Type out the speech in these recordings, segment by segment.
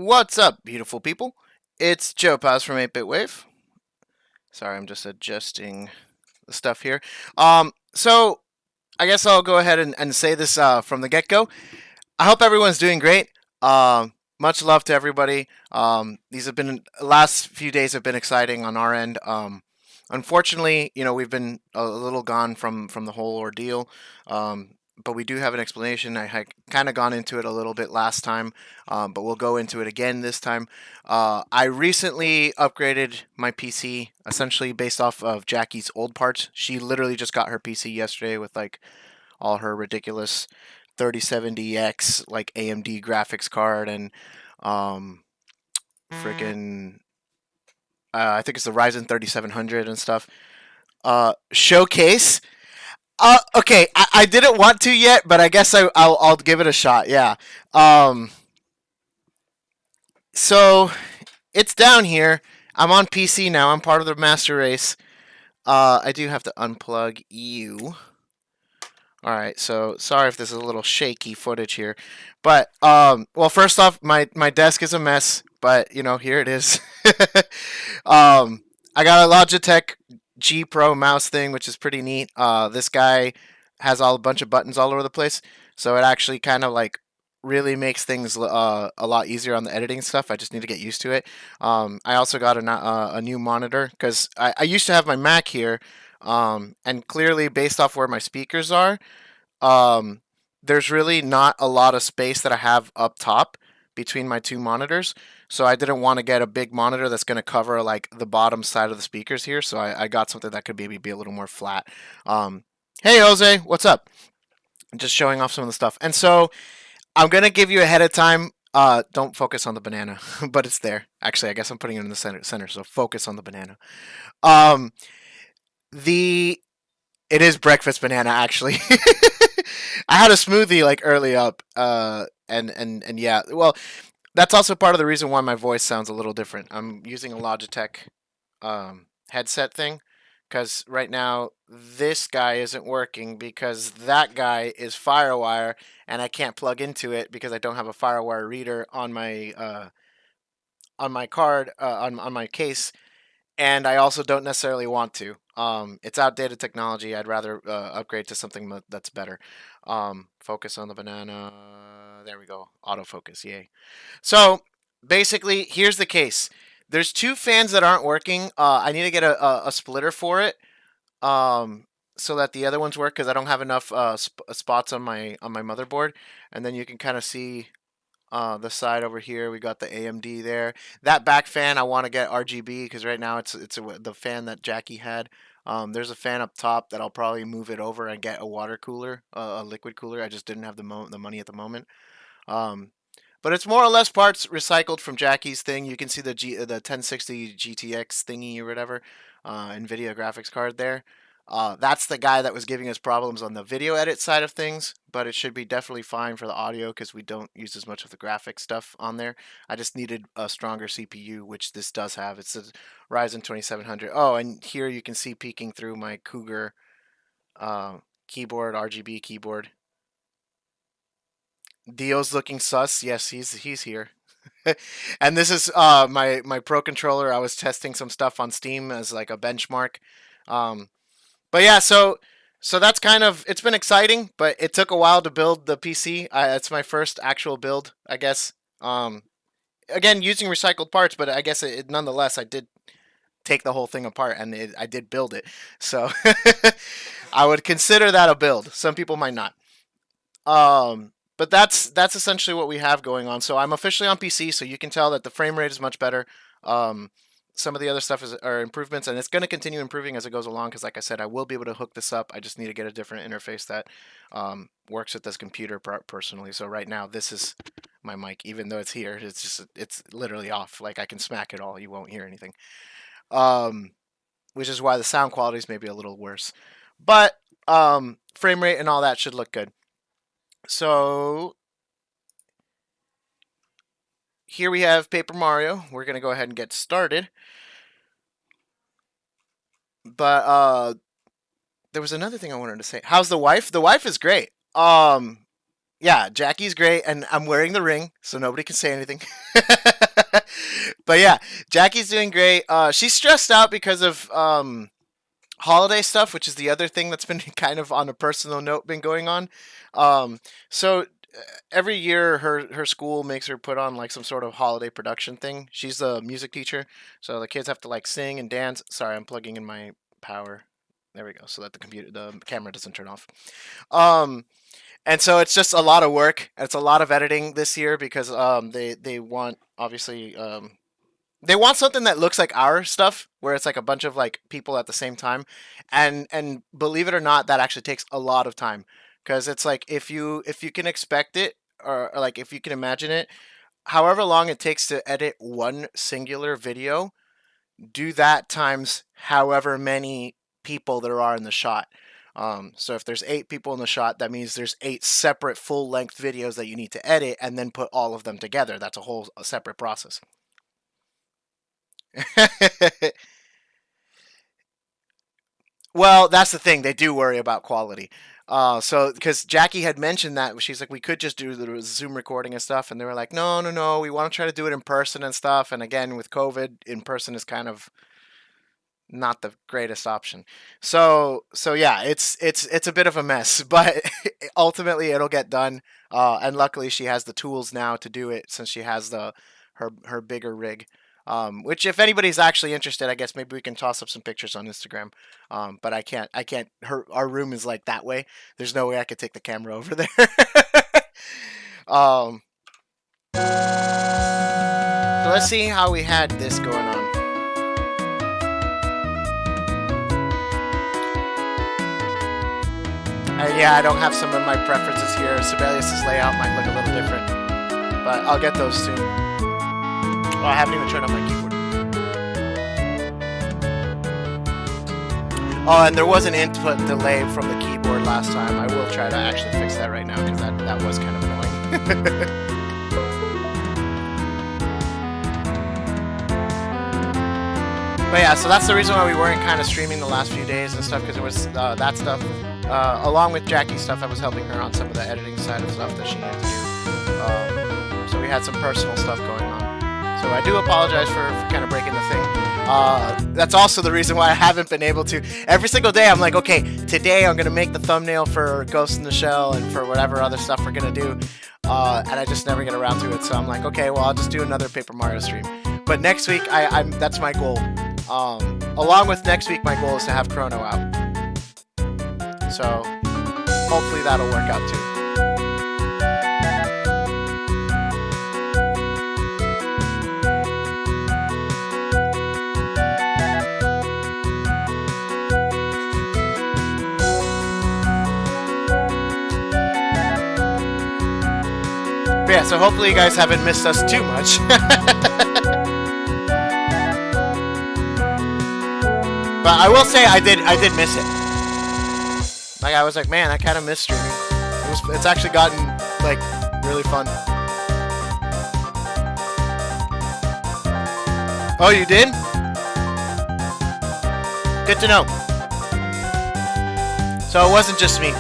What's up, beautiful people? It's Joe Paz from 8-Bit Wave. Sorry, I'm just adjusting stuff here. So I guess I'll go ahead and say this from the get go. I hope everyone's doing great. Much love to everybody. These have been last few days have been exciting on our end. Unfortunately, we've been a little gone from the whole ordeal. But we do have an explanation. I had kind of gone into it a little bit last time, but we'll go into it again this time. I recently upgraded my PC, essentially based off of Jackie's old parts. She literally just got her PC yesterday with like all her ridiculous 3070X like AMD graphics card and um freaking I think it's the Ryzen 3700 and stuff. Showcase. Okay, I didn't want to yet, but I guess I'll give it a shot. Yeah. Um, so it's down here. I'm on PC now. I'm part of the master race. I do have to unplug you. All right, so sorry if this is a little shaky footage here, but well, first off, my desk is a mess, but here it is. I got a Logitech G Pro mouse thing, which is pretty neat. This guy has a bunch of buttons all over the place, so it actually kind of like really makes things a lot easier on the editing stuff. I just need to get used to it. I also got a new monitor because I used to have my Mac here, and clearly based off where my speakers are, um, there's really not a lot of space that I have up top between my two monitors. So I didn't want to get a big monitor that's going to cover like the bottom side of the speakers here. So I got something that could maybe be a little more flat. Um, hey Jose, what's up? Just showing off some of the stuff. And so I'm gonna give you ahead of time. Don't focus on the banana, but it's there. Actually, I guess I'm putting it in the center. So focus on the banana. Um, the It is breakfast banana actually. I had a smoothie like early up. And yeah. Well, that's also part of the reason why my voice sounds a little different. I'm using a Logitech headset thing because right now this guy isn't working because that guy is FireWire and I can't plug into it because I don't have a FireWire reader on my card on my case, and I also don't necessarily want to. It's outdated technology. I'd rather upgrade to something that's better. Focus on the banana. There we go. Autofocus. Yay. So basically, here's the case. There's two fans that aren't working. I need to get a splitter for it, um, so that the other ones work because I don't have enough spots on my motherboard. And then you can kind of see the side over here. We got the AMD there. That back fan I want to get RGB because right now the fan that Jackie had. There's a fan up top that I'll probably move it over and get a water cooler, a liquid cooler. I just didn't have the money at the moment. Um, but it's more or less parts recycled from Jackie's thing. You can see the 1060 GTX thingy or whatever, NVIDIA graphics card there. That's the guy that was giving us problems on the video edit side of things, but it should be definitely fine for the audio because we don't use as much of the graphic stuff on there. I just needed a stronger CPU, which this does have. It's a Ryzen 2700. Oh, and here you can see peeking through my Cougar keyboard, RGB keyboard. Dio's looking sus. Yes, he's here. And this is my Pro controller. I was testing some stuff on Steam as like a benchmark. Um, but yeah, so that's kind of it's been exciting, but it took a while to build the PC. It's my first actual build, I guess. Um, Again, using recycled parts, but I guess nonetheless I did take the whole thing apart and I did build it. So I would consider that a build. Some people might not. But that's essentially what we have going on. So I'm officially on PC, so you can tell that the frame rate is much better. Um, some of the other stuff are improvements, and it's going to continue improving as it goes along. Because, like I said, I will be able to hook this up. I just need to get a different interface that works with this computer personally. So right now, this is my mic, even though it's here. It's literally off. Like I can smack it all, you won't hear anything. Um, which is why the sound quality is maybe a little worse, but frame rate and all that should look good. So here we have Paper Mario. We're gonna go ahead and get started. But there was another thing I wanted to say. How's the wife? The wife is great. Yeah, Jackie's great, and I'm wearing the ring, so nobody can say anything. But yeah, Jackie's doing great. She's stressed out because of holiday stuff, which is the other thing that's been kind of on a personal note been going on. Um, so every year her school makes her put on like some sort of holiday production thing. She's a music teacher, so the kids have to like sing and dance. Sorry, I'm plugging in my power. There we go, so that the camera doesn't turn off. Um, and so it's just a lot of work. It's a lot of editing this year because they want obviously they want something that looks like our stuff where it's like a bunch of like people at the same time, and believe it or not, that actually takes a lot of time because it's like if you can expect it, or like if you can imagine it, however long it takes to edit one singular video, do that times however many people there are in the shot. So if there's 8 people in the shot, that means there's 8 separate full length videos that you need to edit and then put all of them together. That's a separate process. Well, that's the thing. They do worry about quality. So because Jackie had mentioned that she's like, we could just do the Zoom recording and stuff, and they were like, no, no, no, we want to try to do it in person and stuff. And again, with COVID, in person is kind of not the greatest option. So yeah, it's a bit of a mess, but ultimately it'll get done. And luckily she has the tools now to do it since she has her bigger rig. Which if anybody's actually interested, I guess maybe we can toss up some pictures on Instagram. But I can't. Our room is like that way. There's no way I could take the camera over there. um, so let's see how we had this going on. Yeah, I don't have some of my preferences here. Sibelius's layout might look a little different, but I'll get those soon. Oh, I haven't even turned on my keyboard. Oh, and there was an input delay from the keyboard last time. I will try to actually fix that right now because that was kind of annoying. But yeah, so that's the reason why we weren't kind of streaming the last few days and stuff, because it was that stuff, along with Jackie's stuff. I was helping her on some of the editing side of stuff that she needed to do. So we had some personal stuff going on. So I do apologize for kind of breaking the thing. That's also the reason why I haven't been able to. Every single day I'm like, okay, today I'm going to make the thumbnail for Ghost in the Shell and for whatever other stuff we're going to do. And I just never get around to it. So I'm like, okay, well, I'll just do another Paper Mario stream. But next week, that's my goal. Along with next week, my goal is to have Chrono out. So hopefully that'll work out too. But yeah, so hopefully you guys haven't missed us too much. But I will say I did miss it. Like I was like, man, I kind of missed streaming. It's actually gotten like really fun. Oh, you did? Good to know. So it wasn't just me.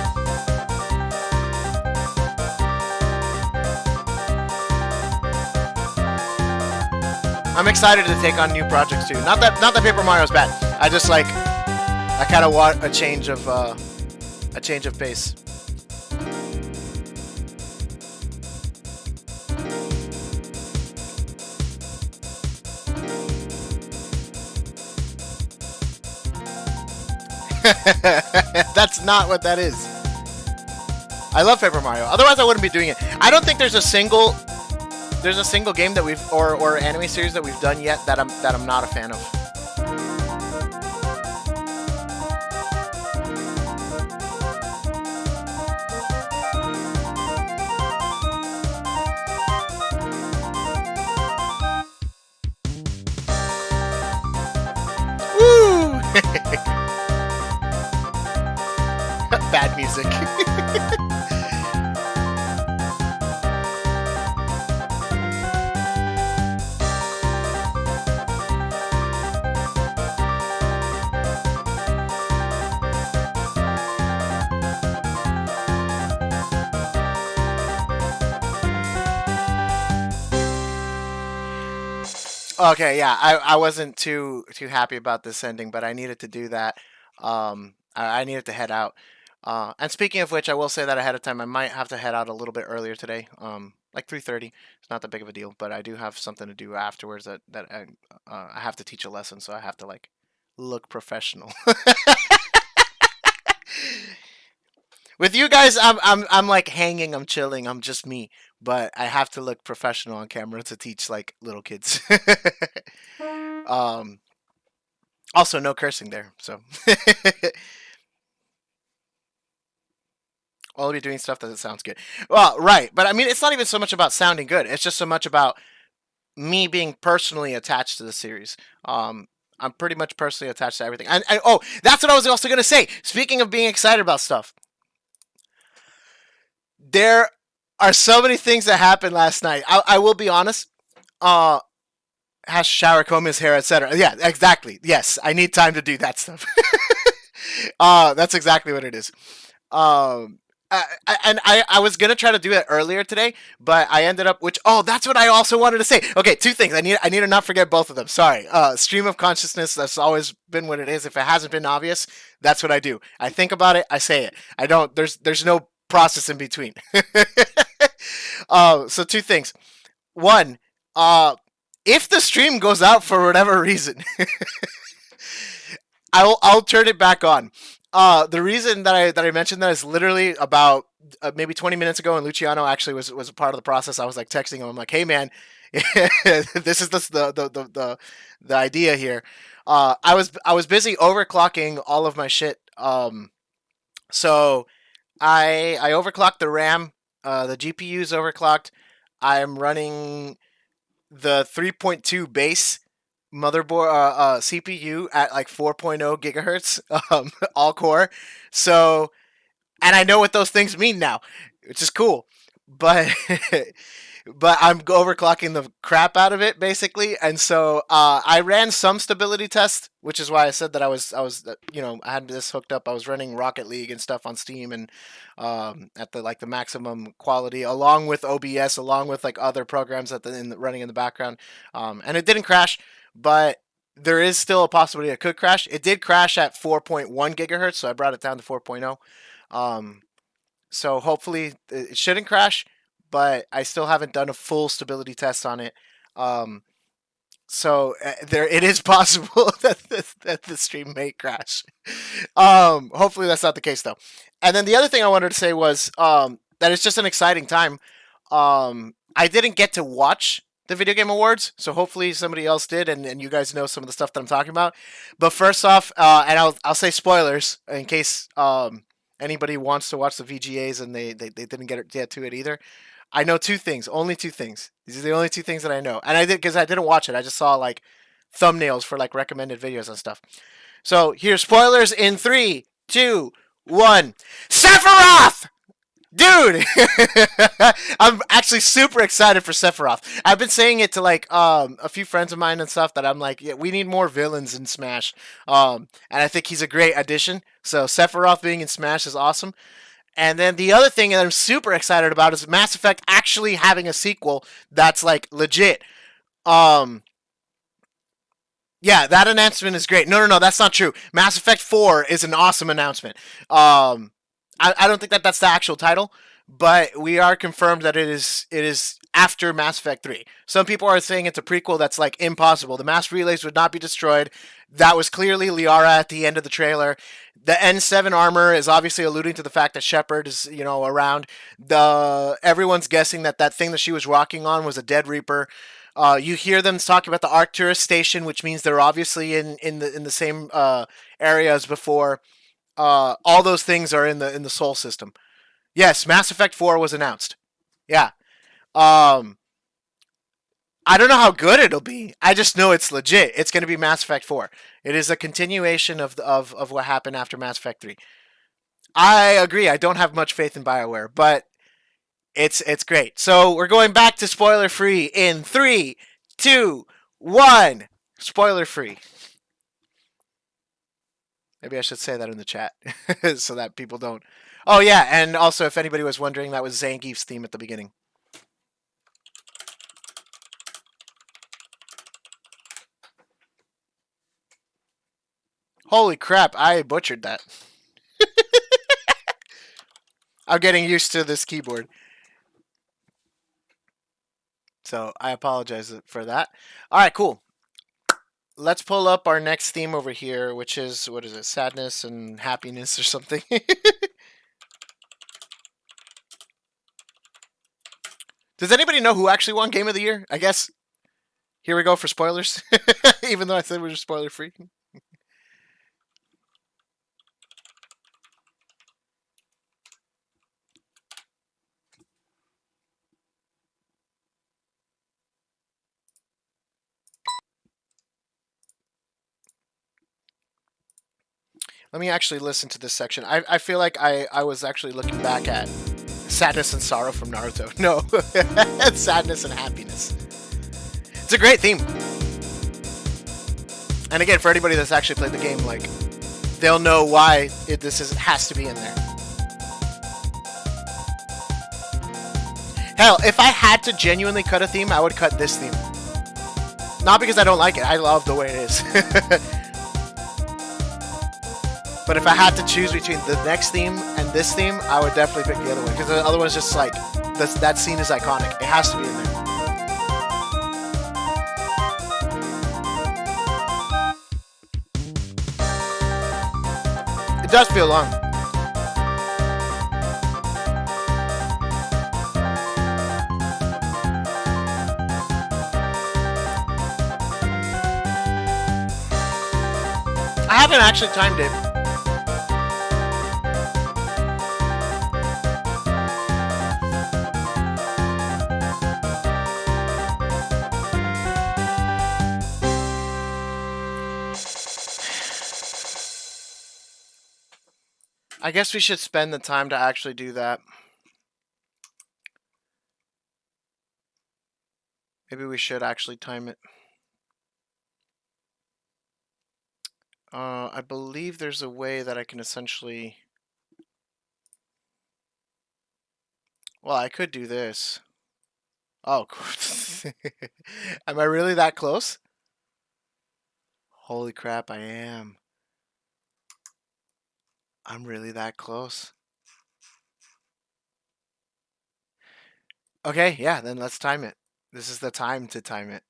I'm excited to take on new projects too. Not that Paper Mario's bad. I just like, I kind of want a change of pace. That's not what that is. I love Paper Mario. Otherwise, I wouldn't be doing it. I don't think there's a single game that we've or anime series that we've done yet that I'm not a fan of. Woo! Bad music. Okay, yeah, I wasn't too happy about this ending, but I needed to do that. I needed to head out. And speaking of which, I will say that ahead of time, I might have to head out a little bit earlier today. Like 3:30. It's not that big of a deal, but I do have something to do afterwards that I have to teach a lesson, so I have to like look professional. With you guys, I'm like hanging, I'm chilling, I'm just me. But I have to look professional on camera to teach like little kids. um, Also, no cursing there, so I'll be doing stuff that sounds good. Well, right, but I mean, it's not even so much about sounding good. It's just so much about me being personally attached to the series. I'm pretty much personally attached to everything. And oh, that's what I was also gonna say. Speaking of being excited about stuff, there are so many things that happened last night. I will be honest. Uh, has to shower, comb his hair, etc. Yeah, exactly. Yes, I need time to do that stuff. That's exactly what it is. Um, I was gonna try to do it earlier today, but I ended up which that's what I also wanted to say. Okay, two things. I need to not forget both of them. Sorry. Stream of consciousness. That's always been what it is. If it hasn't been obvious, that's what I do. I think about it. I say it. I don't. There's no process in between. So two things. One. If the stream goes out for whatever reason, I'll turn it back on. The reason that I mentioned that is literally about maybe 20 minutes ago, and Luciano actually was a part of the process. I was like texting him. I'm like, hey man, this is the idea here. I was busy overclocking all of my shit. So I overclocked the RAM. The GPU's overclocked. I'm running the 3.2 base motherboard CPU at like 4.0 gigahertz all core. So, and I know what those things mean now, which is cool. But but I'm overclocking the crap out of it basically, and so I ran some stability tests, which is why I said that I had this hooked up. I was running Rocket League and stuff on Steam and at the maximum quality, along with OBS, along with like other programs running in the background, and it didn't crash, but there is still a possibility it could crash. It did crash at 4.1 gigahertz, so I brought it down to 4.0. Um, so hopefully it shouldn't crash, but I still haven't done a full stability test on it. Um, so there, it is possible that the stream may crash. Hopefully that's not the case though. And then the other thing I wanted to say was that it's just an exciting time. I didn't get to watch the Video Game Awards, so hopefully somebody else did, and you guys know some of the stuff that I'm talking about. But first off, and I'll say spoilers in case anybody wants to watch the VGAs and they didn't get to it either. I know two things, only two things. These are the only two things that I know, and I did because I didn't watch it. I just saw like thumbnails for like recommended videos and stuff. So here's spoilers in 3, 2, 1. Sephiroth! Dude, I'm actually super excited for Sephiroth. I've been saying it to like a few friends of mine and stuff that I'm like, yeah, we need more villains in Smash. And I think he's a great addition. So Sephiroth being in Smash is awesome. And then the other thing that I'm super excited about is Mass Effect actually having a sequel that's like legit. Um, yeah, that announcement is great. No, that's not true. Mass Effect 4 is an awesome announcement. I don't think that that's the actual title, but we are confirmed that it is after Mass Effect 3. Some people are saying it's a prequel that's like impossible. The mass relays would not be destroyed. That was clearly Liara at the end of the trailer. The N7 armor is obviously alluding to the fact that Shepard is, around. Everyone's guessing that thing that she was walking on was a Dead Reaper. You hear them talking about the Arcturus station, which means they're obviously in the same area as before. All those things are in the Sol system. Yes, Mass Effect 4 was announced. Yeah. Um, I don't know how good it'll be. I just know it's legit. It's going to be Mass Effect 4. It is a continuation of what happened after Mass Effect 3. I agree. I don't have much faith in BioWare, but it's great. So we're going back to spoiler free in 3, 2, 1. Spoiler free. Maybe I should say that in the chat so that people don't. Oh yeah, and also if anybody was wondering, that was Zangief's theme at the beginning. Holy crap, I butchered that. I'm getting used to this keyboard. So I apologize for that. All right, cool. Let's pull up our next theme over here, which is, what is it? Sadness and happiness or something. Does anybody know who actually won Game of the Year? I guess here we go for spoilers. Even though I said we were spoiler free. Let me actually listen to this section. I feel like I was actually looking back at Sadness and Sorrow from Naruto. No, Sadness and Happiness. It's a great theme. And again, for anybody that's actually played the game, like, they'll know why has to be in there. Hell, if I had to genuinely cut a theme, I would cut this theme. Not because I don't like it. I love the way it is. But if I had to choose between the next theme and this theme, I would definitely pick the other one. Because the other one's just like, that scene is iconic. It has to be in there. It does feel long. I haven't actually timed it. I guess we should spend the time to actually do that. Maybe we should actually time it. I believe there's a way that I can essentially... Well, I could do this. Oh, am I really that close? Holy crap, I am. I'm really that close. Okay, yeah, then let's time it. This is the time to time it.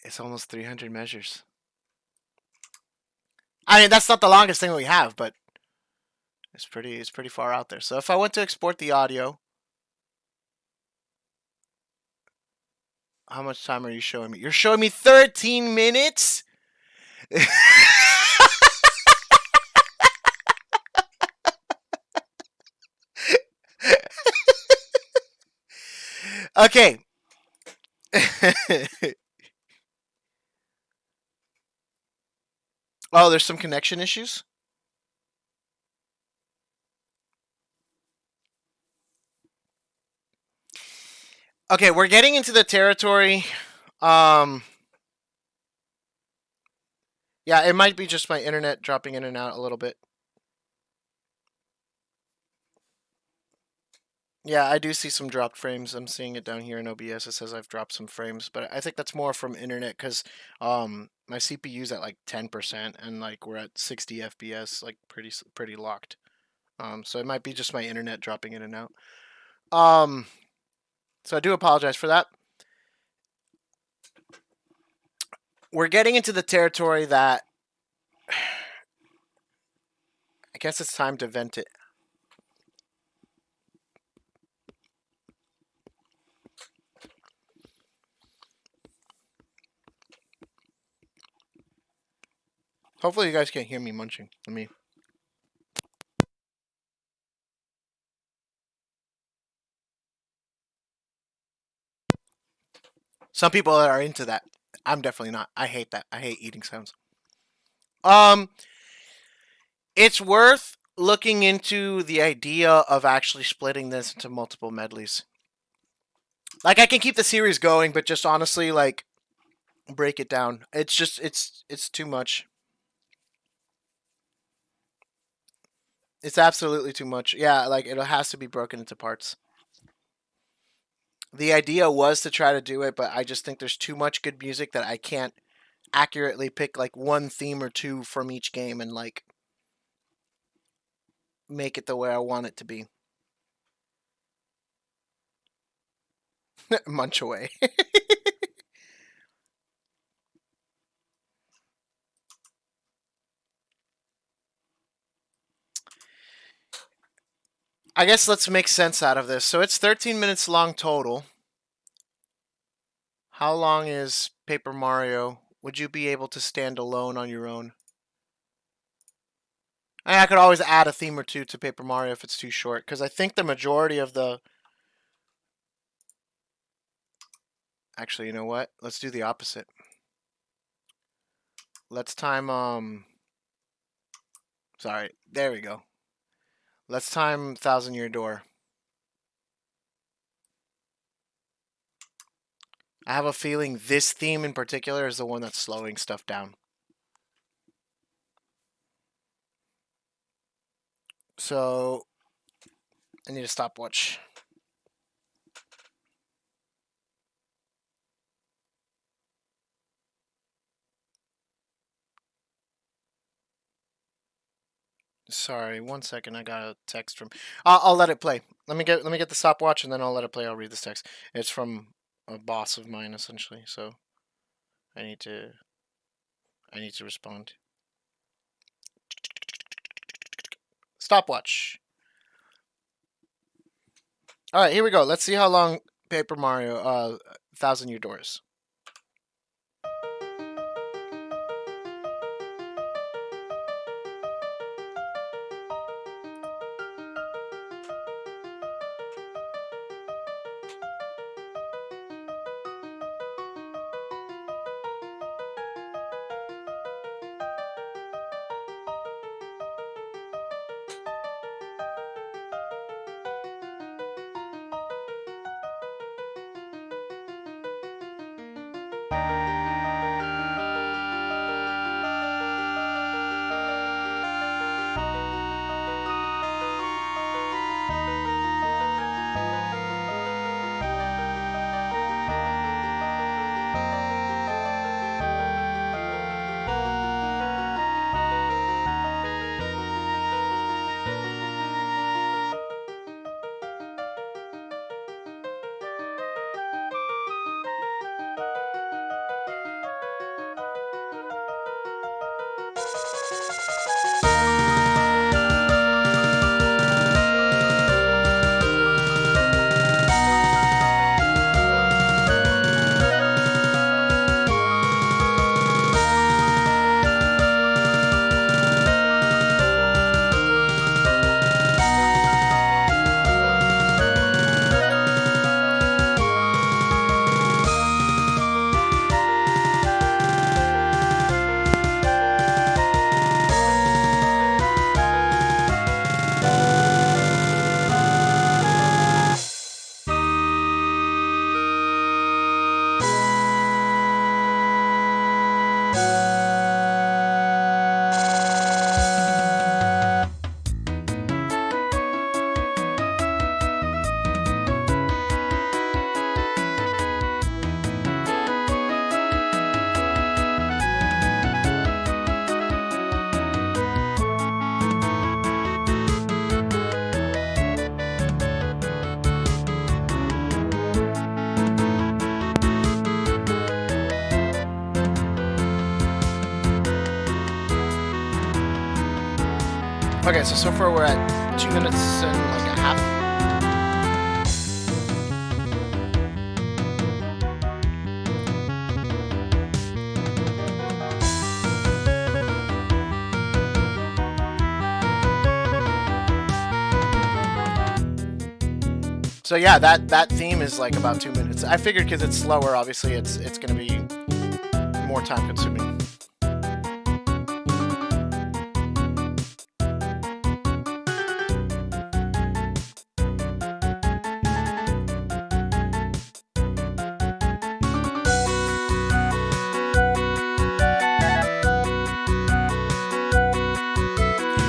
It's almost 300 measures. I mean, that's not the longest thing we have, but it's pretty far out there. So if I went to export the audio, how much time are you showing me? You're showing me 13 minutes? Okay. Oh, there's some connection issues? Okay, we're getting into the territory. Yeah, it might be just my internet dropping in and out a little bit. Yeah, I do see some dropped frames. I'm seeing it down here in OBS. It says I've dropped some frames, but I think that's more from internet because my CPU's at like 10% and like we're at 60 FPS, like pretty locked. So it might be just my internet dropping in and out. So I do apologize for that. We're getting into the territory that I guess it's time to vent it. Hopefully you guys can't hear me munching. Let me... Some people are into that. I'm definitely not. I hate that. I hate eating sounds. It's worth looking into the idea of actually splitting this into multiple medleys. Like, I can keep the series going, but just honestly, like, break it down. It's just, it's too much. It's absolutely too much. Yeah, like, it has to be broken into parts. The idea was to try to do it, but I just think there's too much good music that I can't accurately pick like one theme or two from each game and like make it the way I want it to be. Munch away. I guess let's make sense out of this. So it's 13 minutes long total. How long is Paper Mario? Would you be able to stand alone on your own? And I could always add a theme or two to Paper Mario if it's too short, because I think the majority of the... Actually, you know what? Let's do the opposite. Let's time, Sorry, there we go. Let's time Thousand Year Door. I have a feeling this theme in particular is the one that's slowing stuff down. So, I need a stopwatch. Sorry, 1 second. I got a text from. I'll let it play. Let me get the stopwatch and then I'll let it play. I'll read this text. It's from a boss of mine essentially. So I need to respond. Stopwatch. All right, here we go. Let's see how long Paper Mario Thousand Year Door is. Okay, so far we're at 2 minutes and like a half. So yeah, that theme is like about 2 minutes. I figured because it's slower, obviously it's gonna be more time consuming.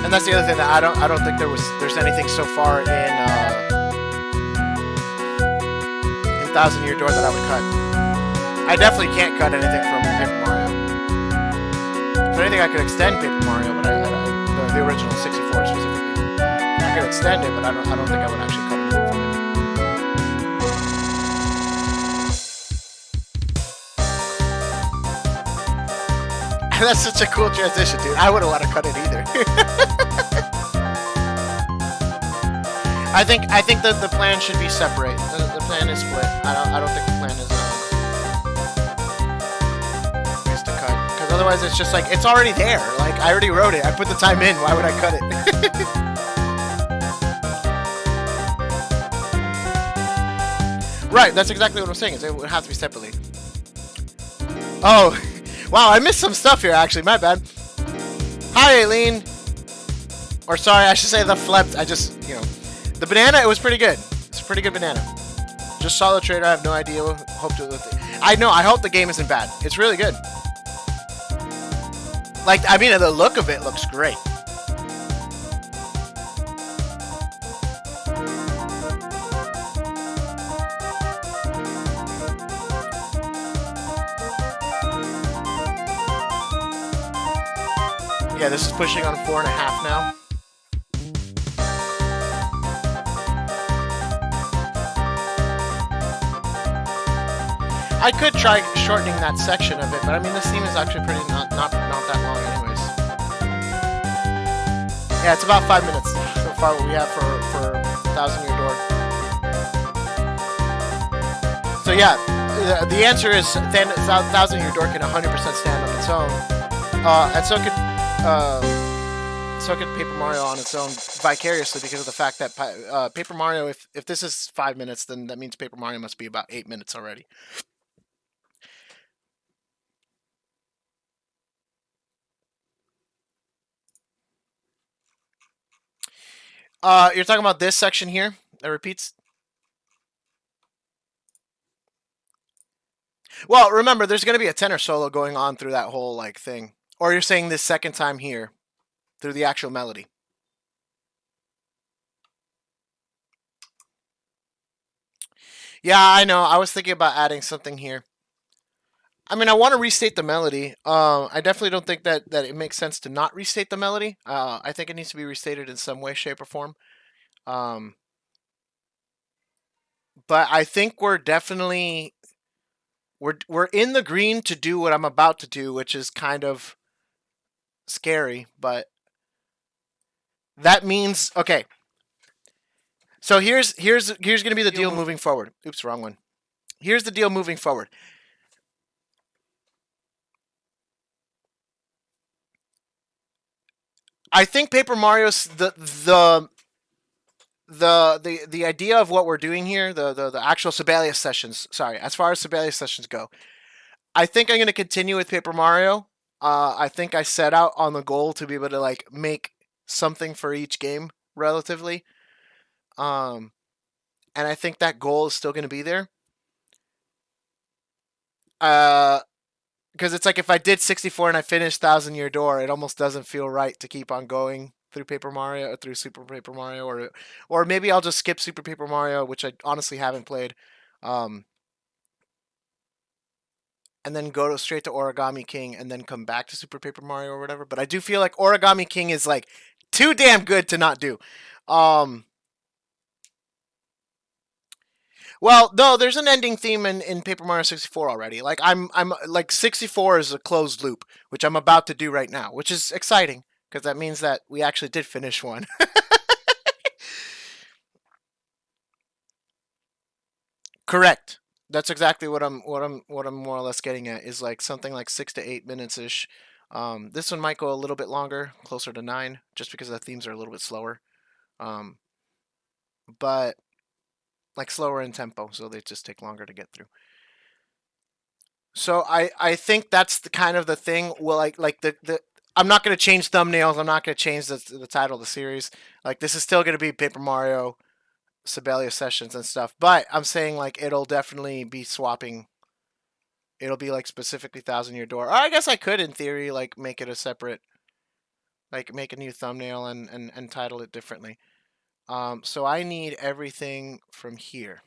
And that's the other thing that I don't think there's anything so far in Thousand Year Door that I would cut. I definitely can't cut anything from Paper Mario. If anything, I could extend Paper Mario, but the original 64 specifically. I could extend it, but I don't think I would actually cut anything from it. That's such a cool transition, dude. I wouldn't want to cut it either. I think that the plan should be separate. The plan is split. I don't think the plan is to cut, because otherwise it's just like it's already there. Like I already wrote it. I put the time in. Why would I cut it? Right. That's exactly what I'm saying. Is it would have to be separately. Oh, wow. I missed some stuff here. Actually, my bad. Hi, Aileen. Or sorry, I should say the flepped. I just the banana. It was pretty good. It's a pretty good banana. Just saw the trailer. I have no idea. Hope to. I know. I hope the game isn't bad. It's really good. Like, I mean, the look of it looks great. Yeah, this is pushing on 4.5 now. I could try shortening that section of it, but I mean, this theme is actually pretty not that long, anyways. Yeah, it's about 5 minutes so far. What we have for 1,000 Year Door. So yeah, the answer is 1,000 Year Door can 100% stand on its own, and so could Paper Mario on its own vicariously, because of the fact that Paper Mario, if this is 5 minutes, then that means Paper Mario must be about 8 minutes already. You're talking about this section here that repeats? Well, remember, there's going to be a tenor solo going on through that whole like thing. Or you're saying this second time here through the actual melody. Yeah, I know. I was thinking about adding something here. I mean, I want to restate the melody. I definitely don't think that it makes sense to not restate the melody. I think it needs to be restated in some way, shape, or form. But I think we're definitely we're in the green to do what I'm about to do, which is kind of scary, but that means okay. So here's going to be the deal moving forward. Oops, wrong one. Here's the deal moving forward. I think Paper Mario's the idea of what we're doing here, the actual Sibelius sessions. Sorry, as far as Sibelius sessions go, I think I'm going to continue with Paper Mario. I think I set out on the goal to be able to like make something for each game relatively. And I think that goal is still going to be there. Because it's like if I did 64 and I finished 1,000 Year Door, it almost doesn't feel right to keep on going through Paper Mario or through Super Paper Mario, or maybe I'll just skip Super Paper Mario, which I honestly haven't played, and then go straight to Origami King and then come back to Super Paper Mario or whatever. But I do feel like Origami King is like too damn good to not do. Well, no, there's an ending theme in Paper Mario 64 already. Like I'm like 64 is a closed loop, which I'm about to do right now, which is exciting because that means that we actually did finish one. Correct. That's exactly what I'm more or less getting at, is like something like 6 to 8 minutes ish. This one might go a little bit longer, closer to 9, just because the themes are a little bit slower. But like slower in tempo, so they just take longer to get through. So I think that's the kind of the thing. Well, like the I'm not going to change thumbnails. I'm not going to change the title of the series. Like this is still going to be Paper Mario Sibelius sessions and stuff. But I'm saying like it'll definitely be swapping. It'll be like specifically 1,000 Year Door. Or I guess I could, in theory, like make it a separate, like make a new thumbnail and title it differently. So I need everything from here.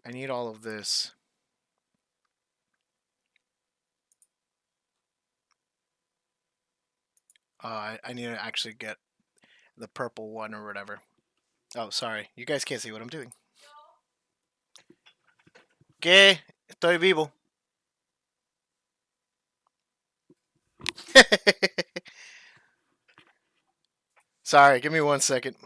I need all of this. I need to actually get the purple one or whatever. Oh, sorry. You guys can't see what I'm doing. ¿Qué? Estoy vivo. Sorry, give me 1 second.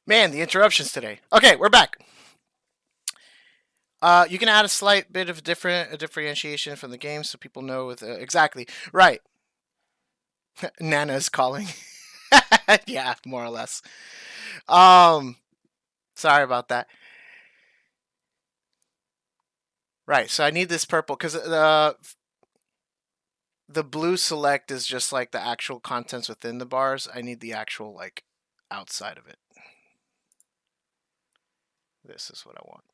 Man, the interruptions today. Okay, we're back. You can add a slight bit of differentiation from the game so people know with exactly right. Nana's calling. Yeah, more or less. Sorry about that. Right, so I need this purple because the blue select is just like the actual contents within the bars. I need the actual like outside of it. This is what I want.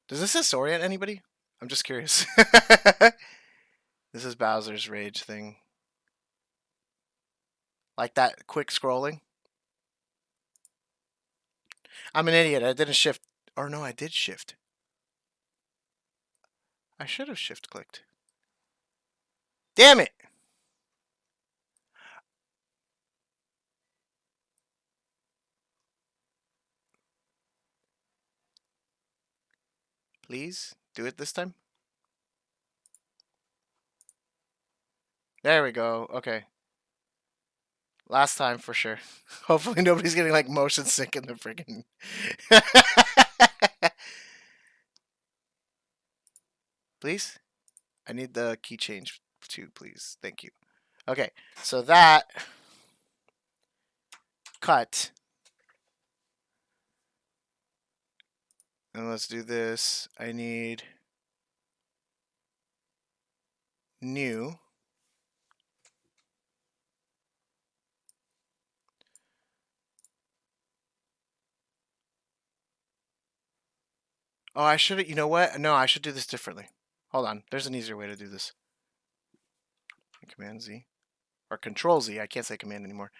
Does this disorient anybody? I'm just curious. This is Bowser's Rage thing. Like that quick scrolling. I'm an idiot. I didn't shift. Or no, I did shift. I should have shift clicked. Damn it! Please do it this time. There we go. Okay. Last time for sure. Hopefully nobody's getting like motion sick in the friggin'. Please? I need the key change too, please. Thank you. Okay, so that cut. And let's do this. I need new. Oh, I should. You know what? No, I should do this differently. Hold on. There's an easier way to do this. Command Z. Or Control Z. I can't say Command anymore.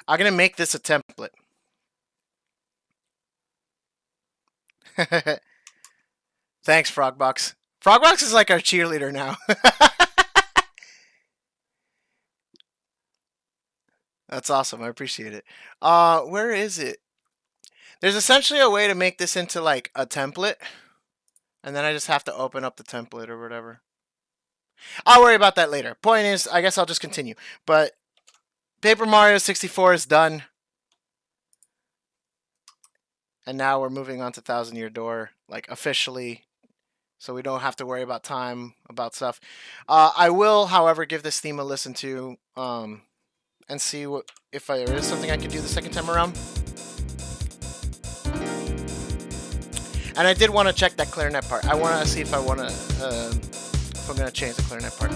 I'm going to make this a template. Thanks, Frogbox. Frogbox is like our cheerleader now. That's awesome. I appreciate it. Where is it? There's essentially a way to make this into like a template. And then I just have to open up the template or whatever. I'll worry about that later. Point is, I guess I'll just continue. But Paper Mario 64 is done. And now we're moving on to Thousand Year Door, like officially. So we don't have to worry about time, about stuff. I will, however, give this theme a listen to and see if there is something I can do the second time around. And I did want to check that clarinet part. I want to see if I want to, if I'm going to change the clarinet part.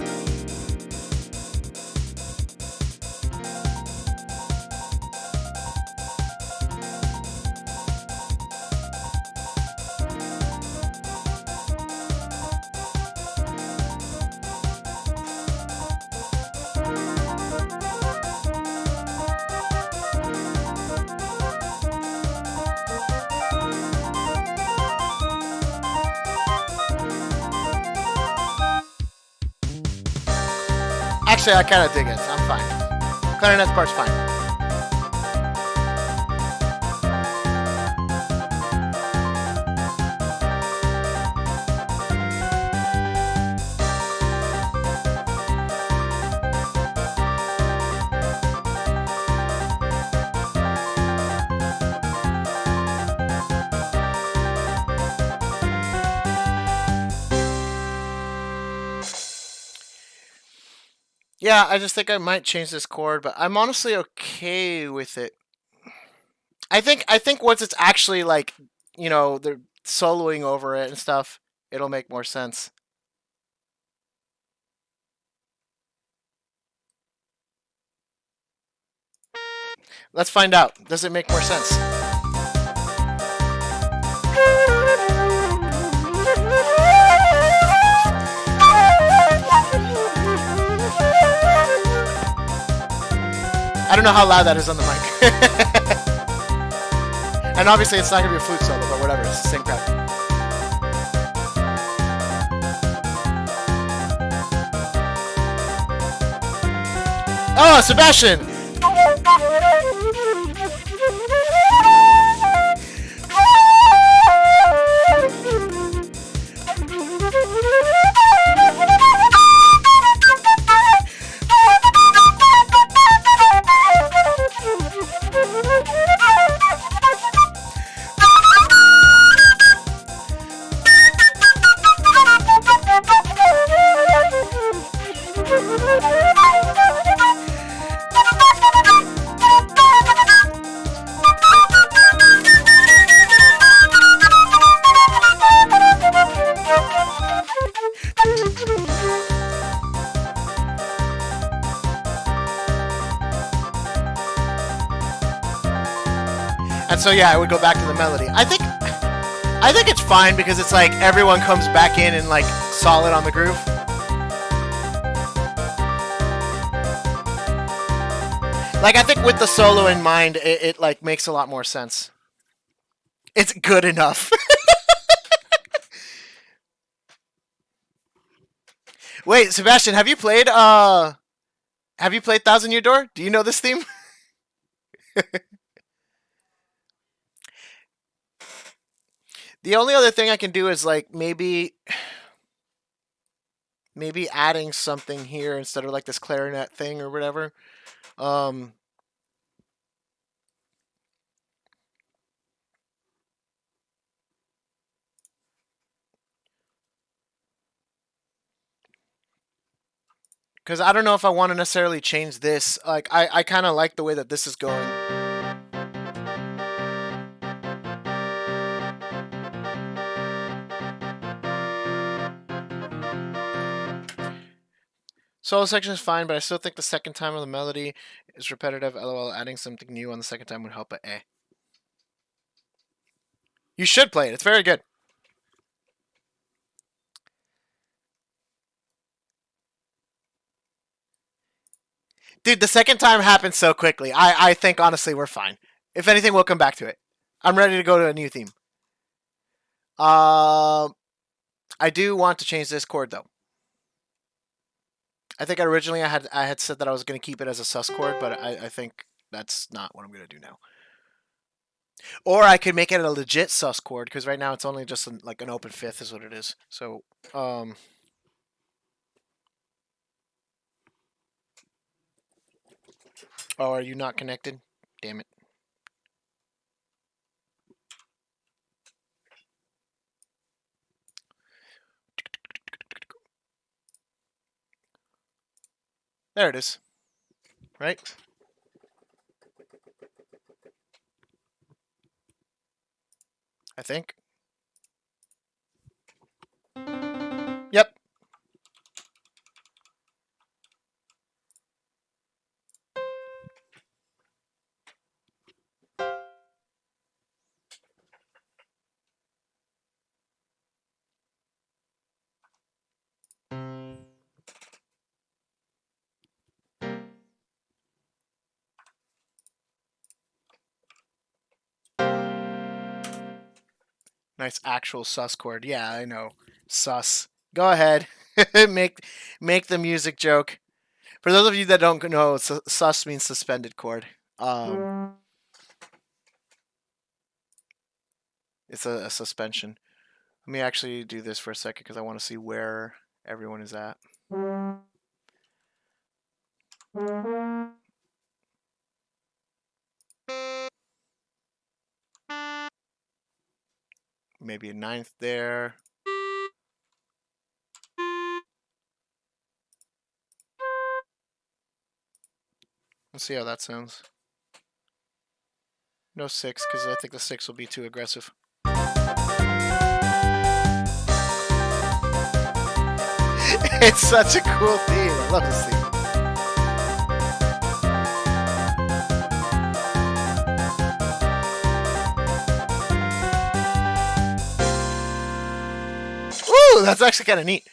Actually, I kind of dig it. I'm fine. Clarinet's part's fine. Yeah, I just think I might change this chord, but I'm honestly okay with it. I think once it's actually like, they're soloing over it and stuff, it'll make more sense. Let's find out. Does it make more sense? I don't know how loud that is on the mic. And obviously it's not going to be a flute solo, but whatever. It's the same crap. Oh, Sebastian! And so yeah, I would go back to the melody. I think it's fine because it's like everyone comes back in and like solid on the groove. Like I think with the solo in mind, it like makes a lot more sense. It's good enough. Wait, Sebastian, have you played Thousand Year Door? Do you know this theme? The only other thing I can do is like maybe adding something here instead of like this clarinet thing or whatever. Because I don't know if I want to necessarily change this. Like I kind of like the way that this is going. Solo section is fine, but I still think the second time of the melody is repetitive. LOL, adding something new on the second time would help, but eh. You should play it. It's very good. Dude, the second time happened so quickly. I think, honestly, we're fine. If anything, we'll come back to it. I'm ready to go to a new theme. I do want to change this chord, though. I think originally I had said that I was going to keep it as a sus chord, but I think that's not what I'm going to do now. Or I could make it a legit sus chord, because right now it's only just like an open fifth is what it is. So, Oh, are you not connected? Damn it. There it is. Right? I think. Yep. Nice actual sus chord. Yeah, I know. Sus. Go ahead. make the music joke. For those of you that don't know, sus means suspended chord. It's a suspension. Let me actually do this for a second because I want to see where everyone is at. Maybe a ninth there. Let's see how that sounds. No 6, because I think the 6 will be too aggressive. It's such a cool theme. I love this theme. Woo! That's actually kind of neat.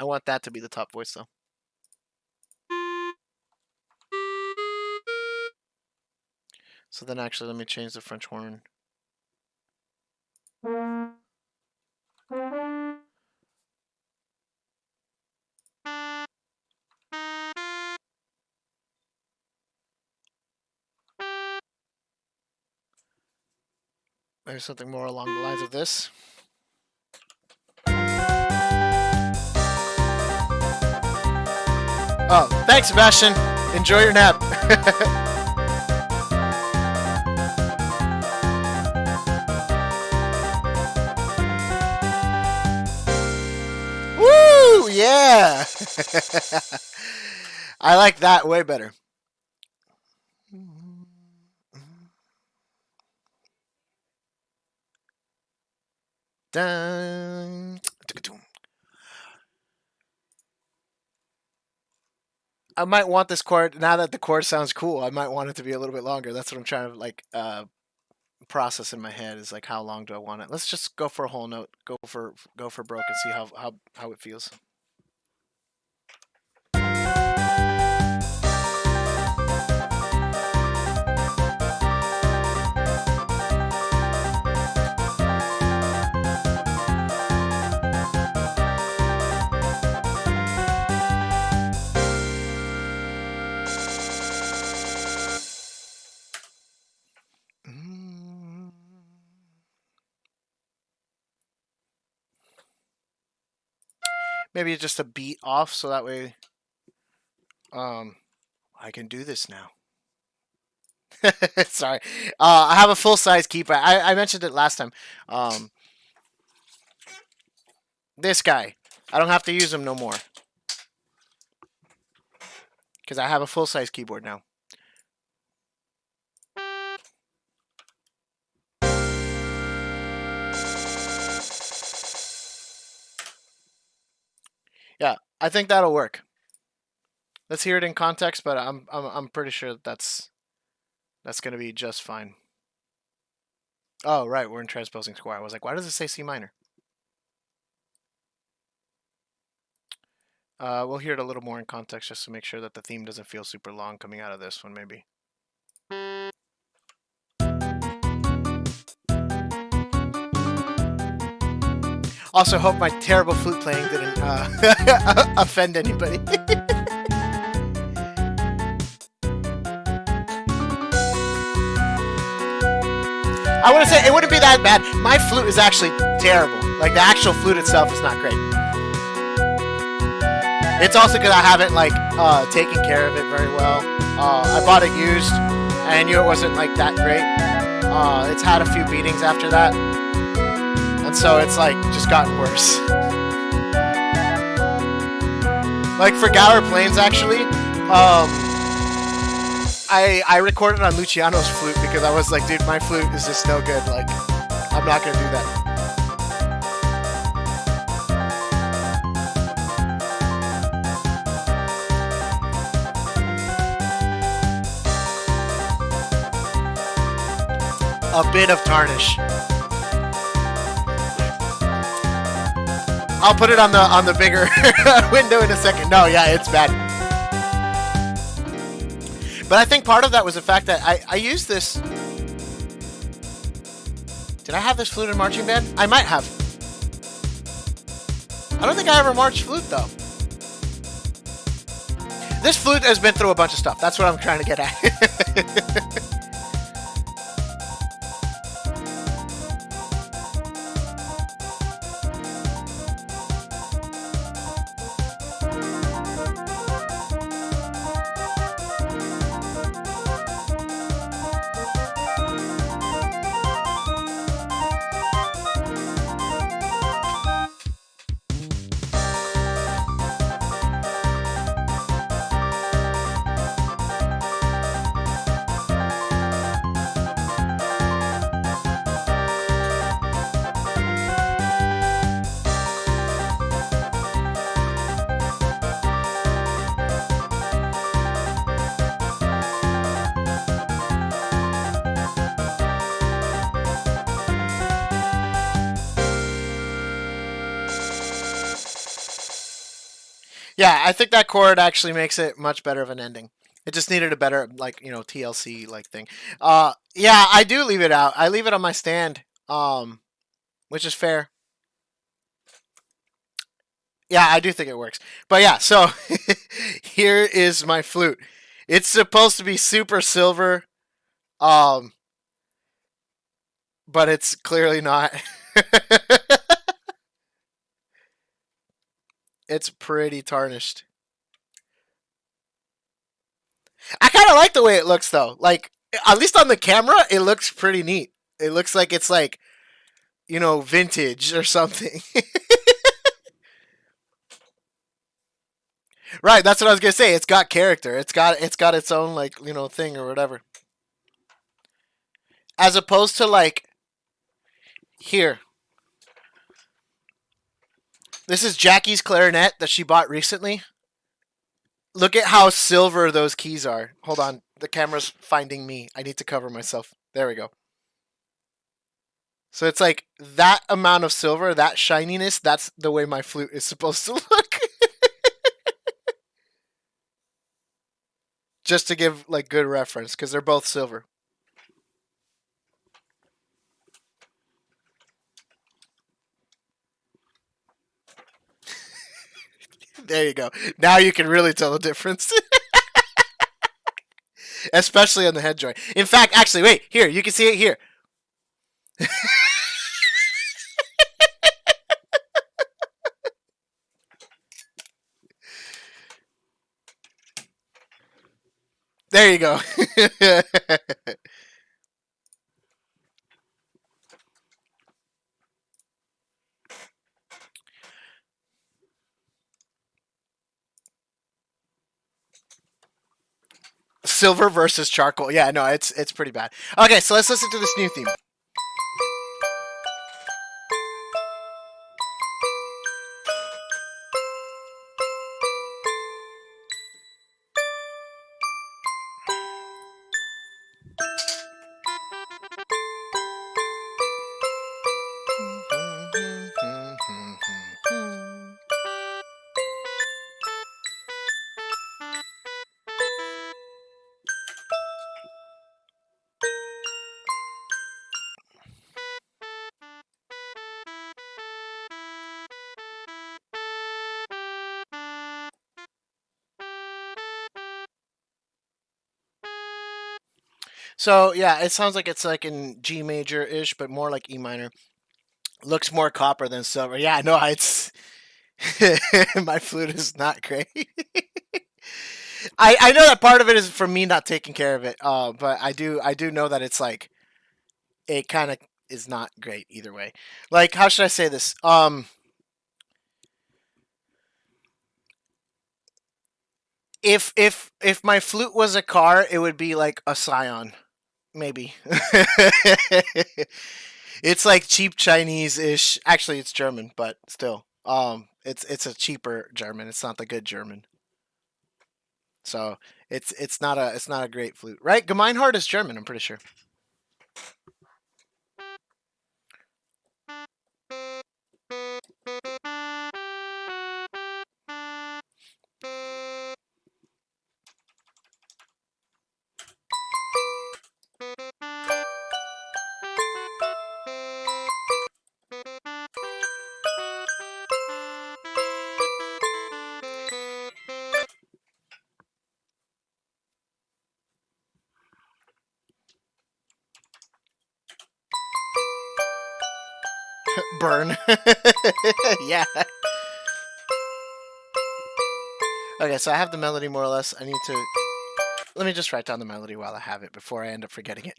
I want that to be the top voice, though. So then actually, let me change the French horn. Maybe something more along the lines of this. Oh, thanks, Sebastian. Enjoy your nap. Woo! Yeah! I like that way better. Dun. I might want this chord, now that the chord sounds cool, I might want it to be a little bit longer. That's what I'm trying to like process in my head, is like, how long do I want it? Let's just go for a whole note, go for broke and see how it feels. Maybe just a beat off, so that way I can do this now. Sorry. I have a full-size keypad. I mentioned it last time. This guy. I don't have to use him no more. Because I have a full-size keyboard now. Yeah, I think that'll work. Let's hear it in context, but I'm pretty sure that's going to be just fine. Oh, right, we're in transposing square. I was like, why does it say C minor? We'll hear it a little more in context just to make sure that the theme doesn't feel super long coming out of this one, maybe. Also, hope my terrible flute playing didn't offend anybody. I wouldn't say it wouldn't be that bad. My flute is actually terrible. Like, the actual flute itself is not great. It's also because I haven't like taken care of it very well. I bought it used, and I knew it wasn't like that great. It's had a few beatings after that, and so it's like just gotten worse. Like for Gower Plains, actually, I recorded on Luciano's flute because I was like, dude, my flute is just no good. Like, I'm not gonna do that. A bit of tarnish. I'll put it on the bigger window in a second. No, yeah, it's bad. But I think part of that was the fact that I used this. Did I have this flute in marching band? I might have. I don't think I ever marched flute though. This flute has been through a bunch of stuff. That's what I'm trying to get at. Yeah, I think that chord actually makes it much better of an ending. It just needed a better, like, TLC like thing. Yeah, I do leave it out. I leave it on my stand, which is fair. Yeah, I do think it works. But yeah, so here is my flute. It's supposed to be super silver, um, but it's clearly not. It's pretty tarnished. I kind of like the way it looks though. Like at least on the camera, it looks pretty neat. It looks like it's like vintage or something. Right, that's what I was gonna say. It's got character. It's got its own like thing or whatever. As opposed to like here. This is Jackie's clarinet that she bought recently. Look at how silver those keys are. Hold on, the camera's finding me. I need to cover myself. There we go. So it's like that amount of silver, that shininess, that's the way my flute is supposed to look. Just to give like good reference, because they're both silver. There you go. Now you can really tell the difference. Especially on the head joint. In fact, actually, wait, here, you can see it here. There you go. Silver versus charcoal. Yeah, no, it's pretty bad. Okay, so let's listen to this new theme. So yeah, it sounds like it's like in G major ish, but more like E minor. Looks more copper than silver. Yeah, no, it's my flute is not great. I know that part of it is from me not taking care of it. But I do know that it's like it kind of is not great either way. Like how should I say this? If my flute was a car, it would be like a Scion, maybe. It's like cheap Chinese ish. Actually, it's German, but still, it's a cheaper German. It's not the good German. So it's not a great flute, right? Gemeinhard is German. I'm pretty sure. Burn. Yeah. Okay, so I have the melody more or less. I need to... Let me just write down the melody while I have it before I end up forgetting it.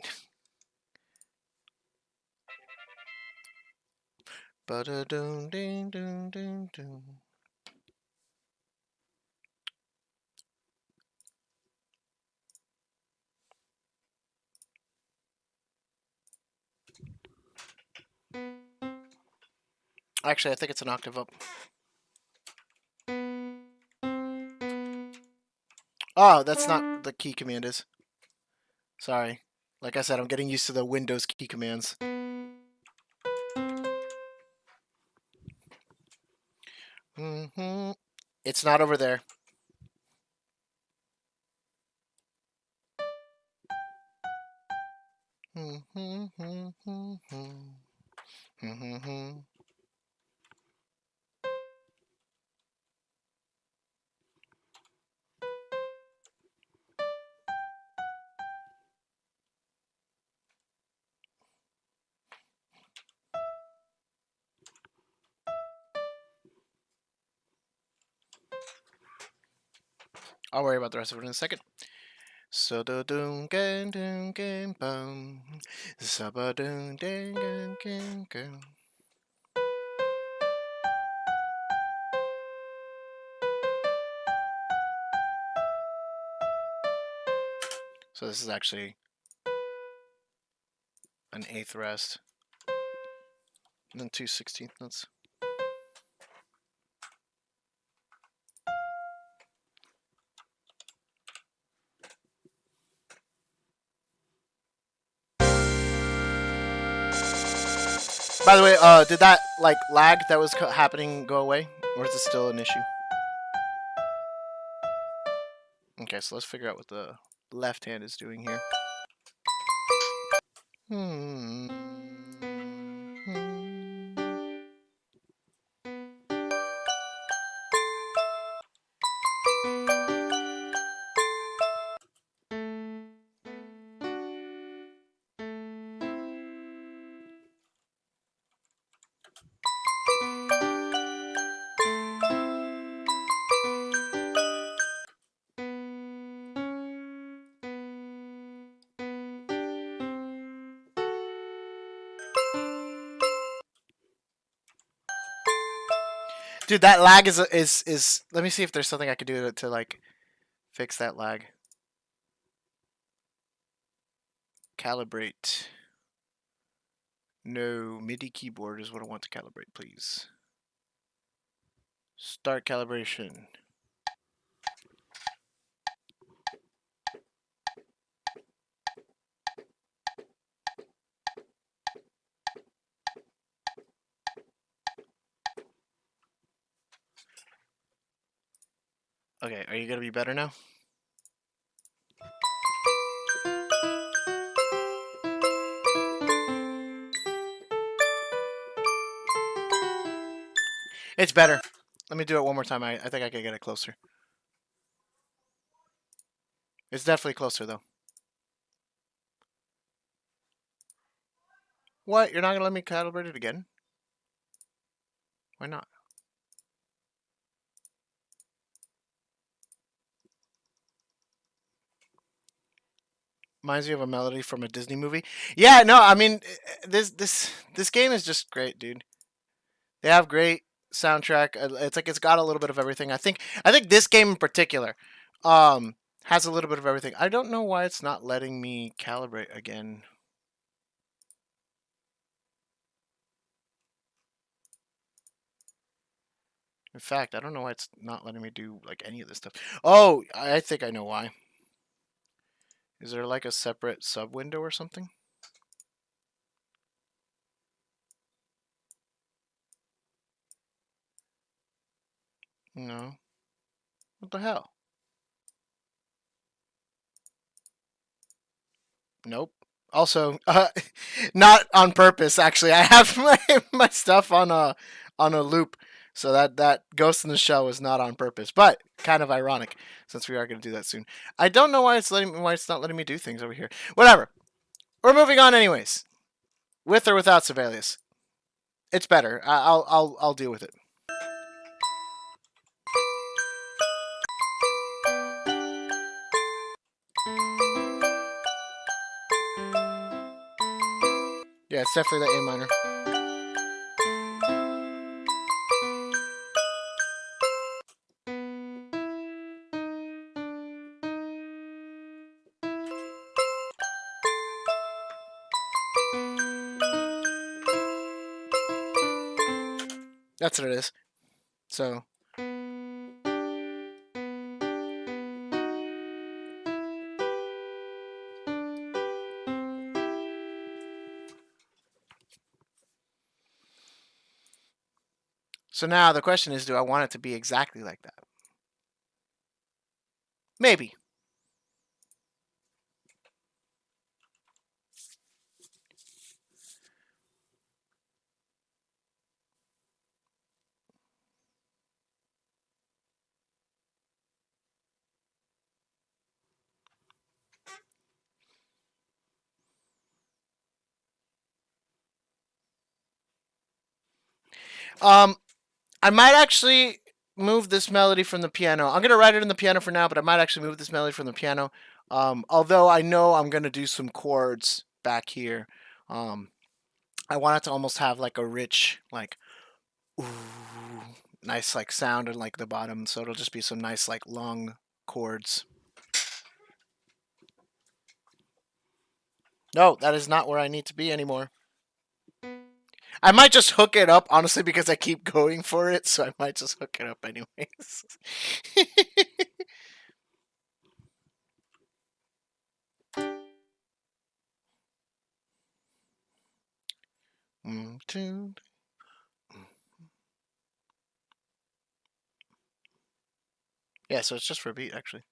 Ba-da-dum-ding-dum-dum-dum. Actually, I think it's an octave up. Oh, that's not the key command is. Sorry. Like I said, I'm getting used to the Windows key commands. It's not over there. I'll worry about the rest of it in a second. So do doom gan doom gan bum. Saba doom dan gan gan gan. So this is actually an eighth rest. And then 2/16 notes. By the way, did that like lag that was happening go away, or is it still an issue? Okay, so let's figure out what the left hand is doing here. Dude, that lag is. Let me see if there's something I could do to like fix that lag. Calibrate. No, MIDI keyboard is what I want to calibrate, please. Start calibration. Okay, are you gonna be better now? It's better. Let me do it one more time. I think I can get it closer. It's definitely closer, though. What? You're not going to let me calibrate it again? Why not? Reminds me of a melody from a Disney movie. Yeah, no, I mean, this game is just great, dude. They have great soundtrack. It's like it's got a little bit of everything. I think this game in particular has a little bit of everything. I don't know why it's not letting me calibrate again. In fact, I don't know why it's not letting me do like any of this stuff. Oh, I think I know why. Is there like a separate sub window or something? No. What the hell? Nope. Also, not on purpose. Actually, I have my stuff on a loop, so that Ghost in the Shell was not on purpose, but kind of ironic since we are going to do that soon. I don't know why it's not letting me do things over here. Whatever. We're moving on anyways, with or without Sibelius. It's better. I'll deal with it. Yeah, it's definitely the A minor. That's what it is. So now the question is, do I want it to be exactly like that? Maybe. Um, I might actually move this melody from the piano. I'm gonna write it in the piano for now, but I might actually move this melody from the piano. Although I know I'm gonna do some chords back here. Um, I want it to almost have like a rich, like, ooh, nice like sound in like the bottom. So it'll just be some nice like long chords. No, that is not where I need to be anymore. I might just hook it up, honestly, because I keep going for it, so I might just hook it up anyways. Yeah, so it's just for a beat, actually.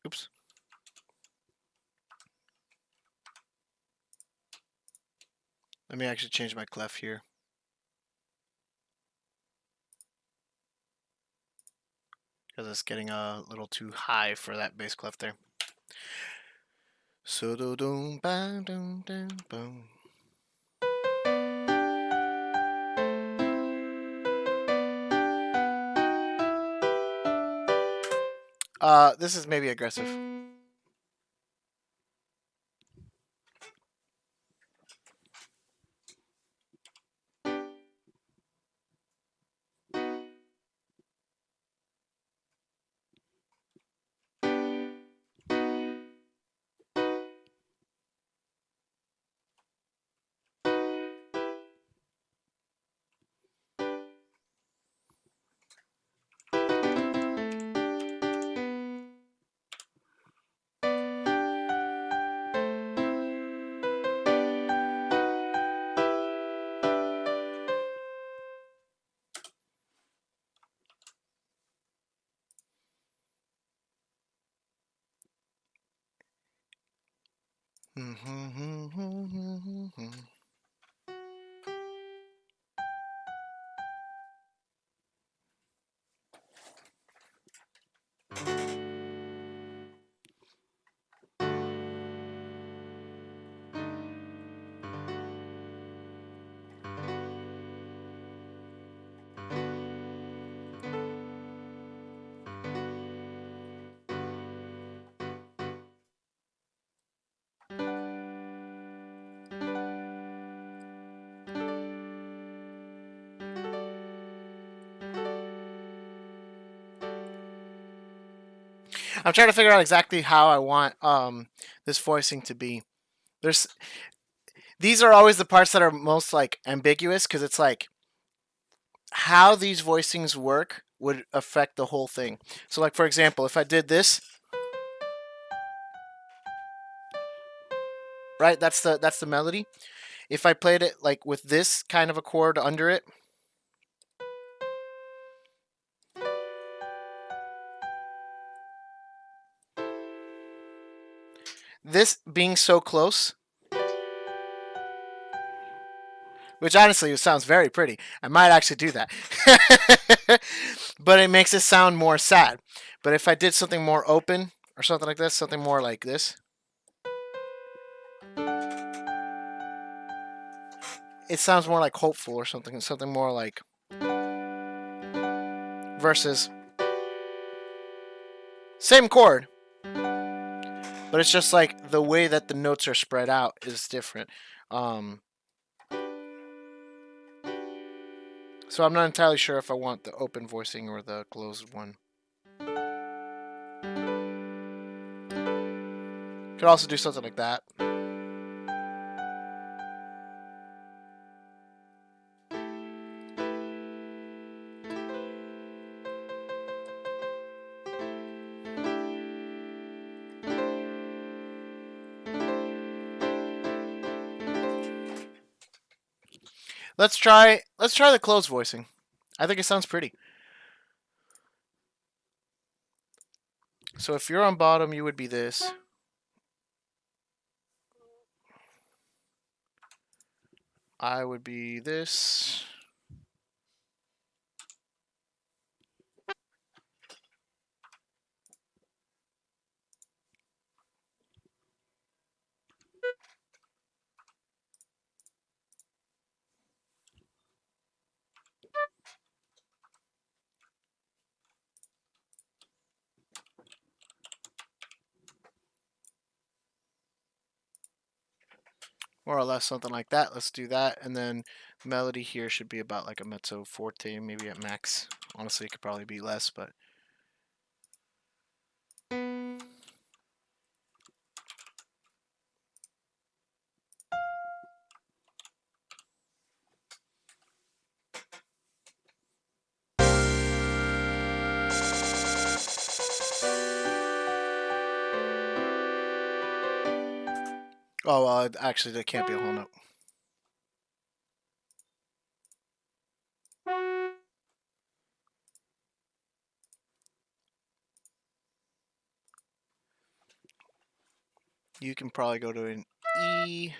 Oops. Let me actually change my clef here. Because it's getting a little too high for that bass clef there. So do dum ba dum dum boom. This is maybe aggressive. I'm trying to figure out exactly how I want this voicing to be. There's These are always the parts that are most like ambiguous because it's like how these voicings work would affect the whole thing. So, like for example, if I did this, right? That's the melody. If I played it like with this kind of a chord under it, this being so close, which honestly it sounds very pretty. I might actually do that. But it makes it sound more sad. But if I did something more open or something like this, something more like this, it sounds more like hopeful or something more like versus same chord, but it's just like the way that the notes are spread out is different. Um, so I'm not entirely sure if I want the open voicing or the closed one. Could also do something like that. Let's try the closed voicing. I think it sounds pretty. So if you're on bottom, you would be this. I would be this. More or less something like that. Let's do that. And then melody here should be about like a mezzo forte, maybe at max. Honestly, it could probably be less, but oh, well, actually, that can't be a whole note. You can probably go to an E.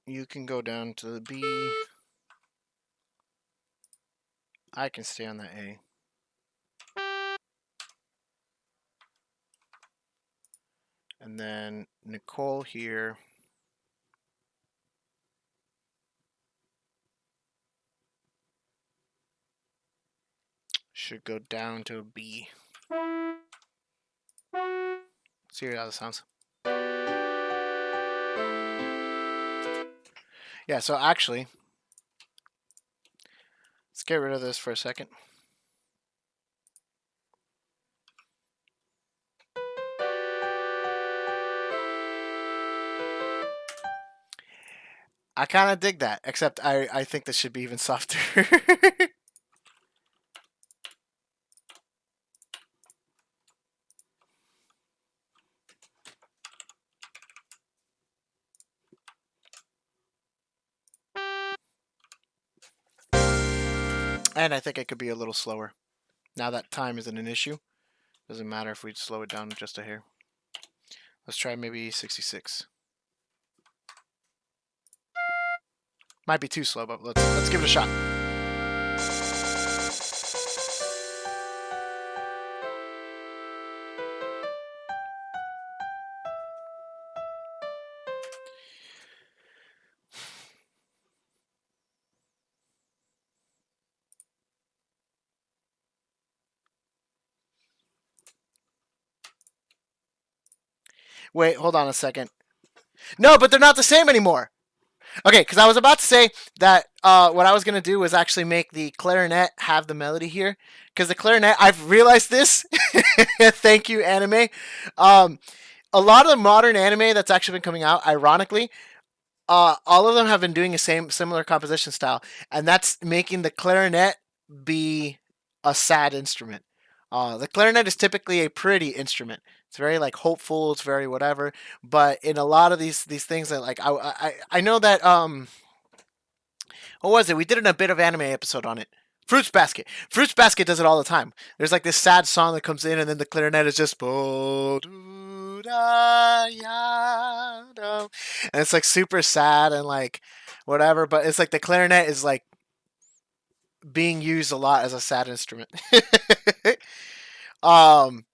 You can go down to the B. I can stay on the A. And then Nicole here should go down to a B. See how that sounds. Yeah, so actually, let's get rid of this for a second. I kind of dig that, except I think this should be even softer. And I think it could be a little slower. Now that time isn't an issue. Doesn't matter if we slow it down just a hair. Let's try maybe 66. Might be too slow, but let's give it a shot. Wait, hold on a second. No, but they're not the same anymore. Okay, because I was about to say that what I was going to do was actually make the clarinet have the melody here. Because the clarinet, I've realized this. Thank you, anime. A lot of the modern anime that's actually been coming out, ironically, all of them have been doing a similar composition style, and that's making the clarinet be a sad instrument. The clarinet is typically a pretty instrument. It's very like hopeful. It's very whatever. But in a lot of these things that like I know that what was it? We did a bit of anime episode on it. Fruits Basket. Fruits Basket does it all the time. There's like this sad song that comes in, and then the clarinet is just and it's like super sad and like whatever. But it's like the clarinet is like being used a lot as a sad instrument. um,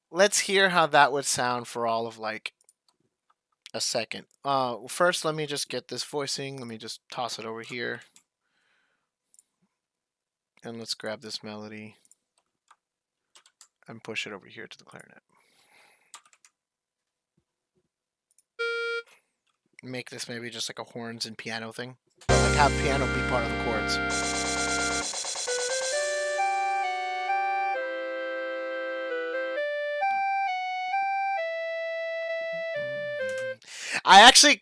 let's hear how that would sound for all of like a second. First, let me just get this voicing. Let me just toss it over here. And let's grab this melody and push it over here to the clarinet. Make this maybe just like a horns and piano thing. Like have piano be part of the chords. I actually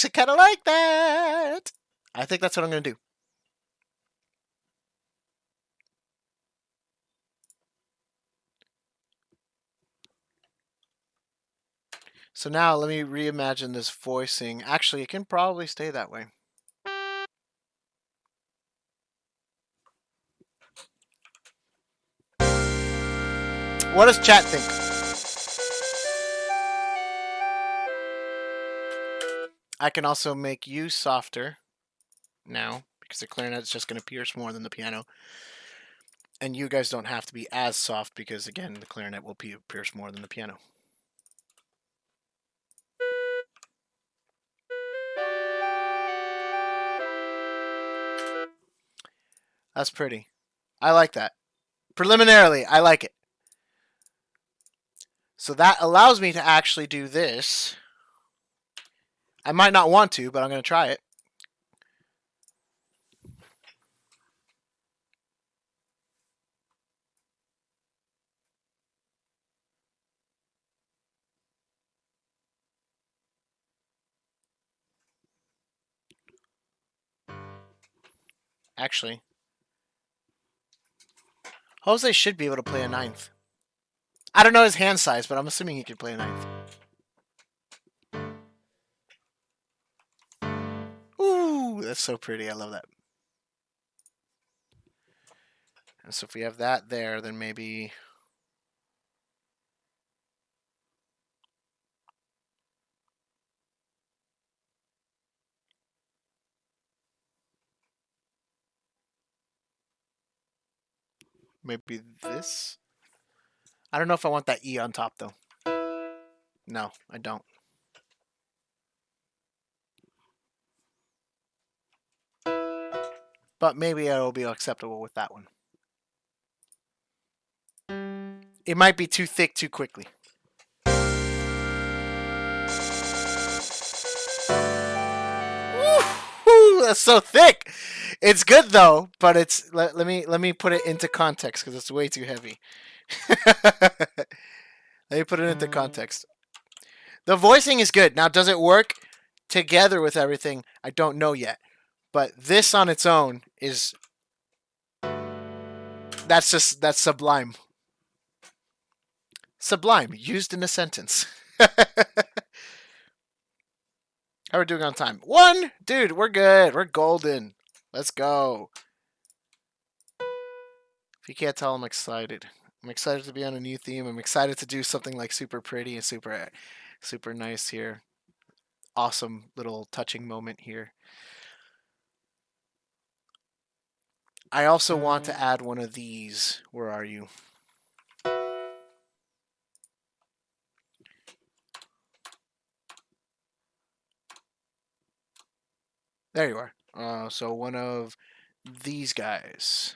kind of like that. I think that's what I'm going to do. So now let me reimagine this voicing. Actually, it can probably stay that way. What does chat think? I can also make you softer now because the clarinet is just going to pierce more than the piano. And you guys don't have to be as soft because, again, the clarinet will pierce more than the piano. That's pretty. I like that. Preliminarily, I like it. So that allows me to actually do this. I might not want to, but I'm going to try it. Actually, Jose should be able to play a ninth. I don't know his hand size, but I'm assuming he could play a ninth. Ooh, that's so pretty. I love that. And so if we have that there, then maybe... maybe this? I don't know if I want that E on top, though. No, I don't. But maybe it'll be acceptable with that one. It might be too thick too quickly. Woo, that's so thick. It's good though, but it's let me put it into context because it's way too heavy. Let me put it into context. The voicing is good. Now, does it work together with everything? I don't know yet. But this on its own is... that's sublime. Sublime, used in a sentence. How are we doing on time? 1! Dude, we're good. We're golden. Let's go. If you can't tell, I'm excited. I'm excited to be on a new theme. I'm excited to do something like super pretty and super nice here. Awesome little touching moment here. I also want to add one of these. Where are you? There you are. So one of these guys.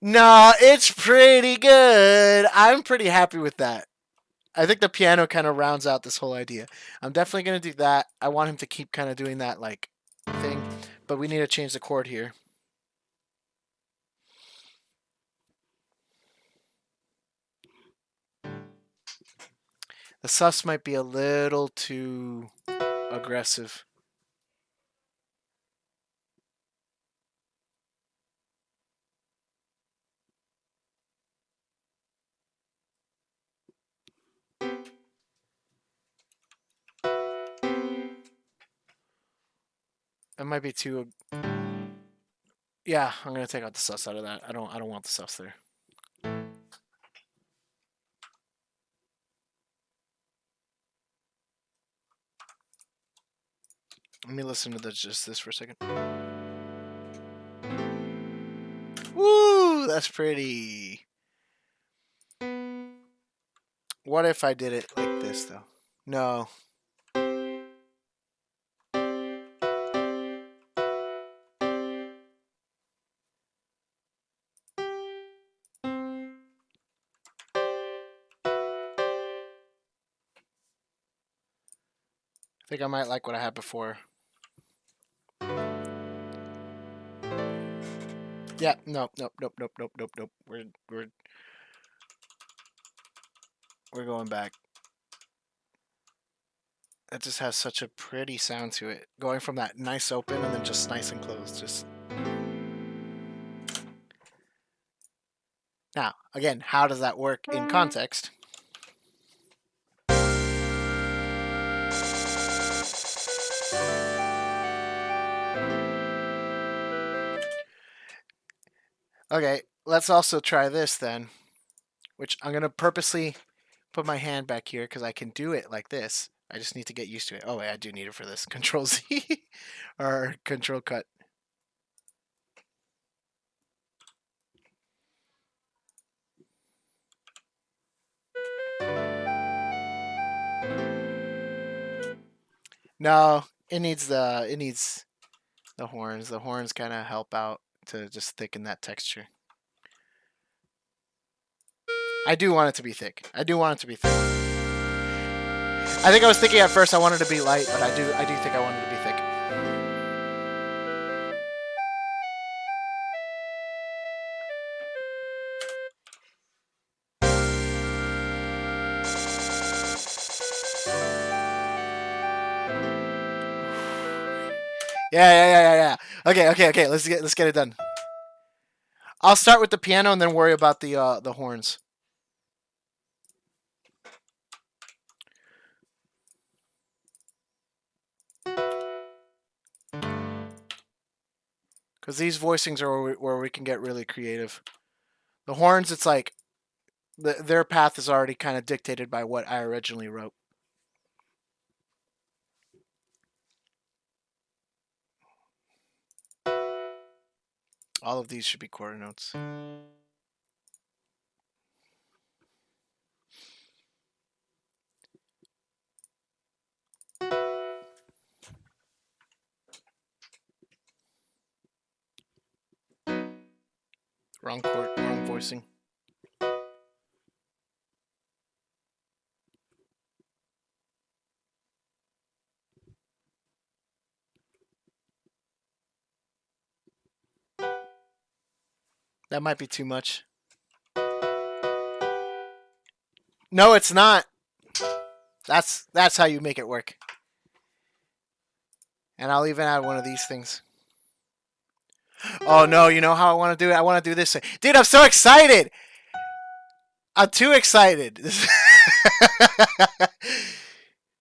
No, it's pretty good. I'm pretty happy with that. I think the piano kind of rounds out this whole idea. I'm definitely going to do that. I want him to keep kind of doing that like thing. but we need to change the chord here. The sus might be a little too aggressive. That might be too. Yeah, I'm gonna take out the sus out of that. I don't want the sus there. Let me listen to just this for a second. Woo, that's pretty. What if I did it like this though? No. I think I might like what I had before. Yeah, nope. We're going back. It just has such a pretty sound to it. Going from that nice open and then just nice and closed. Just now, again, how does that work in context? Okay, let's also try this then, which I'm going to purposely put my hand back here because I can do it like this. I just need to get used to it. Oh, wait, I do need it for this. Control Z or Control Cut. No, it needs the horns. The horns kind of help out to just thicken that texture. I do want it to be thick. I do want it to be thick. I think I was thinking at first I wanted to be light, but I do think I wanted to be thick. Yeah. Okay. Let's get it done. I'll start with the piano and then worry about the horns. Because these voicings are where we can get really creative. The horns, it's like their path is already kind of dictated by what I originally wrote. All of these should be quarter notes. Wrong chord, wrong voicing. That might be too much. No, it's not. That's how you make it work. And I'll even add one of these things. Oh no, you know how I want to do it? I want to do this. Dude, I'm so excited! I'm too excited.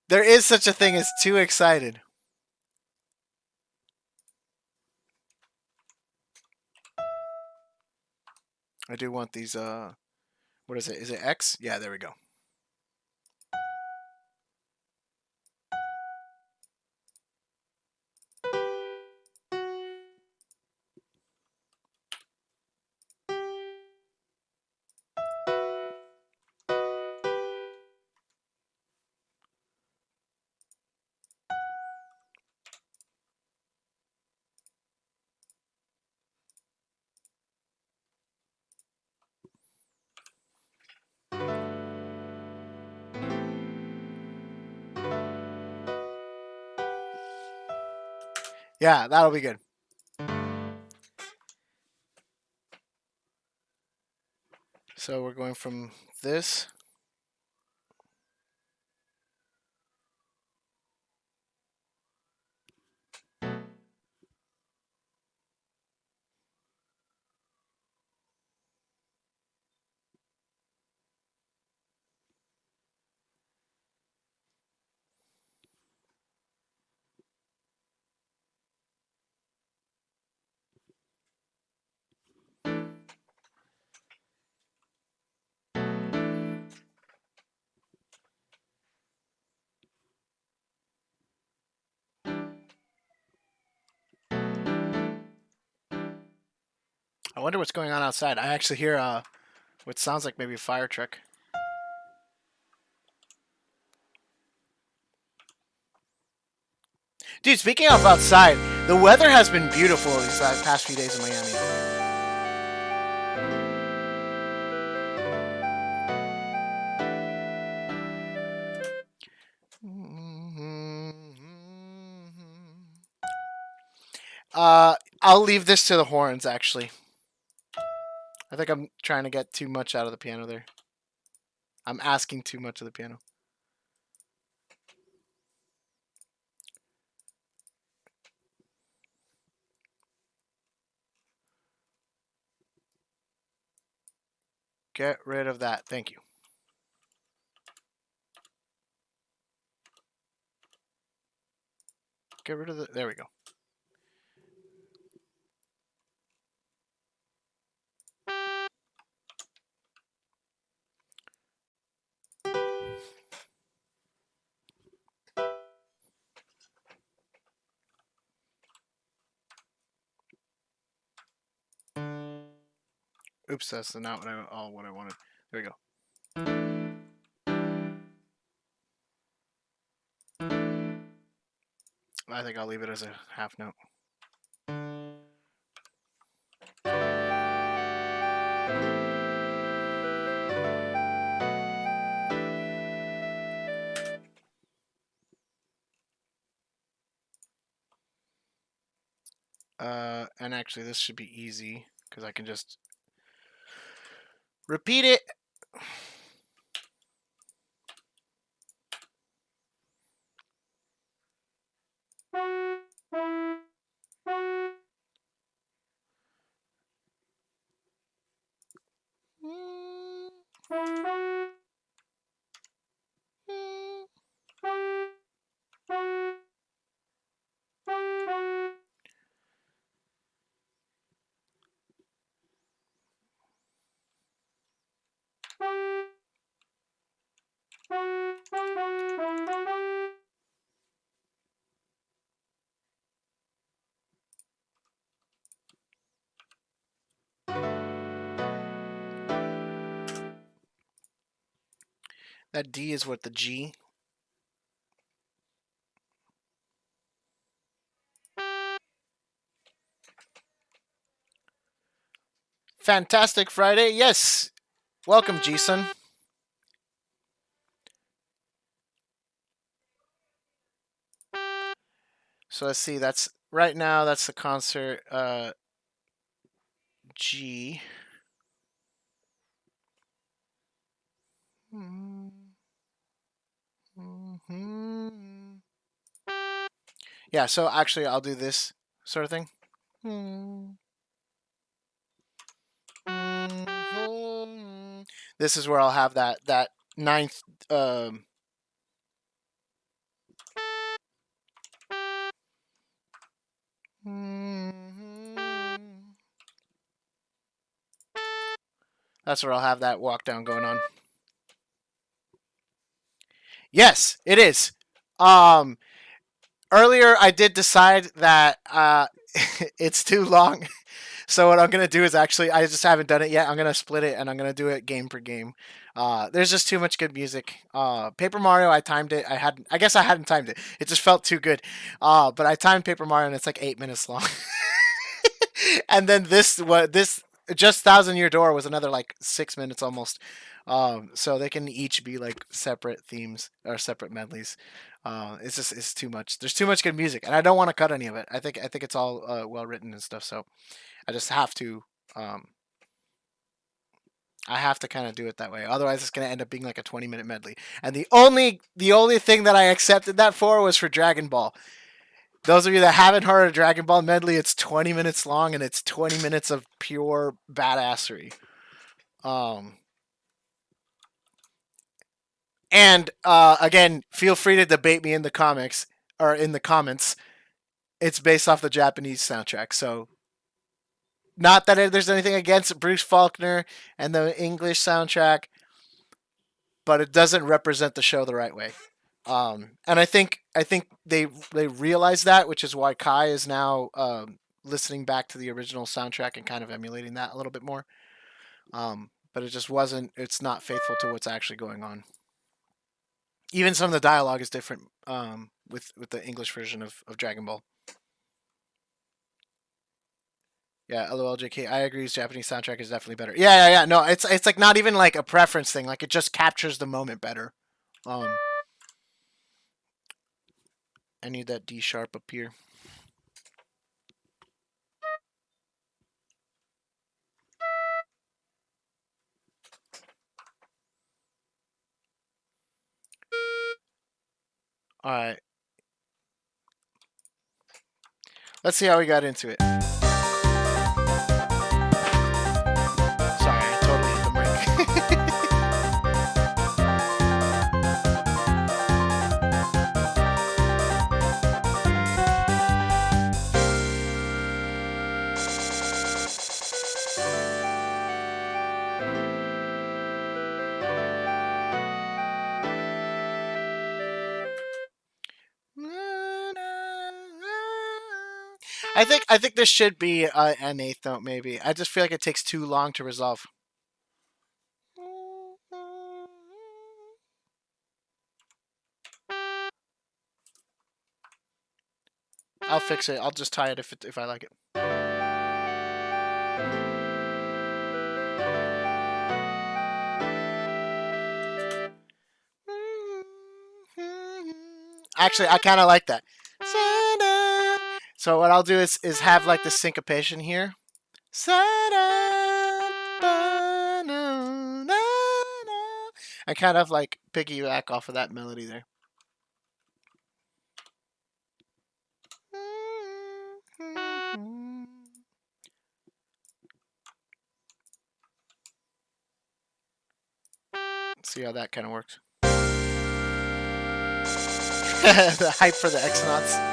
There is such a thing as too excited. I do want these, what is it? Is it X? Yeah, there we go. Yeah, that'll be good. So we're going from this. I wonder what's going on outside. I actually hear what sounds like maybe a fire truck. Dude, speaking of outside, the weather has been beautiful these past few days in Miami. I'll leave this to the horns, actually. I think I'm trying to get too much out of the piano there. I'm asking too much of the piano. Get rid of that. Thank you. Get rid of the... There we go. Oops, that's not what I wanted. There we go. I think I'll leave it as a half note. And actually, this should be easy because I can just repeat it. That D is what the G. Fantastic Friday. Yes. Welcome, Jason. So let's see. That's right now. That's the concert. G. Yeah. So actually, I'll do this sort of thing. This is where I'll have that ninth. That's where I'll have that walk down going on. Yes, it is. Earlier I did decide that it's too long. So what I'm gonna do is actually I just haven't done it yet. I'm gonna split it and I'm gonna do it game per game. There's just too much good music. Paper Mario, I timed it. I guess I hadn't timed it. It just felt too good. But I timed Paper Mario and it's like 8 minutes long. And then this just Thousand Year Door was another like 6 minutes almost. So they can each be like separate themes or separate medleys. It's too much. There's too much good music, and I don't want to cut any of it. I think it's all well written and stuff. So I just have to I have to kind of do it that way. Otherwise, it's going to end up being like a 20-minute medley. And the only thing that I accepted that for was for Dragon Ball. Those of you that haven't heard a Dragon Ball medley, it's 20 minutes long and it's 20 minutes of pure badassery. And again, feel free to debate me in the comics or in the comments. It's based off the Japanese soundtrack, so not that there's anything against Bruce Faulkner and the English soundtrack, but it doesn't represent the show the right way. And I think they realize that, which is why Kai is now listening back to the original soundtrack and kind of emulating that a little bit more. But it just wasn't. It's not faithful to what's actually going on. Even some of the dialogue is different with the English version of Dragon Ball. Yeah, LOLJK. I agree. His Japanese soundtrack is definitely better. Yeah. No, it's like not even like a preference thing. Like it just captures the moment better. I need that D sharp up here. All right. Let's see how we got into it. Sorry, I totally hit the mic. I think this should be an eighth note, maybe. I just feel like it takes too long to resolve. I'll fix it. I'll just tie it if I like it. Actually, I kind of like that. So what I'll do is have like the syncopation here. I kind of like piggyback off of that melody there. See how that kind of works. The hype for the X-Nauts.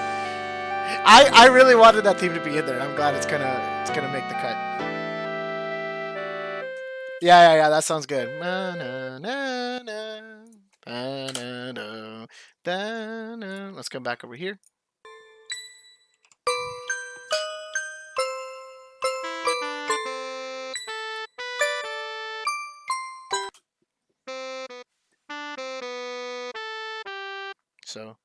I really wanted that theme to be in there. I'm glad it's gonna make the cut. Yeah. That sounds good. Let's come back over here. So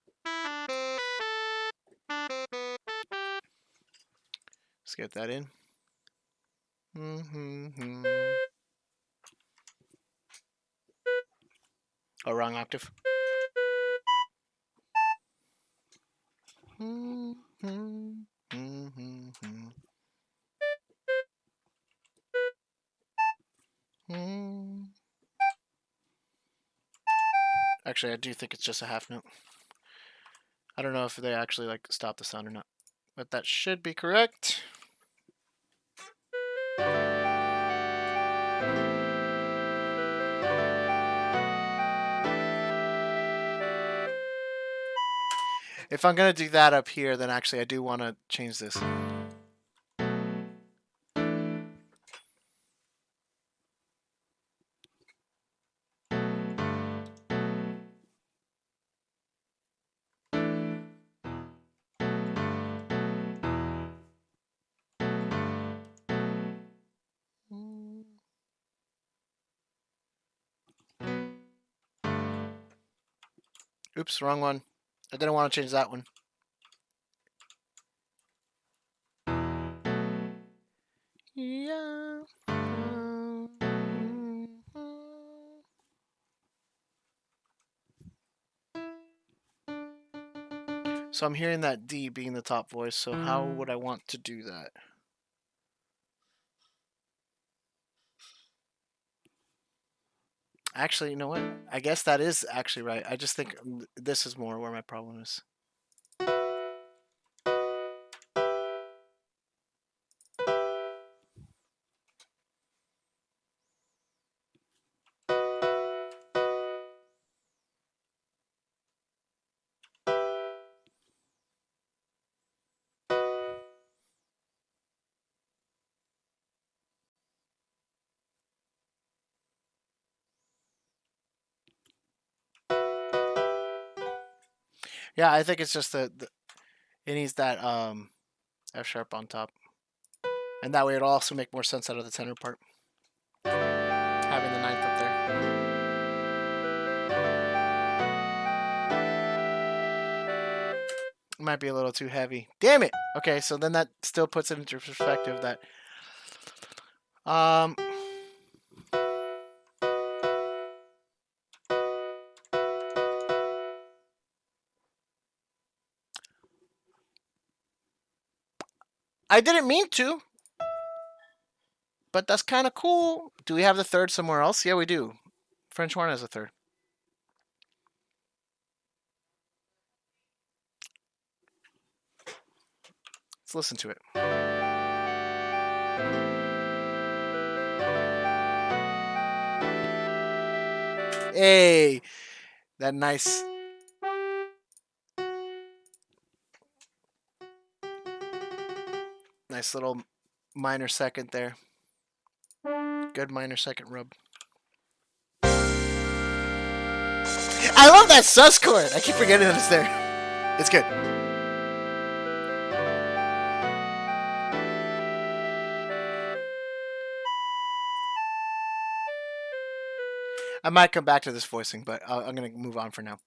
let's get that in. Oh, wrong octave. Actually, I do think it's just a half note. I don't know if they actually like stop the sound or not, but that should be correct. If I'm gonna do that up here, then actually I do want to change this. Oops, wrong one. I didn't want to change that one. Yeah. So I'm hearing that D being the top voice, so how would I want to do that? Actually, you know what? I guess that is actually right. I just think this is more where my problem is. Yeah, I think it's just the it needs that F sharp on top, and that way it'll also make more sense out of the tenor part, having the ninth up there. It might be a little too heavy. Damn it. Okay, so then that still puts it into perspective that um I didn't mean to, but that's kind of cool. Do we have the third somewhere else? Yeah, we do. French horn has a third. Let's listen to it. Hey, that nice little minor second there. Good minor second rub. I love that sus chord. I keep forgetting that it's there. It's good. I might come back to this voicing, but I'm going to move on for now.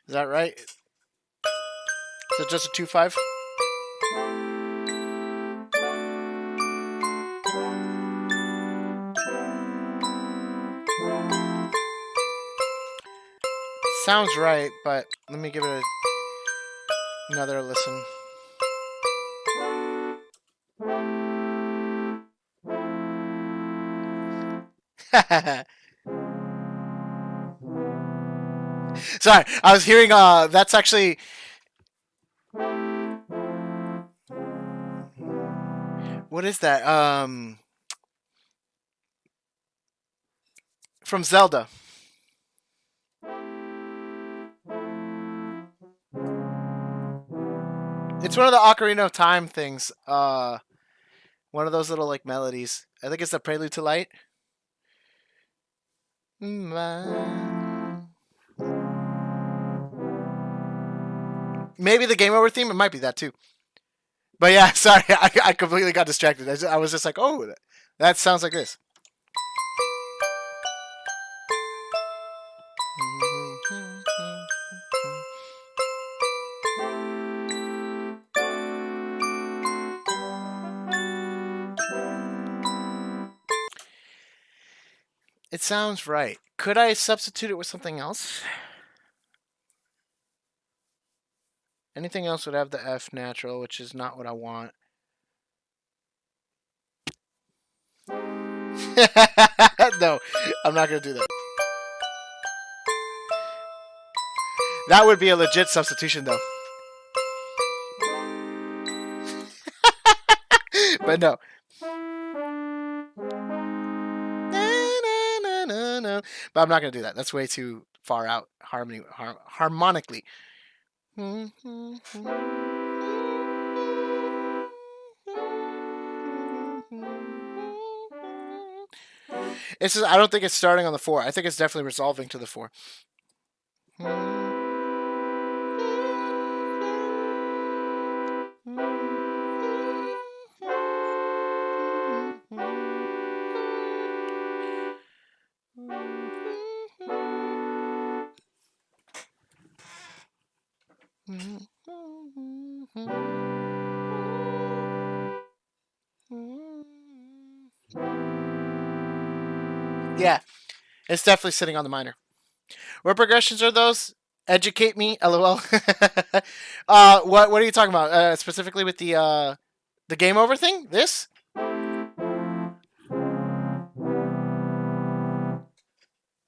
Is that right? Is it just a 2-5? Sounds right, but let me give it another listen. Sorry, I was hearing. That's actually. What is that? From Zelda. It's one of the Ocarina of Time things. One of those little like melodies. I think it's the Prelude to Light. Maybe the Game Over theme. It might be that too. But yeah, sorry, I completely got distracted. I was just like, oh, that sounds like this. It sounds right. Could I substitute it with something else? Anything else would have the F natural, which is not what I want. No, I'm not going to do that. That would be a legit substitution, though. But no. But I'm not going to do that. That's way too far out harmonically. It's just, I don't think it's starting on the 4. I think it's definitely resolving to the 4. Yeah, it's definitely sitting on the minor. What progressions are those? Educate me, lol. What are you talking about? Specifically with the game over thing? This?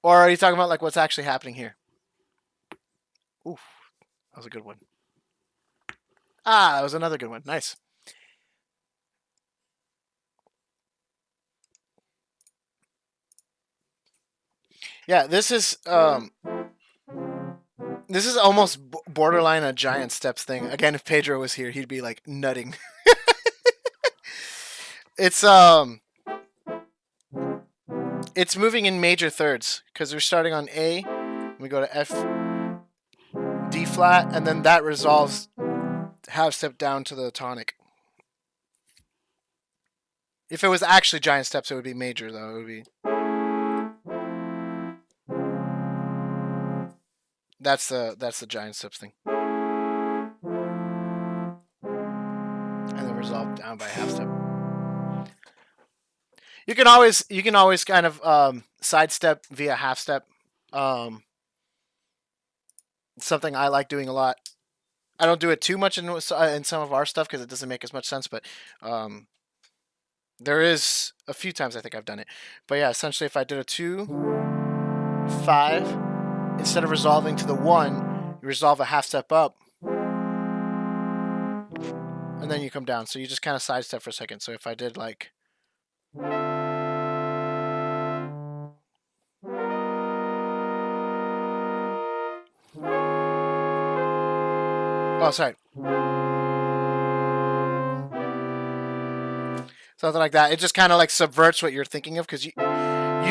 Or are you talking about like what's actually happening here? Oof, that was a good one. Ah, that was another good one. Nice. Yeah, this is almost borderline a giant steps thing. Again, if Pedro was here, he'd be like nutting. It's it's moving in major thirds because we're starting on A, we go to F, D flat, and then that resolves half step down to the tonic. If it was actually giant steps, it would be major though. It would be that's the giant steps thing, and then resolve down by half step. You can always kind of sidestep via half step. Um, Something I like doing a lot. I don't do it too much in some of our stuff because it doesn't make as much sense, but um, there is a few times I think I've done it. But yeah, essentially, if I did a 2, 5, instead of resolving to the 1, you resolve a half step up, and then you come down. So you just kind of sidestep for a second. So if I did like. Oh, sorry. Something like that. It just kind of like subverts what you're thinking of because you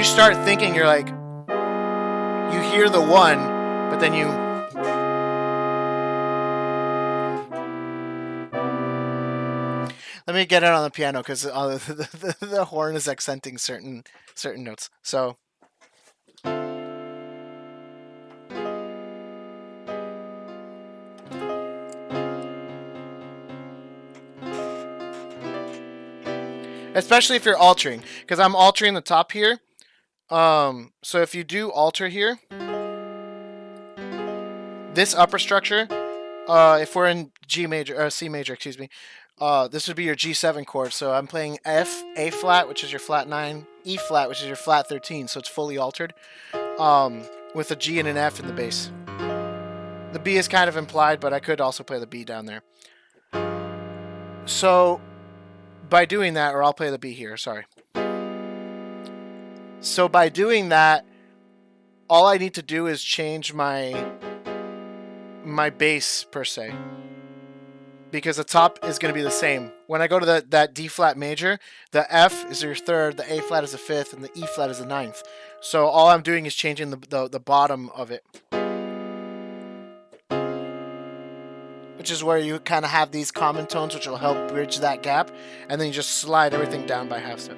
start thinking you're like you hear the 1, but then you. Let me get it on the piano because the horn is accenting certain notes. So. Especially if you're altering, because I'm altering the top here. So if you do alter here, this upper structure, if we're in G major or C major, excuse me, this would be your G7 chord. So I'm playing F, A flat, which is your flat 9, E flat, which is your flat 13. So it's fully altered, with a G and an F in the bass. The B is kind of implied, but I could also play the B down there. So by doing that, or I'll play the B here. Sorry. So by doing that, all I need to do is change my bass per se, because the top is going to be the same. When I go to that D flat major, the F is your third, the A flat is the fifth, and the E flat is the ninth. So all I'm doing is changing the bottom of it, which is where you kind of have these common tones, which will help bridge that gap, and then you just slide everything down by half step.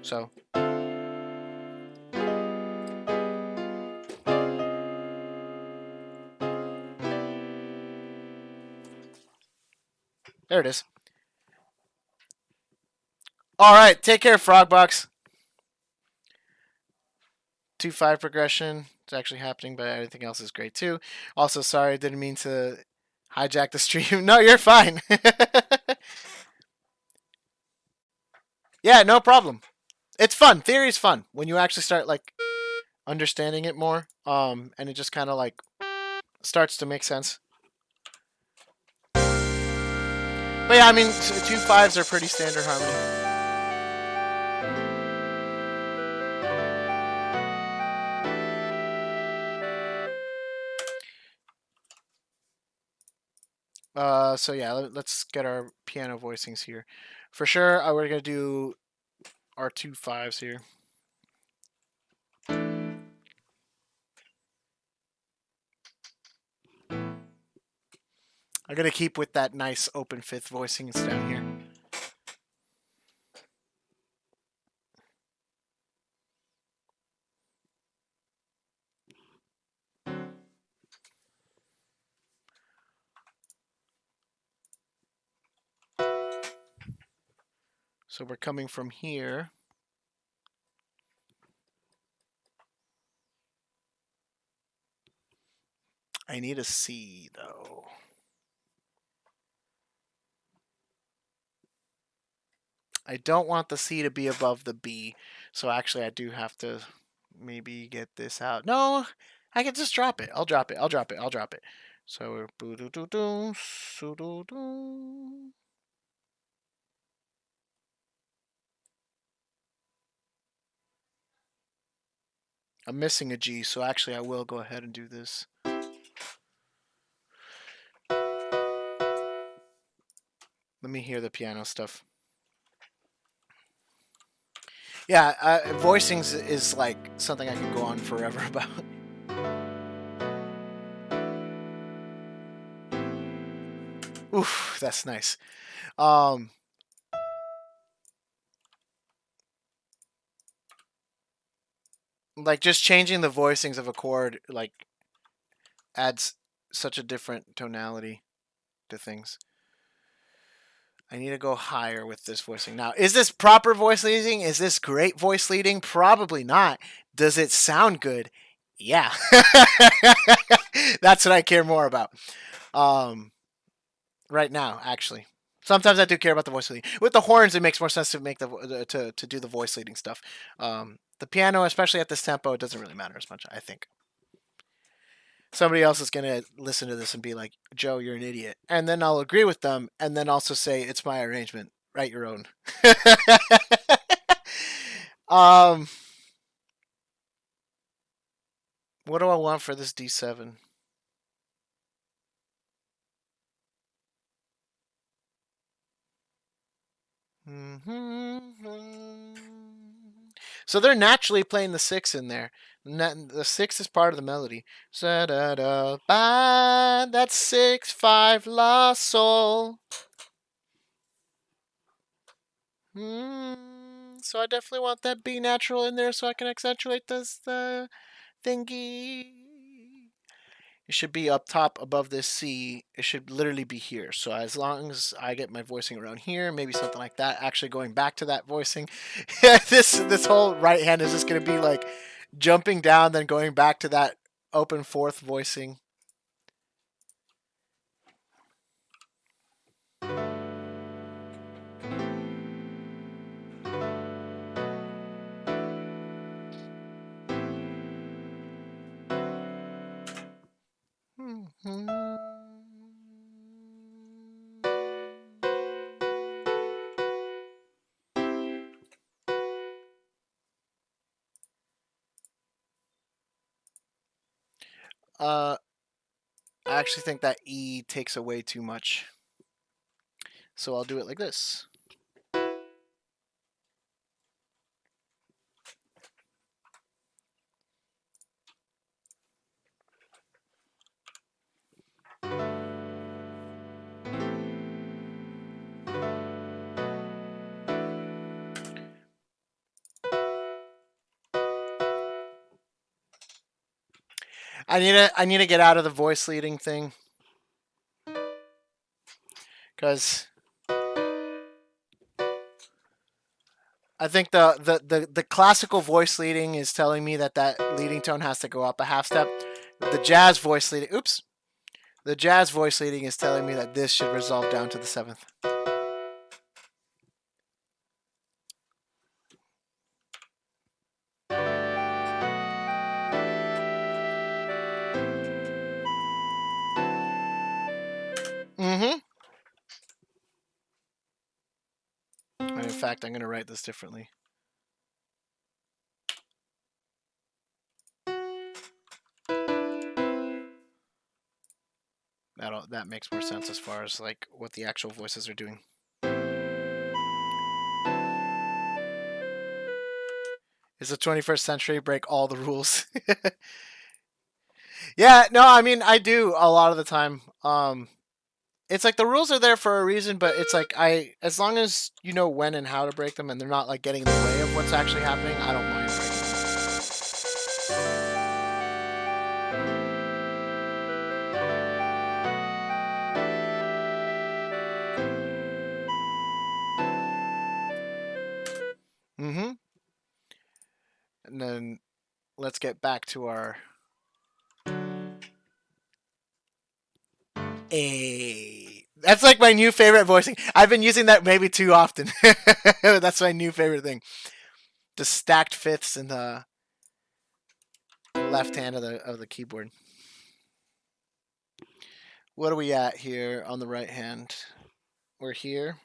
So. There it is. All right, take care, Frogbox. 2-5 progression. It's actually happening, but everything else is great too. Also, sorry, I didn't mean to hijack the stream. No, you're fine. Yeah, no problem. It's fun. Theory's fun when you actually start like understanding it more. And it just kind of like starts to make sense. But yeah, I mean, 2-5s are pretty standard harmony. So yeah, let's get our piano voicings here. For sure, we're gonna do our 2-5s here. I'm gonna keep with that nice open fifth voicing. It's down here. So we're coming from here. I need a C though. I don't want the C to be above the B, so actually I do have to maybe get this out. No, I can just drop it. I'll drop it. I'll drop it. I'll drop it. So we're boo doo doo doo, soo doo doo. I'm missing a G, so actually I will go ahead and do this. Let me hear the piano stuff. Yeah, voicings is like something I can go on forever about. Oof, that's nice. Um, like just changing the voicings of a chord like adds such a different tonality to things. I need to go higher with this voicing. Now, is this proper voice leading? Is this great voice leading? Probably not. Does it sound good? Yeah. That's what I care more about. Right now, actually. Sometimes I do care about the voice leading. With the horns, it makes more sense to make to do the voice leading stuff. The piano, especially at this tempo, it doesn't really matter as much, I think. Somebody else is gonna listen to this and be like, "Joe, you're an idiot," and then I'll agree with them, and then also say it's my arrangement. Write your own. um, what do I want for this D7? So they're naturally playing the six in there. The six is part of the melody. That's 6/5 La Sol. So I definitely want that B natural in there so I can accentuate this thingy. It should be up top above this C. It should literally be here. So as long as I get my voicing around here, maybe something like that. Actually going back to that voicing. this whole right hand is just going to be like jumping down, then going back to that open fourth voicing. I actually think that E takes away too much. So I'll do it like this. I need to get out of the voice leading thing. Because I think the classical voice leading is telling me that leading tone has to go up a half step. The jazz voice leading, the jazz voice leading is telling me that this should resolve down to the seventh. And in fact, I'm going to write this differently. That makes more sense as far as like what the actual voices are doing. Is the 21st century break all the rules? Yeah, no, I mean I do a lot of the time. It's like the rules are there for a reason, but it's like as long as you know when and how to break them, and they're not like getting in the way of what's actually happening, I don't mind breaking them. And then let's get back to our A. That's like my new favorite voicing. I've been using that maybe too often. That's my new favorite thing. The stacked fifths in the left hand of the keyboard. What are we at here on the right hand? We're here.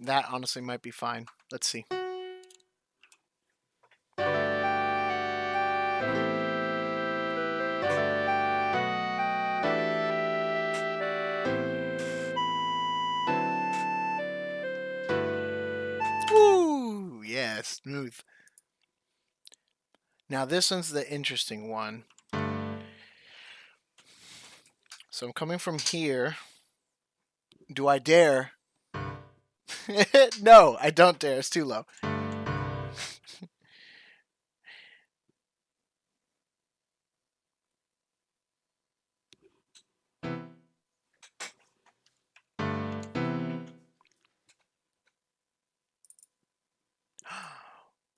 That honestly might be fine. Let's see. Woo! Yeah, smooth. Now this one's the interesting one. So I'm coming from here. Do I dare? No, I don't dare. It's too low.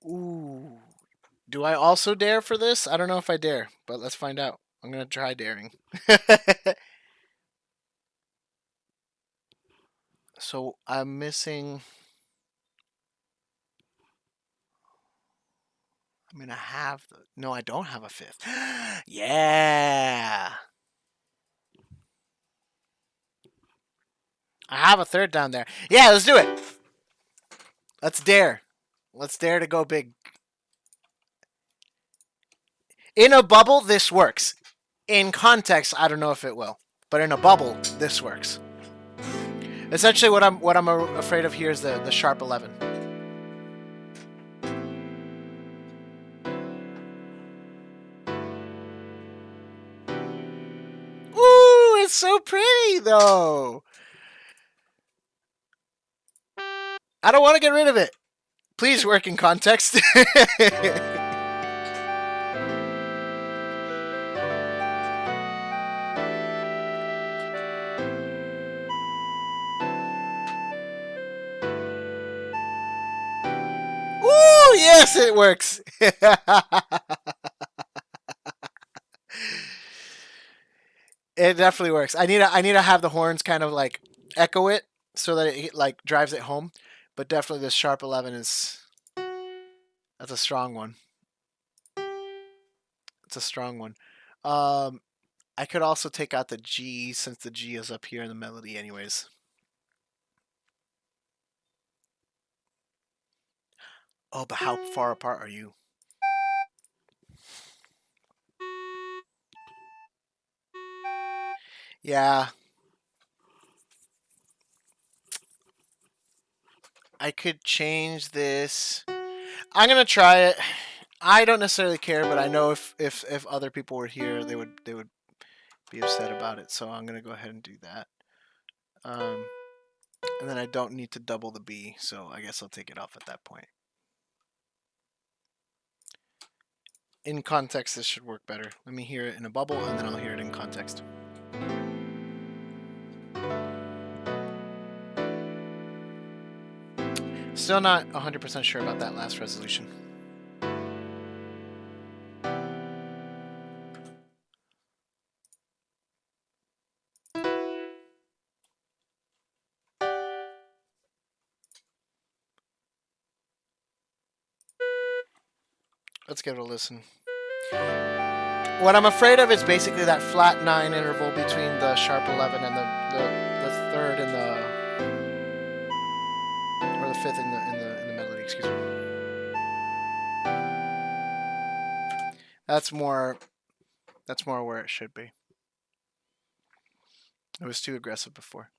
Ooh. Do I also dare for this? I don't know if I dare, but let's find out. I'm going to try daring. So I'm missing. I'm going to have the. No, I don't have a fifth. Yeah. I have a third down there. Yeah, let's do it. Let's dare. Let's dare to go big. In a bubble, this works. In context, I don't know if it will. But in a bubble, this works. Essentially, what I'm afraid of here is the sharp 11. Ooh, it's so pretty though. I don't want to get rid of it. Please work in context. Ooh, yes, it works. It definitely works. I need to have the horns kind of like echo it so that it like drives it home. But definitely this sharp 11 is that's a strong one. It's a strong one. I could also take out the G since the G is up here in the melody anyways. Oh, but how far apart are you? Yeah. I could change this. I'm gonna try it. I don't necessarily care, but I know if other people were here, they would be upset about it. So I'm gonna go ahead and do that. And then I don't need to double the B, so I guess I'll take it off at that point. In context, this should work better. Let me hear it in a bubble, and then I'll hear it in context. Still not 100% sure about that last resolution. Let's give it a listen. What I'm afraid of is basically that flat 9 interval between the sharp 11 and the third and the fifth in the melody. Excuse me. That's more where it should be. It was too aggressive before.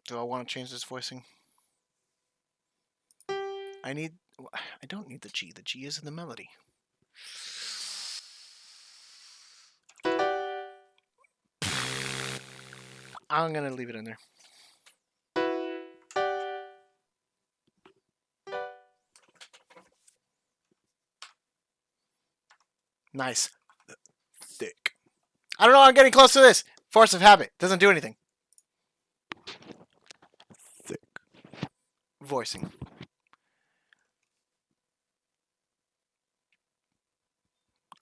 Do I want to change this voicing? I don't need the G. The G is in the melody. I'm gonna leave it in there. Nice. Thick. I don't know. I'm getting close to this. Force of habit. Doesn't do anything. Thick. Voicing.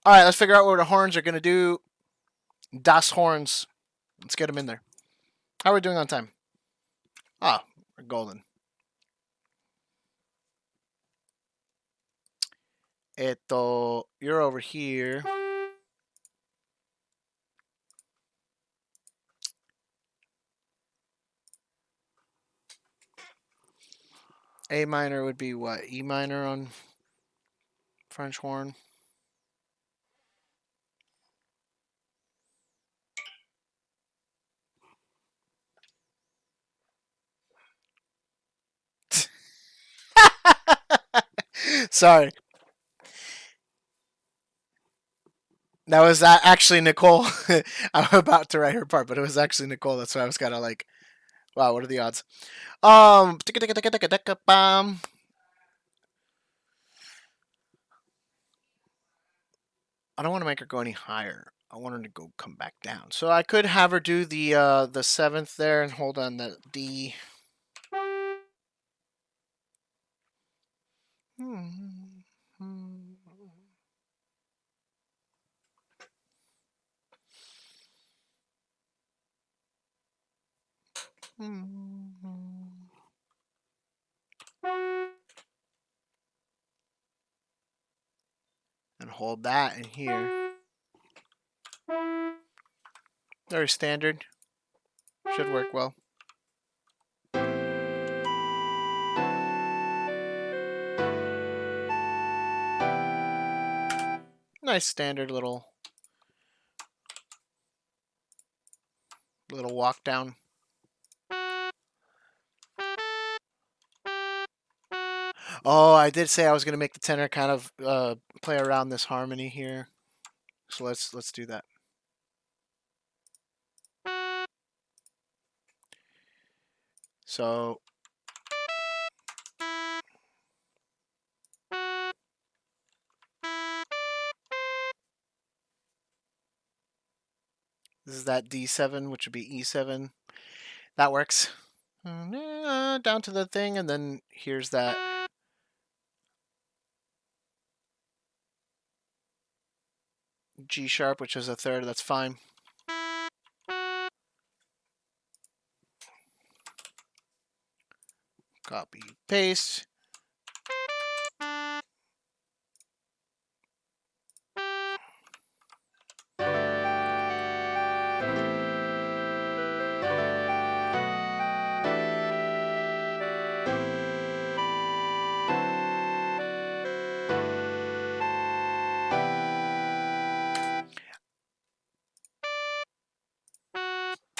All right, let's figure out what the horns are going to do. Das horns. Let's get them in there. How are we doing on time? Ah, we're golden. Eto, you're over here. A minor would be what? E minor on French horn. Sorry. That was actually Nicole. I'm about to write her part, but it was actually Nicole. That's why I was kind of like, wow, what are the odds? I don't want to make her go any higher. I want her to come back down. So I could have her do the seventh there and hold on the D. And hold that in here. Very standard. Should work well. Nice standard little walk down. Oh, I did say I was going to make the tenor kind of play around this harmony here. So let's do that. So this is that D7, which would be E7. That works. Down to the thing, and then here's that. G sharp, which is a third. That's fine. Copy, paste.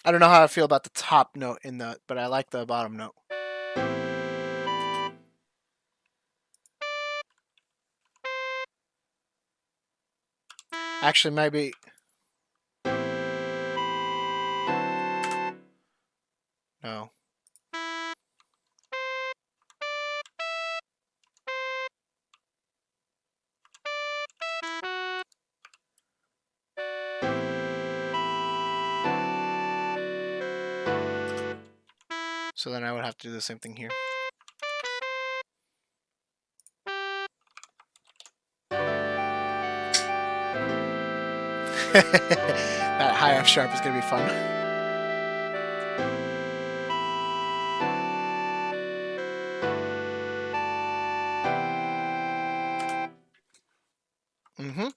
I don't know how I feel about the top note in the, but I like the bottom note. Actually, maybe. No. So then I would have to do the same thing here. That high F sharp is going to be fun. Mm-hmm.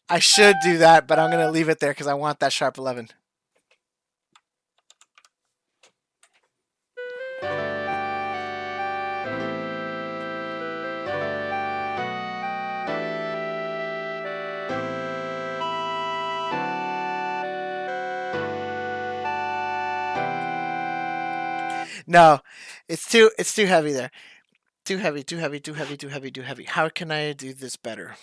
I should do that, but I'm going to leave it there because I want that sharp 11. No, it's too heavy there. Too heavy, too heavy, too heavy, too heavy, too heavy. How can I do this better?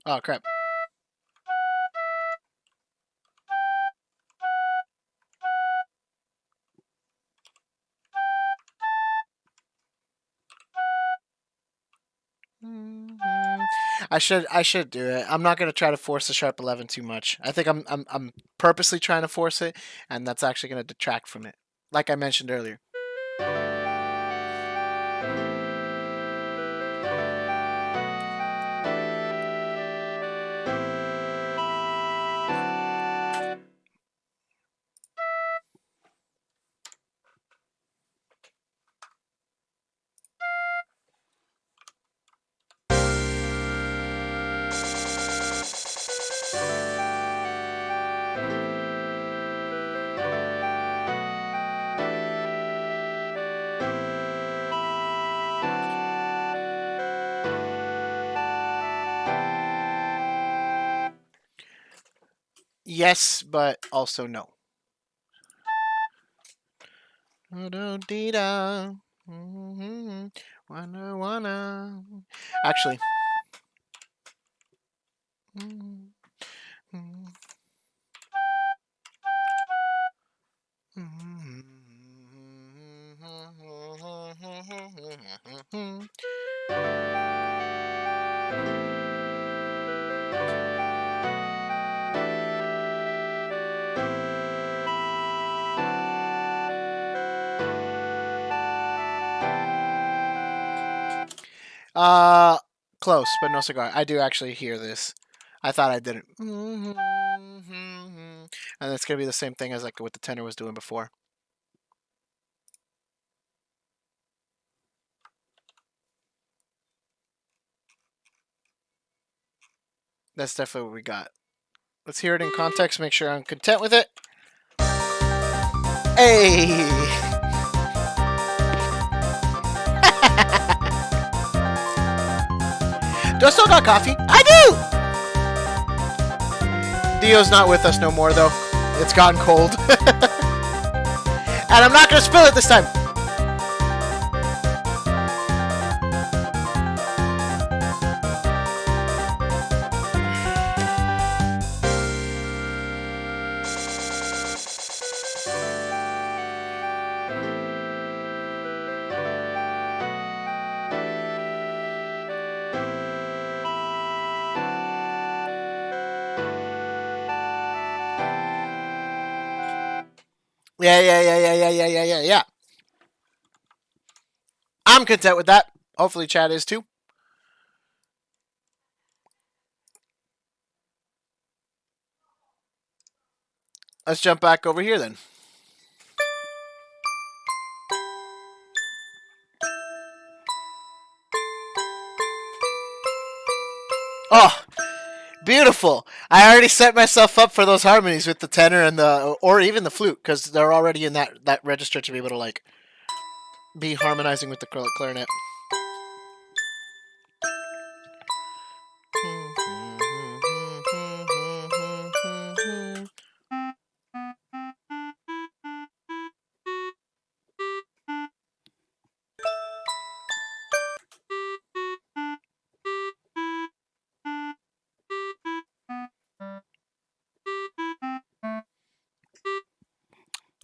Oh crap. I should do it. I'm not gonna try to force the sharp 11 too much. I think I'm purposely trying to force it, and that's actually gonna detract from it. Like I mentioned earlier. Yes, but also no. Wanna. Actually. Uh, Close, but no cigar. I do actually hear this. I thought I didn't. And it's gonna be the same thing as like what the tenor was doing before. That's definitely what we got. Let's hear it in context. Make sure I'm content with it. Hey! Do I still got coffee? I do! Dio's not with us no more, though. It's gotten cold. And I'm not gonna spill it this time. Yeah. I'm content with that. Hopefully Chad is too. Let's jump back over here then. Oh, beautiful. I already set myself up for those harmonies with the tenor and the, or even the flute, because they're already in that register to be able to like be harmonizing with the clarinet.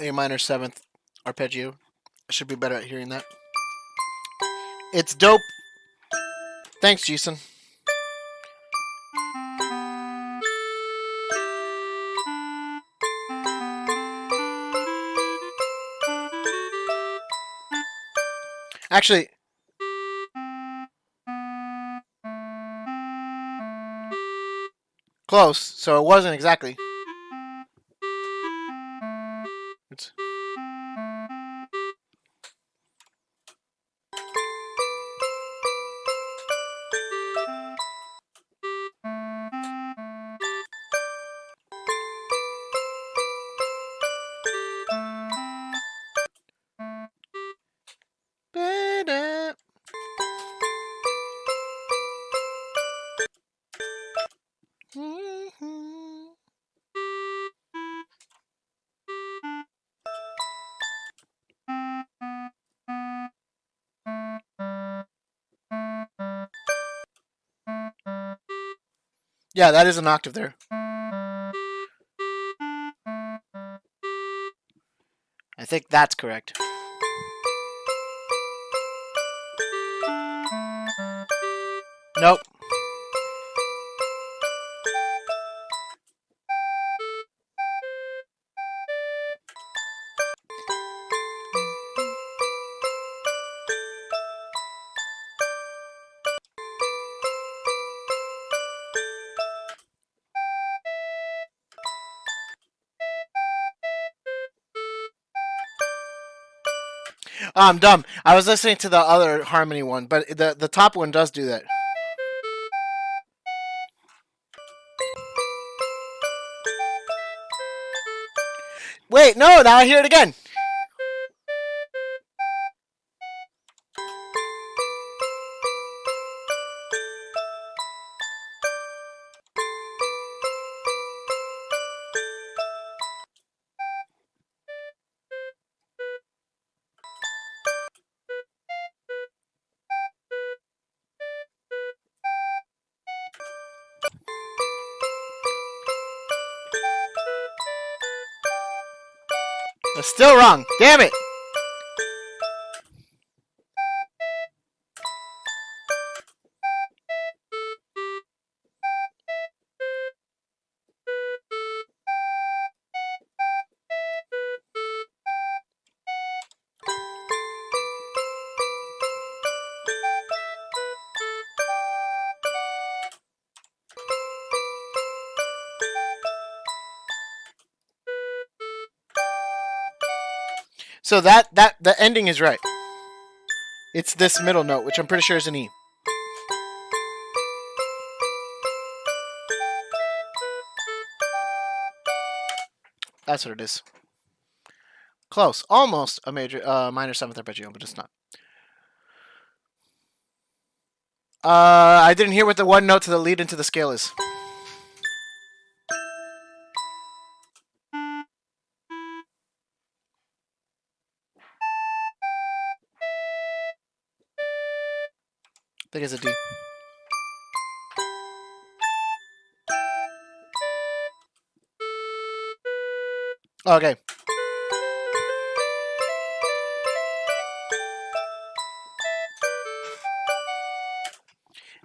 A minor seventh arpeggio. I should be better at hearing that. It's dope. Thanks, Jason. Actually, close. So it wasn't exactly. Yeah, that is an octave there. I think that's correct. Nope. Oh, I'm dumb. I was listening to the other harmony one, but the top one does do that. Wait, no, now I hear it again. That's still wrong. Damn it. So that the ending is right. It's this middle note, which I'm pretty sure is an E. That's what it is. Close. Almost a major, minor seventh arpeggio, but it's not. I didn't hear what the one note to the lead into the scale is. I think it's a D. Okay.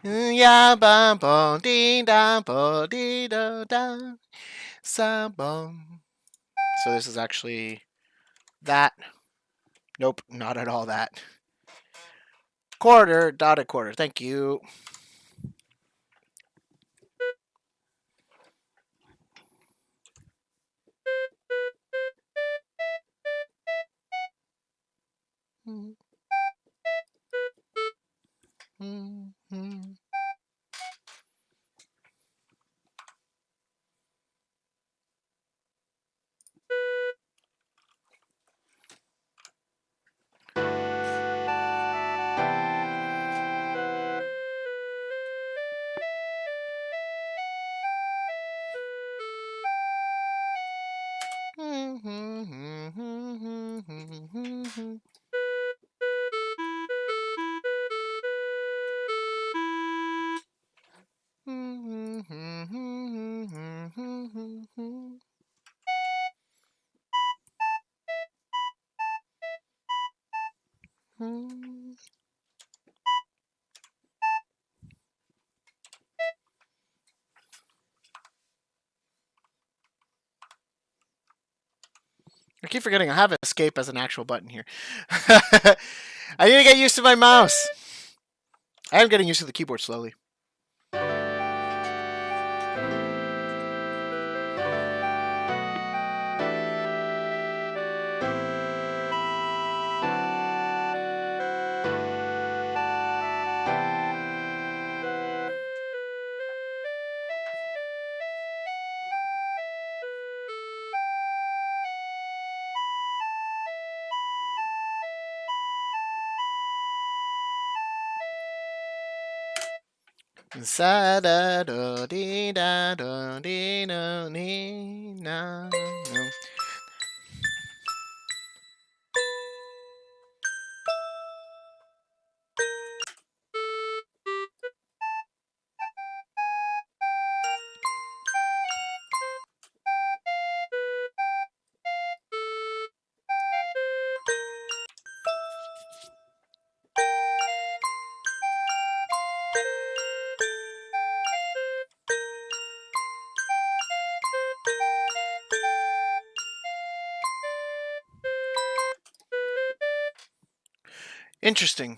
Ya bum bum dee da bo dee da da sa bum. So this is actually that. Nope, not at all that. Quarter, dotted quarter. Thank you. I keep forgetting I have escape as an actual button here. I need to get used to my mouse. I am getting used to the keyboard slowly. Sa da do dee da do dee do dee na no. Interesting.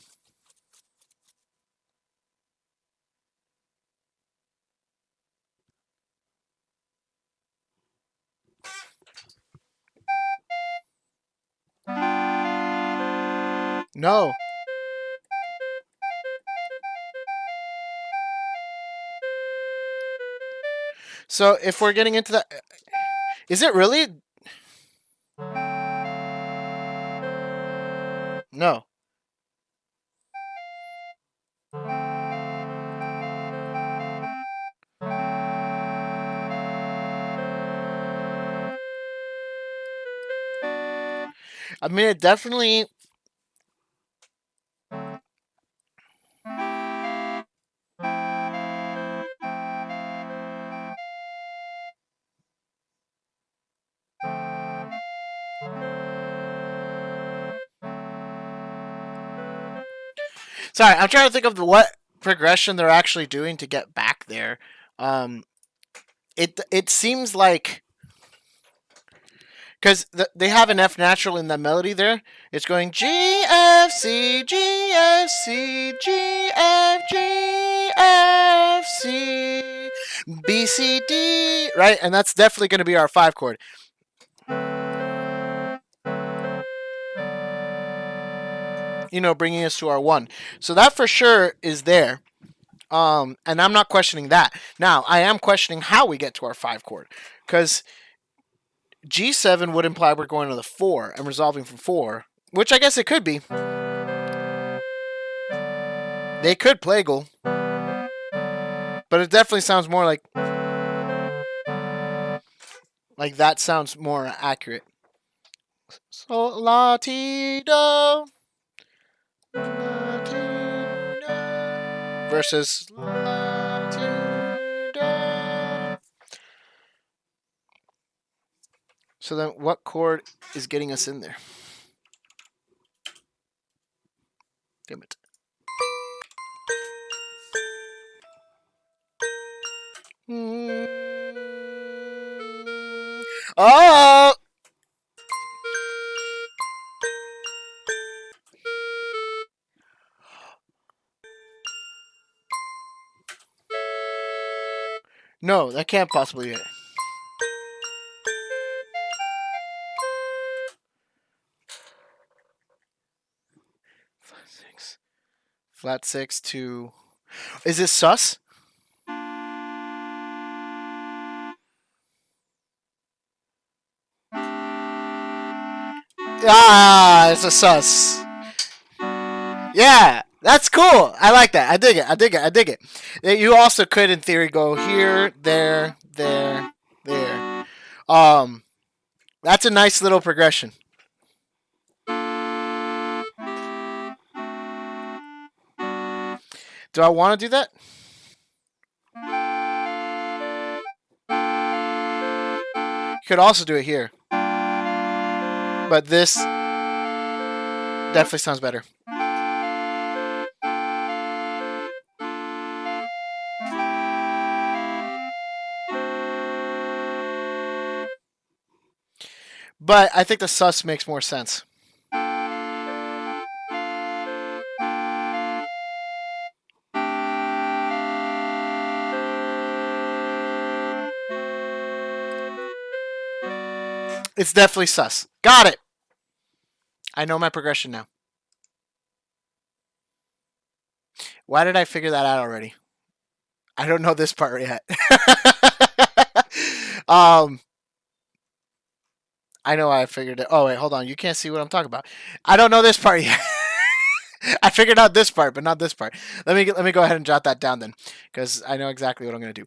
No. So if we're getting into that, is it really? No. I mean, it definitely. Sorry, I'm trying to think of what progression they're actually doing to get back there. Um, it seems like because they have an F natural in the melody there. It's going G F C G F C G F G F C B C D, right? And that's definitely going to be our 5 chord. You know, bringing us to our 1. So that for sure is there. And I'm not questioning that. Now, I am questioning how we get to our 5 chord. Because G7 would imply we're going to the 4 and resolving from 4, which I guess it could be. They could plagal, but it definitely sounds more like that sounds more accurate. So la ti do, la ti do versus la ti do. So then, what chord is getting us in there? Damn it. Oh! No, that can't possibly be it. Flat 6 to... Is this sus? Ah, it's a sus. Yeah, that's cool. I like that. I dig it. I dig it. I dig it. You also could, in theory, go here, there, there, there. That's a nice little progression. Do I want to do that? You could also do it here. But this definitely sounds better. But I think the sus makes more sense. It's definitely sus. Got it. I know my progression now. Why did I figure that out already? I don't know this part yet. I know I figured it. Oh wait, hold on. You can't see what I'm talking about. I don't know this part yet. I figured out this part, but not this part. Let me go ahead and jot that down then, because I know exactly what I'm gonna do.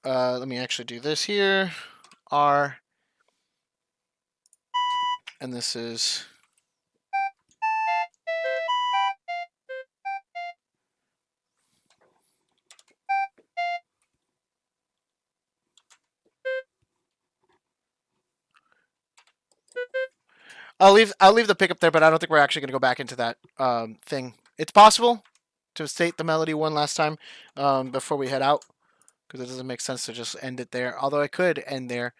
Let me actually do this here. R, and this is. I'll leave the pickup there, but I don't think we're actually going to go back into that thing. It's possible to state the melody one last time before we head out, because it doesn't make sense to just end it there. Although I could end there.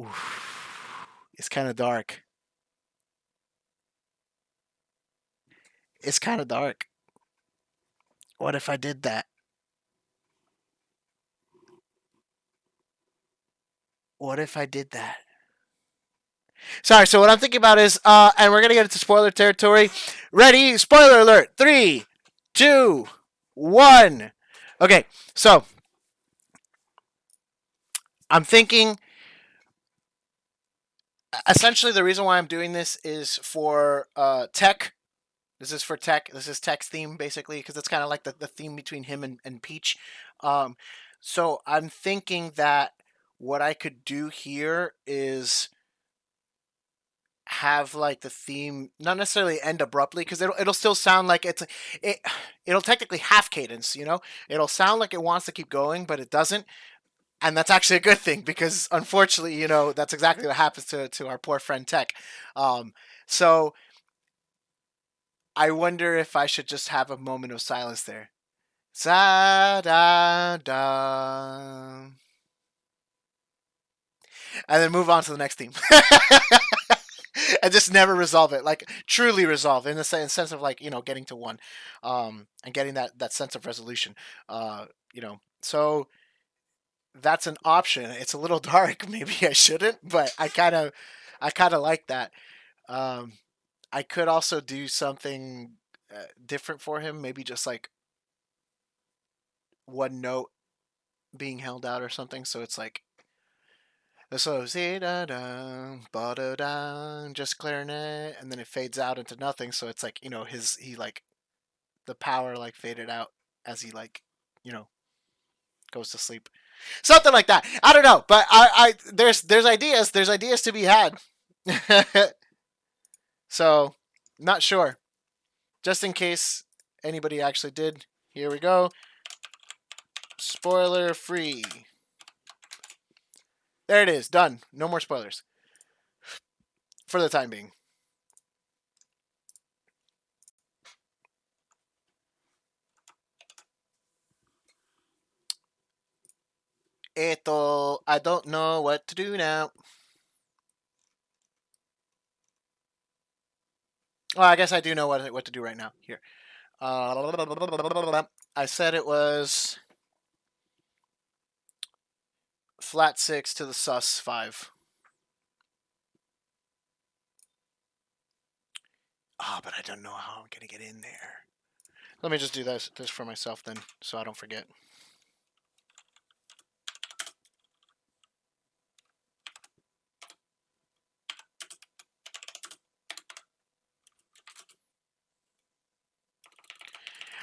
Oof. It's kind of dark. It's kind of dark. What if I did that? What if I did that? Sorry, so what I'm thinking about is, and we're going to get into spoiler territory. Ready? Spoiler alert. 3, 2, 1. Okay, so I'm thinking essentially the reason why I'm doing this is for Tech. This is for Tech. This is Tech's theme, basically, because it's kind of like the theme between him and Peach. Um, so I'm thinking that what I could do here is have like the theme not necessarily end abruptly, because it'll still sound like it'll technically half cadence, it'll sound like it wants to keep going, but it doesn't. And that's actually a good thing, because unfortunately, that's exactly what happens to our poor friend Tech. So I wonder if I should just have a moment of silence there. Da da da. And then move on to the next theme. And just never resolve it, like truly resolve in the sense of, like, getting to one, and getting that sense of resolution. So that's an option. It's a little dark. Maybe I shouldn't, but I kind of like that. Um, I could also do something different for him. Maybe just like one note being held out or something. So it's like, so da da ba da da, just clarinet, and then it fades out into nothing. So it's like, he like the power like faded out as he like you know goes to sleep, something like that. I don't know, but I there's ideas to be had. So not sure. Just in case anybody actually did. Here we go. Spoiler free. There it is. Done. No more spoilers. For the time being. I don't know what to do now. Well, I guess I do know what to do right now. Here. I said it was flat 6 to the sus 5. But I don't know how I'm going to get in there. Let me just do this for myself then, so I don't forget.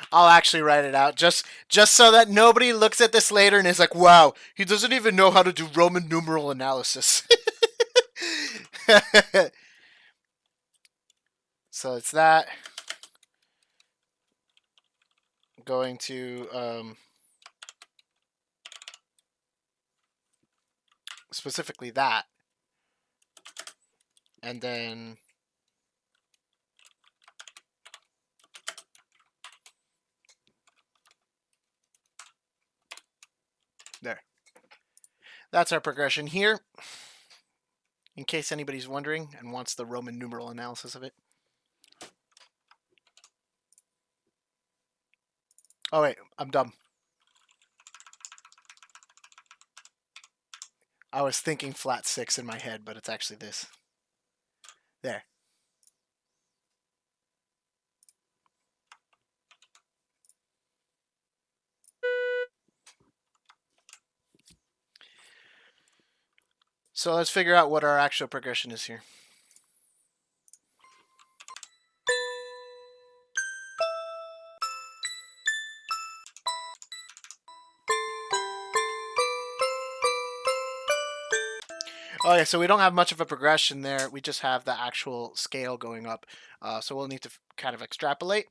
I'll actually write it out just so that nobody looks at this later and is like, "Wow, he doesn't even know how to do Roman numeral analysis." So it's that. Going to specifically that, and then there. That's our progression here, in case anybody's wondering and wants the Roman numeral analysis of it. Oh wait, I'm dumb. I was thinking flat 6 in my head, but it's actually this. There. So let's figure out what our actual progression is here. Okay, so we don't have much of a progression there. We just have the actual scale going up. So we'll need to kind of extrapolate.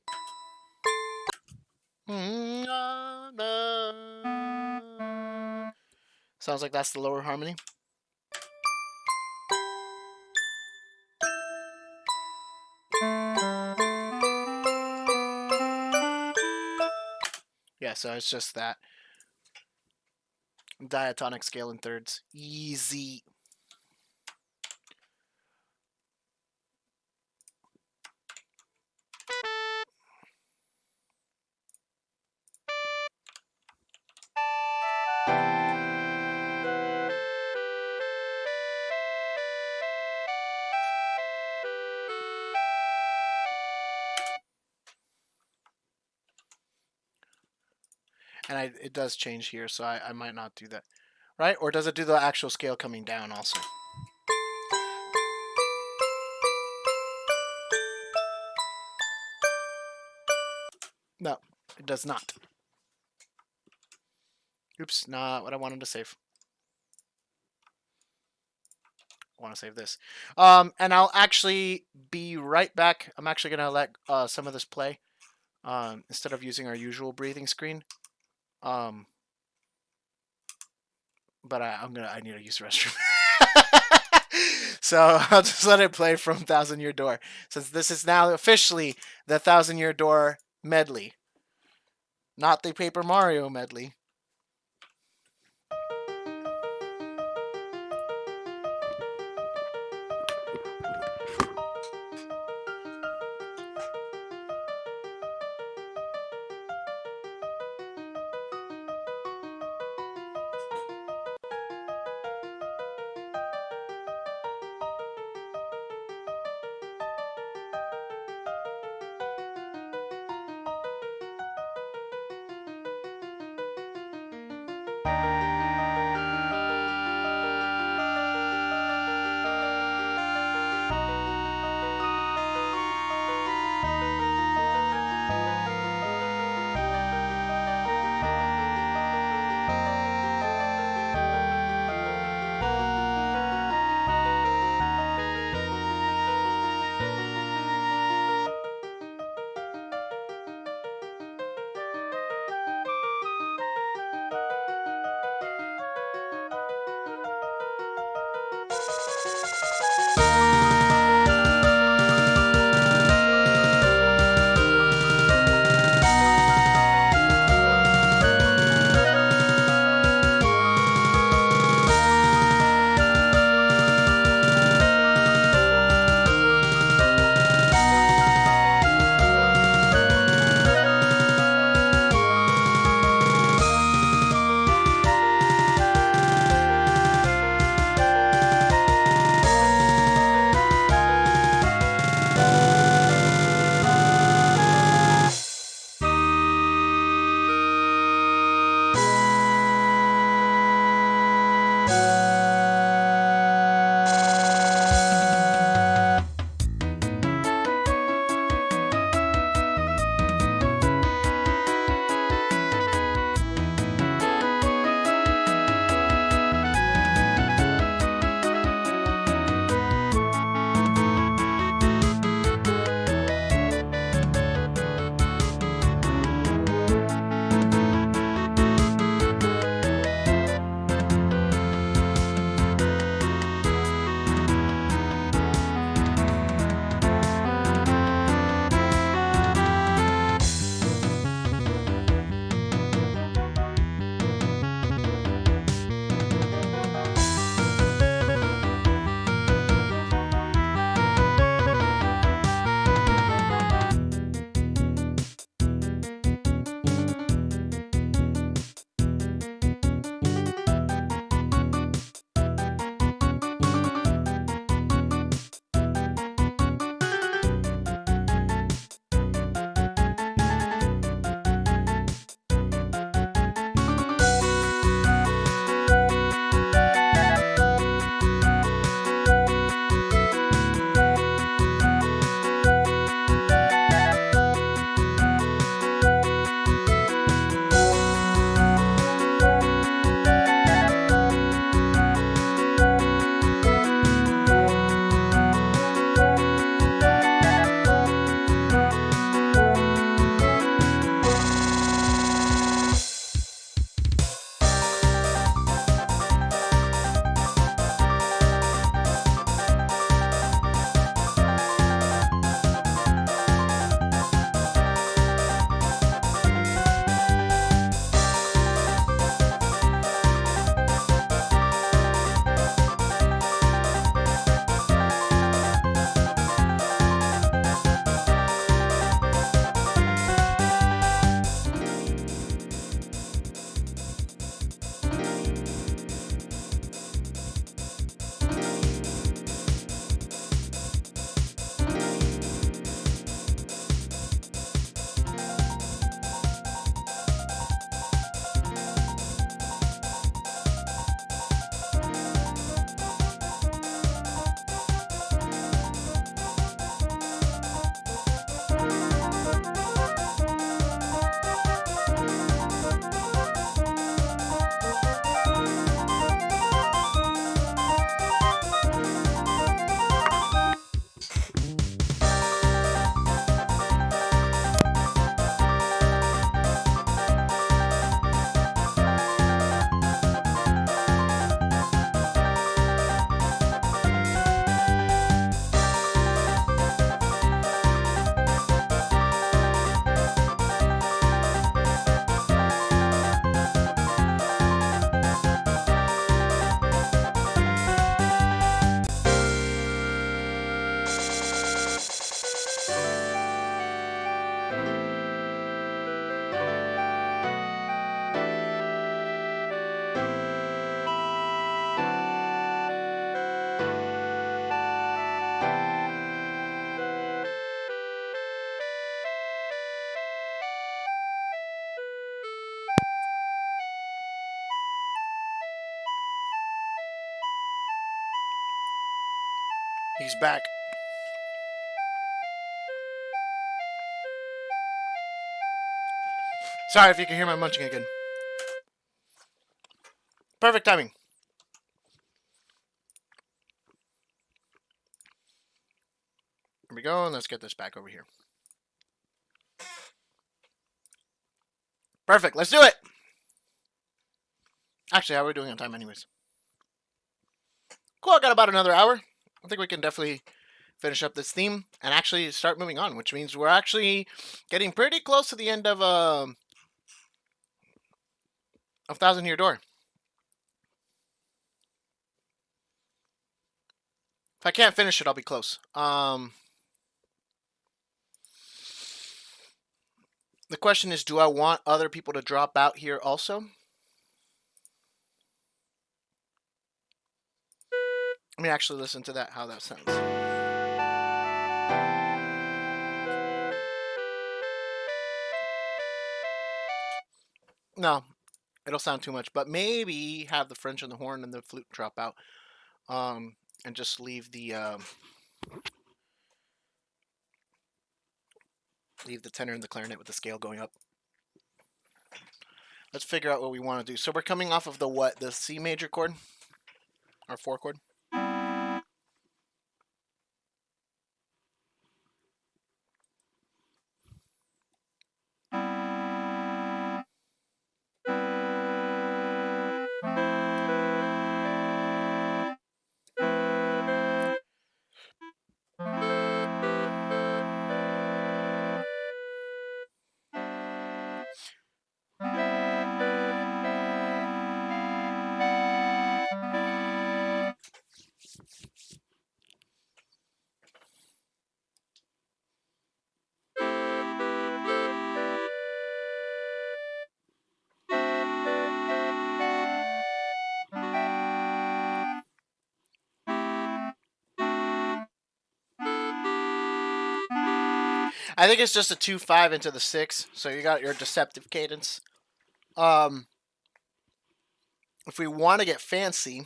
Sounds like that's the lower harmony. Yeah, so it's just that. Diatonic scale in thirds. Easy. And it does change here, so I might not do that. Right? Or does it do the actual scale coming down also? No, it does not. Oops, not what I wanted to save. I want to save this. And I'll actually be right back. I'm actually going to let some of this play instead of using our usual breathing screen. But I need to use the restroom. So I'll just let it play from Thousand Year Door, since this is now officially the Thousand Year Door medley, not the Paper Mario medley. He's back. Sorry if you can hear my munching again. Perfect timing. Here we go, and let's get this back over here. Perfect, let's do it! Actually, how are we doing on time anyways? Cool, I got about another hour. I think we can definitely finish up this theme and actually start moving on, which means we're actually getting pretty close to the end of Thousand Year Door. If I can't finish it, I'll be close. The question is, do I want other people to drop out here also? Let me actually listen to that, how that sounds. No, it'll sound too much, but maybe have the French and the horn and the flute drop out, and just leave the tenor and the clarinet with the scale going up. Let's figure out what we want to do. So we're coming off of the what? The C major chord? Or 4 chord? I think it's just a 2-5 into the 6, so you got your deceptive cadence. If we want to get fancy,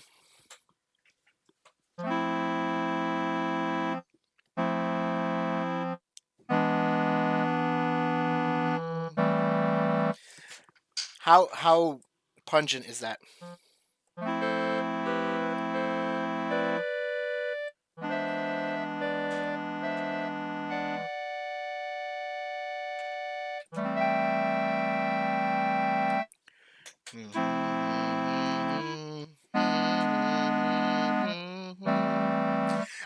how pungent is that?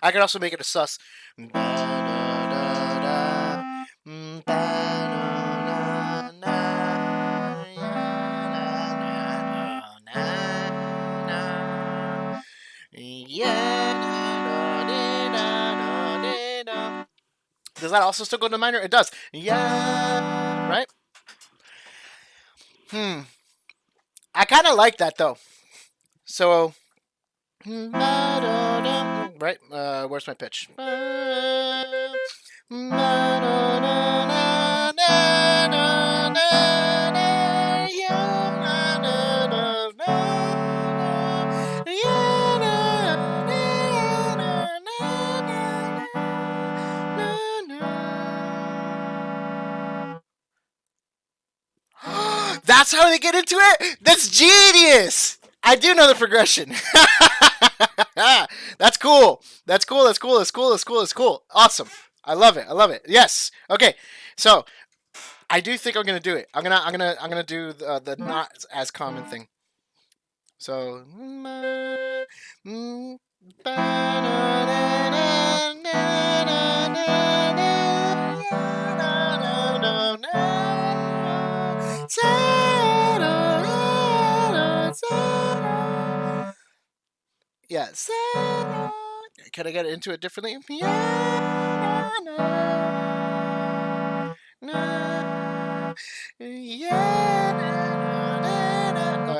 I could also make it a sus. Does that also still go to minor? It does. Yeah, right? I kind of like that though. So, right? Where's my pitch? That's how they get into it? That's genius! I do know the progression. That's cool. That's cool. That's cool. That's cool. That's cool. That's cool. Awesome. I love it. I love it. Yes. Okay. So I do think I'm gonna do it. I'm gonna do the not as common thing. So. Yes. Can I get into it differently?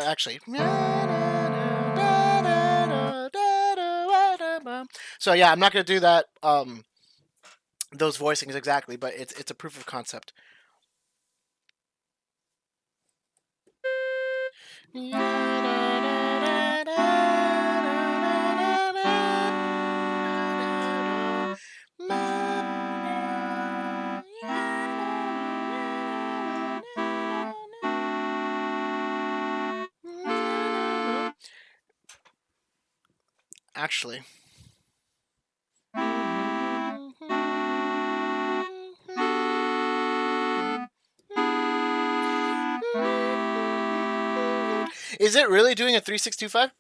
Actually. So yeah, I'm not gonna do that. Those voicings exactly, but it's a proof of concept. actually. Is it really doing a 3625?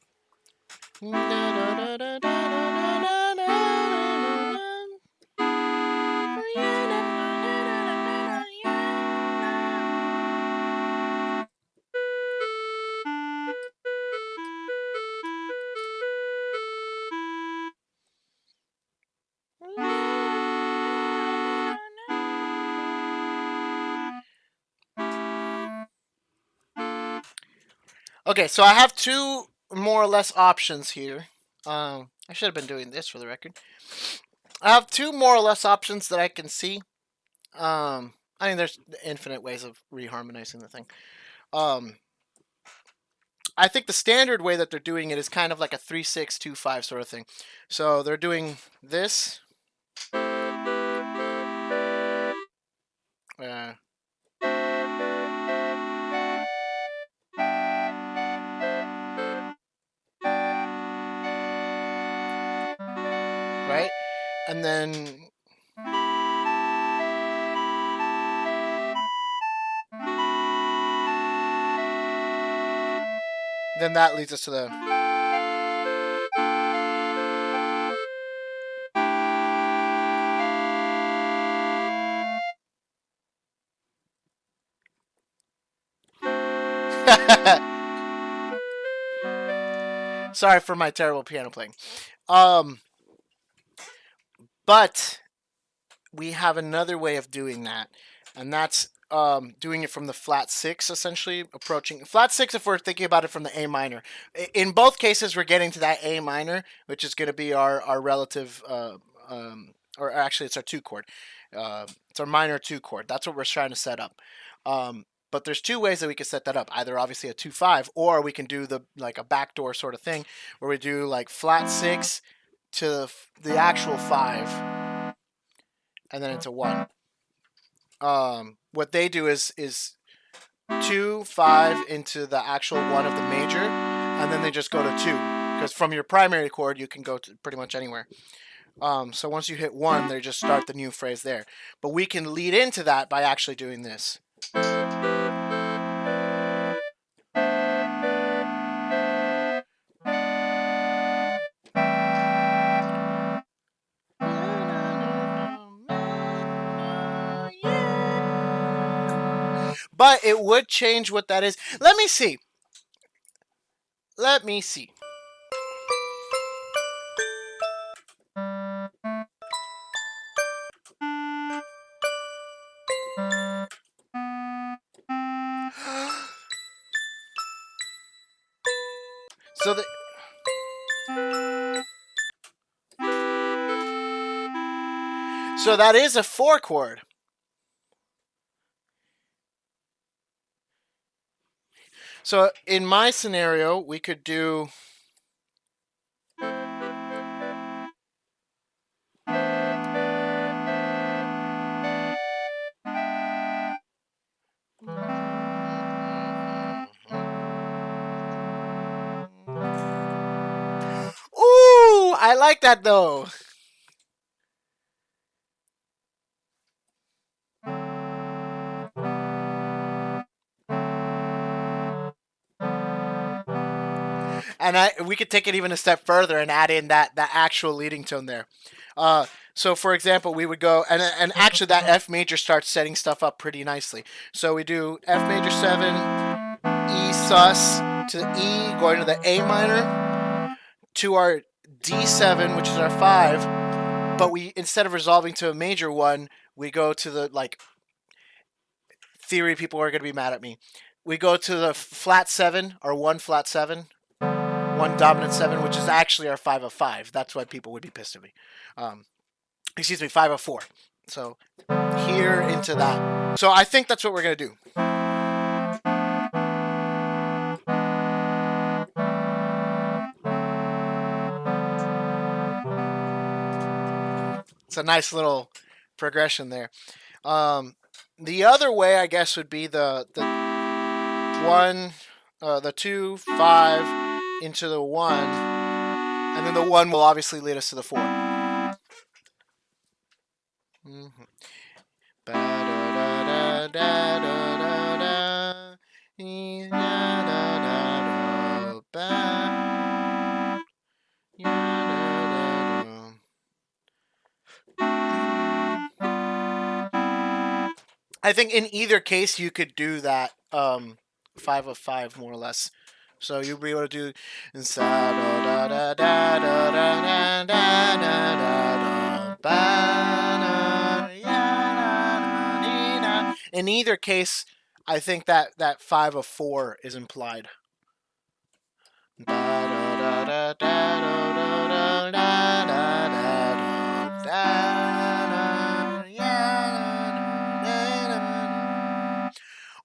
Okay, so I have two more or less options here. I should have been doing this for the record. I have two more or less options that I can see. I mean, there's infinite ways of reharmonizing the thing. I think the standard way that they're doing it is kind of like a 3-6-2-5 sort of thing. So they're doing this. Right? And then that leads us to the Sorry for my terrible piano playing. But we have another way of doing that, and that's doing it from the flat six, essentially approaching flat six. If we're thinking about it from the A minor, in both cases, we're getting to that A minor, which is going to be our relative, or actually, it's our two chord. It's our minor two chord. That's what we're trying to set up. But there's two ways that we can set that up. Either obviously a 2-5, or we can do the like a backdoor sort of thing, where we do like flat six to the actual 5, and then it's a 1. What they do is 2-5 into the actual 1 of the major, and then they just go to 2, because from your primary chord you can go to pretty much anywhere. So once you hit 1, they just start the new phrase there. But we can lead into that by actually doing this. But it would change what that is. Let me see. So that is a 4 chord. So in my scenario, we could do Ooh, I like that though. And we could take it even a step further and add in that actual leading tone there. So for example, we would go and actually that F major starts setting stuff up pretty nicely. So we do F major 7, E sus to the E, going to the A minor, to our D7, which is our 5. But we, instead of resolving to a major 1, we go to the, like, theory people are going to be mad at me. We go to the flat 7, or 1 flat 7, 1 dominant 7, which is actually our 5 of 5. That's why people would be pissed at me. Excuse me, 5 of 4. So here into that. So I think that's what we're going to do. It's a nice little progression there. The other way, I guess, would be the 1, the 2, 5 into the 1, And then the 1 will obviously lead us to the 4. Mm-hmm. I think in either case you could do that 5 of 5 more or less. So you'll be able to do in either case. I think that 5 of 4 is implied.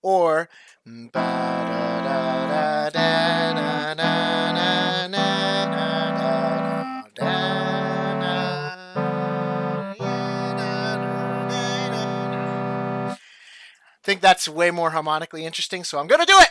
Or I think that's way more harmonically interesting, so I'm gonna do it.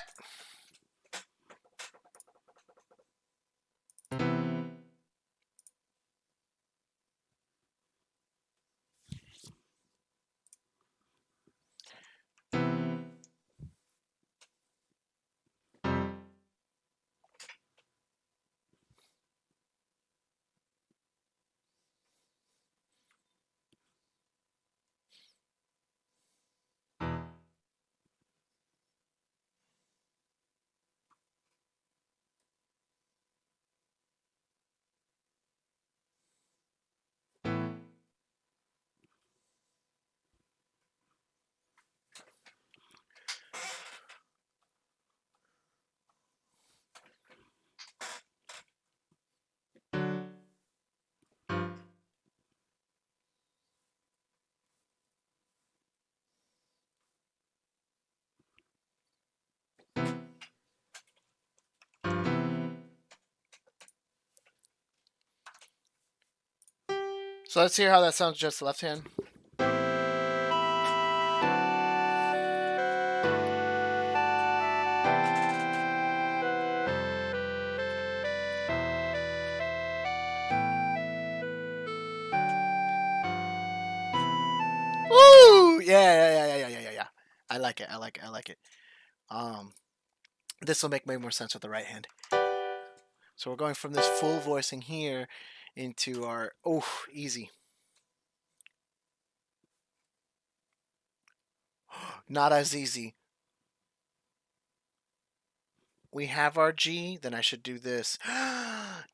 So let's hear how that sounds just left hand. Woo! Yeah. I like it. I like it. I like it. This will make way more sense with the right hand. So we're going from this full voicing here into our easy. Not as easy. We have our G, then I should do this.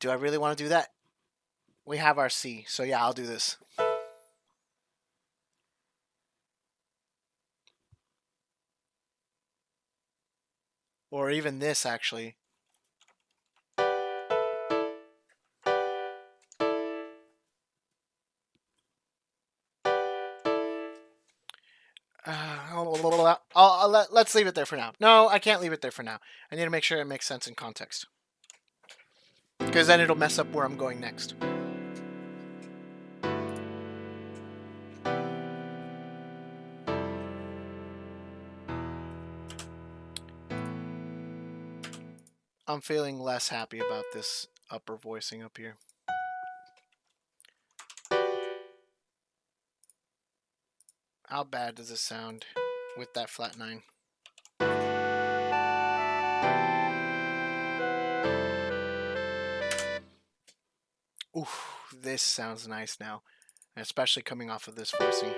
Do I really want to do that? We have our C, so yeah, I'll do this. Or even this, actually. Let's leave it there for now. No, I can't leave it there for now. I need to make sure it makes sense in context. Because then it'll mess up where I'm going next. I'm feeling less happy about this upper voicing up here. How bad does this sound with that flat 9? Ooh, this sounds nice now, especially coming off of this voicing.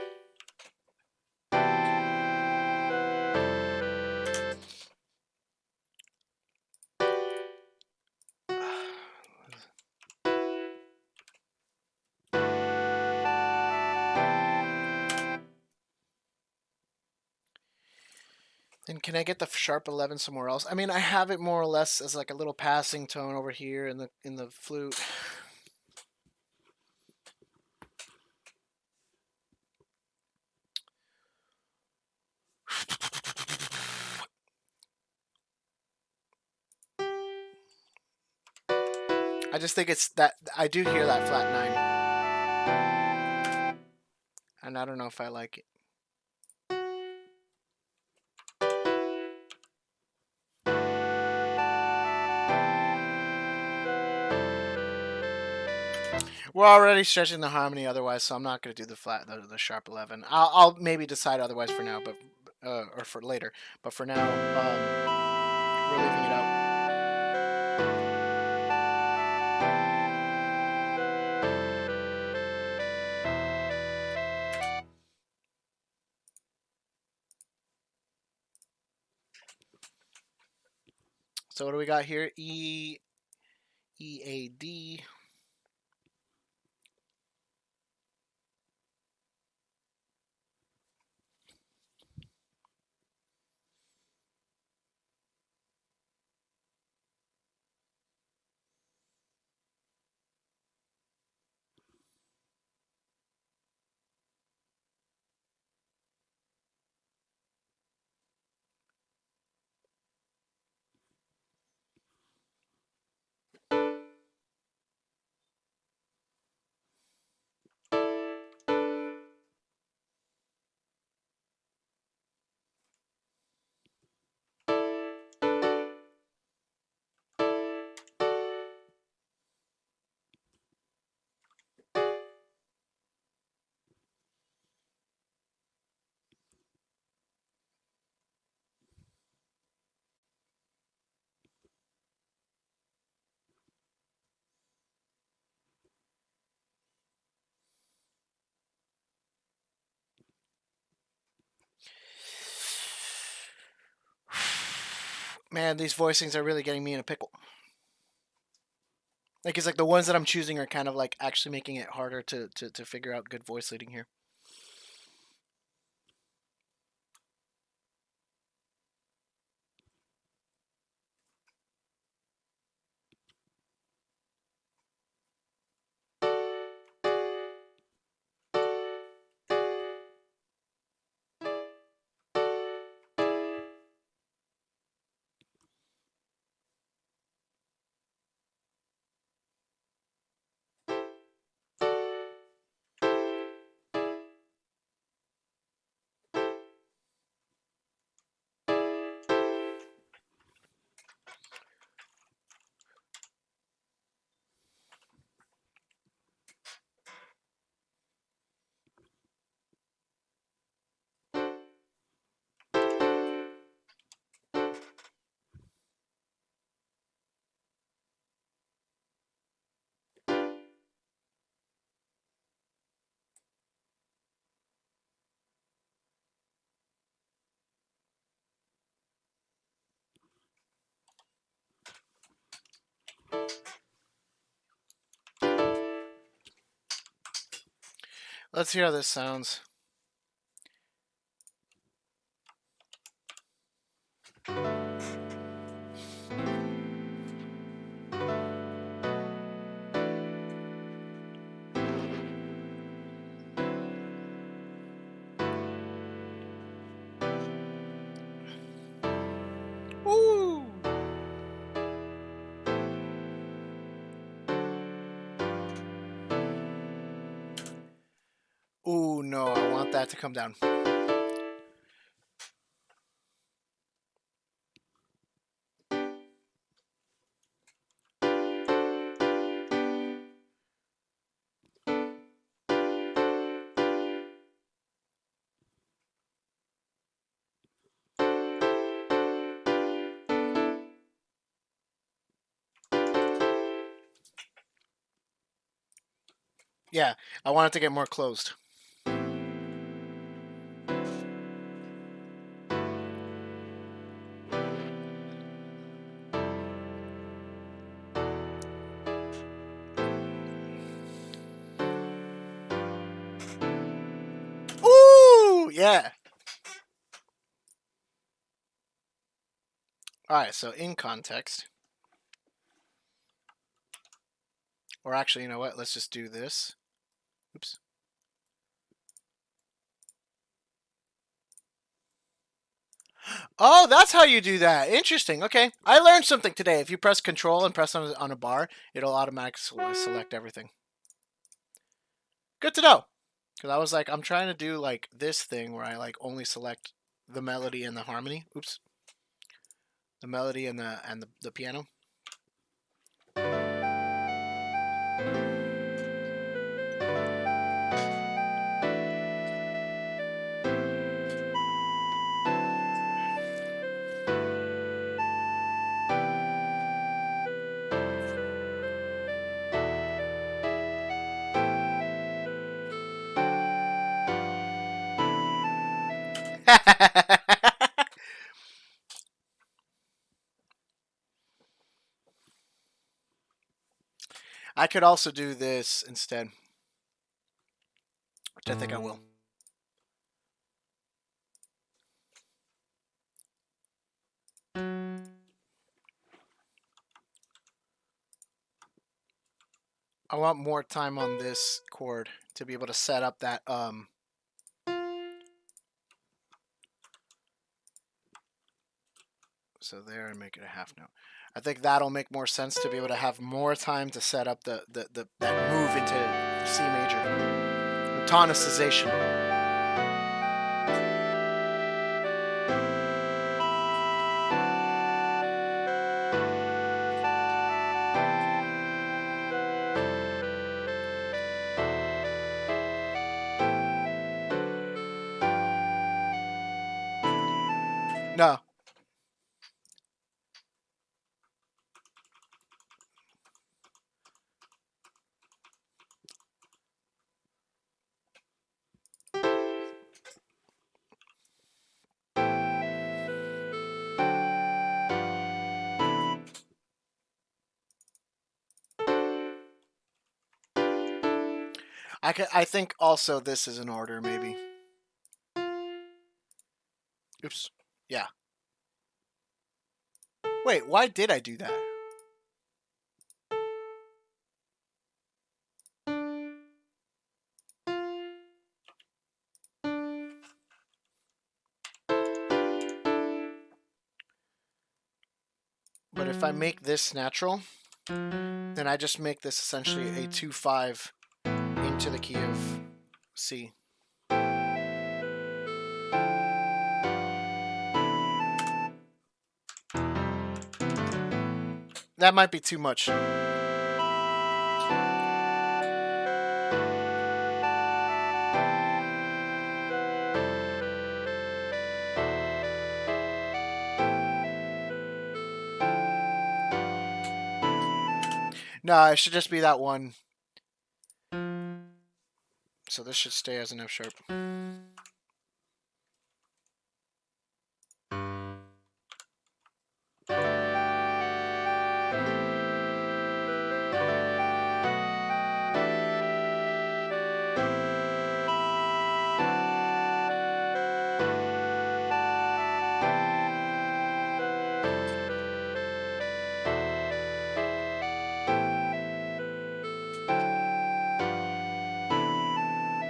Then can I get the sharp 11 somewhere else? I mean, I have it more or less as like a little passing tone over here in the flute. I just think it's that I do hear that flat 9. And I don't know if I like it. We're already stretching the harmony otherwise, so I'm not going to do the sharp 11. I'll maybe decide otherwise for now, but or for later. But for now, we're leaving it out. So what do we got here? A D. Man, these voicings are really getting me in a pickle. Like, it's like the ones that I'm choosing are kind of like actually making it harder to figure out good voice leading here. Let's hear how this sounds. Ooh. Ooh, no, I want that to come down. Yeah, I want it to get more closed. Ooh, yeah. All right, so in context, or actually, you know what? Let's just do this. Oops. Oh, that's how you do that. Interesting. Okay, I learned something today. If you press Control and press on a bar, it'll automatically select everything. Good to know. Because I was like, I'm trying to do like this thing where I like only select the melody and the harmony. Oops. The melody and the piano. I could also do this instead, which I think I will. I want more time on this chord to be able to set up that so there, and make it a half note. I think that'll make more sense to be able to have more time to set up the that move into C major. The tonicization. No. I think also this is in order, maybe. Oops. Yeah. Wait, why did I do that? But if I make this natural, then I just make this essentially a 2-5 into the key of C. That might be too much. No, it should just be that one. So this should stay as an F sharp.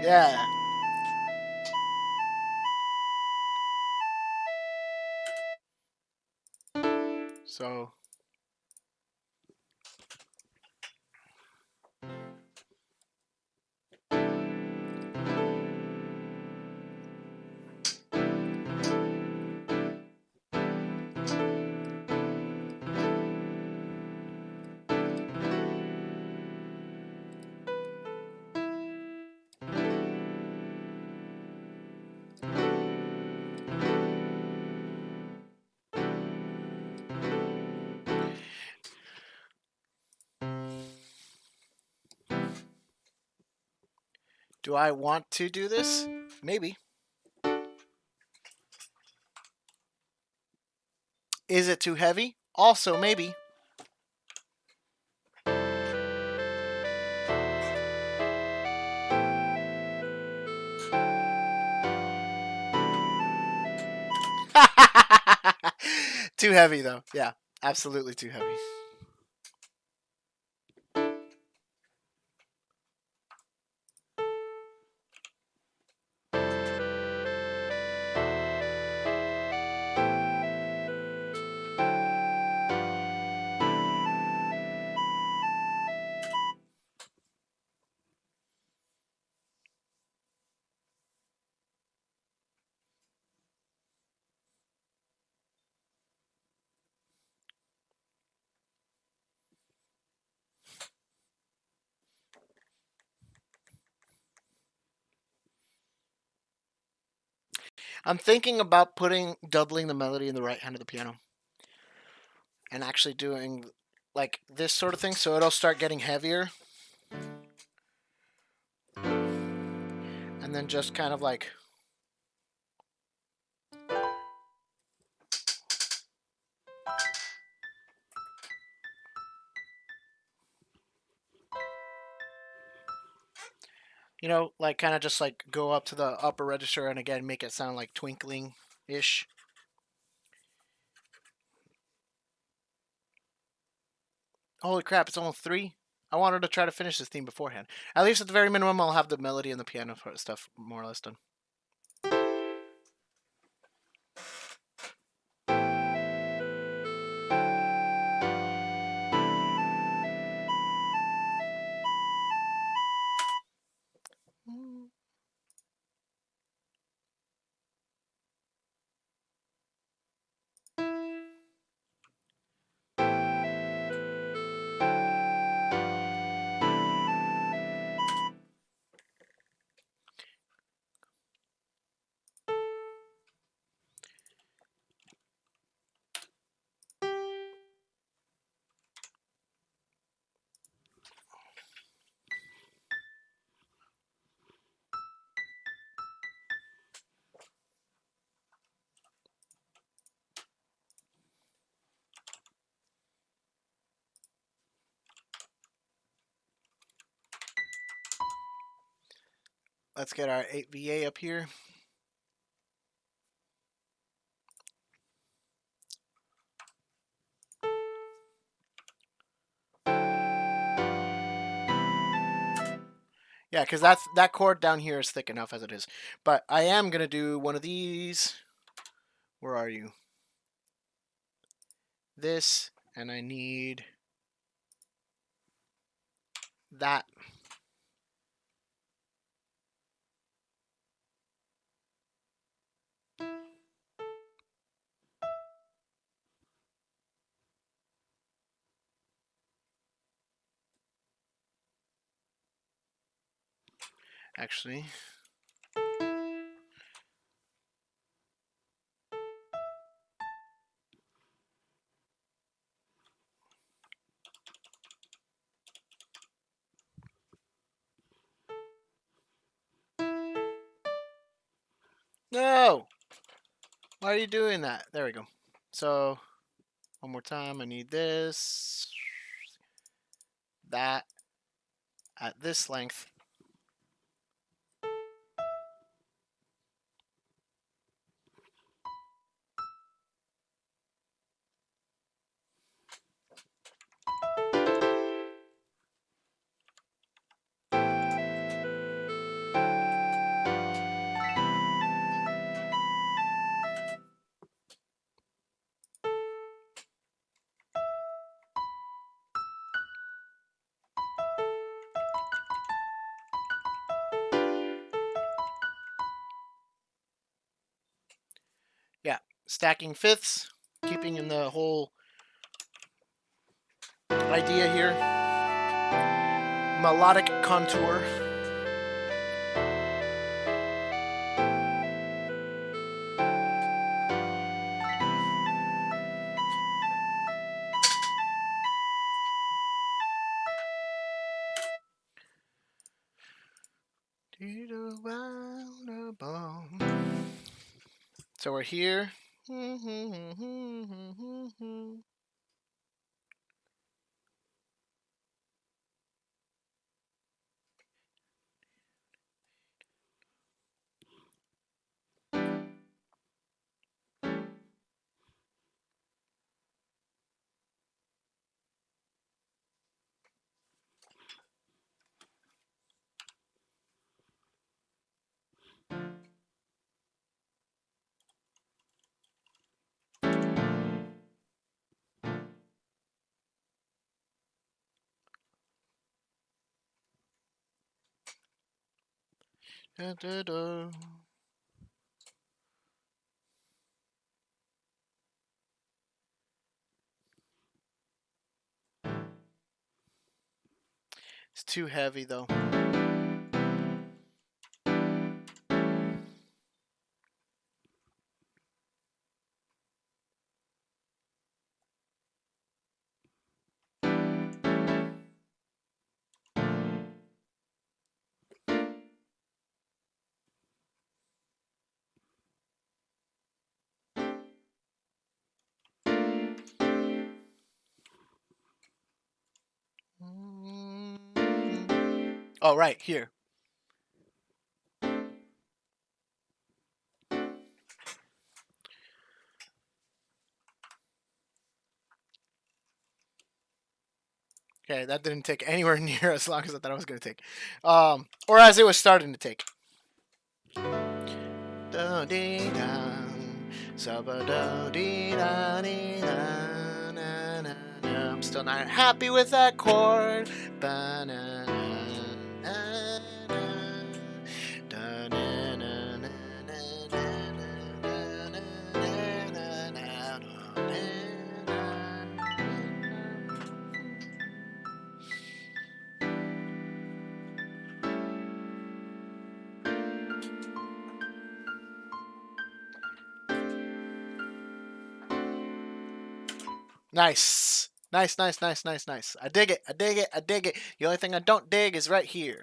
Yeah. So do I want to do this? Maybe. Is it too heavy? Also, maybe. Too heavy, though. Yeah, absolutely too heavy. I'm thinking about doubling the melody in the right hand of the piano. And actually doing like this sort of thing, so it'll start getting heavier. And then just kind of like You know, like kind of just like go up to the upper register and again make it sound like twinkling ish. Holy crap, it's almost 3. I wanted to try to finish this theme beforehand. At least at the very minimum, I'll have the melody and the piano stuff more or less done. Let's get our 8VA up here. Yeah, because that chord down here is thick enough as it is. But I am going to do one of these. Where are you? This, and I need that. Actually, no! Why are you doing that? There we go. So, one more time, I need this, that, at this length. Yeah, stacking fifths, keeping in the whole idea here. Melodic contour. So we're here. Da, da, da. It's too heavy though. Oh, right here. Okay, that didn't take anywhere near as long as I thought it was going to take. Or as it was starting to take. I'm still not happy with that chord. Nice. Nice, nice, nice, nice, nice. I dig it. I dig it. I dig it. The only thing I don't dig is right here.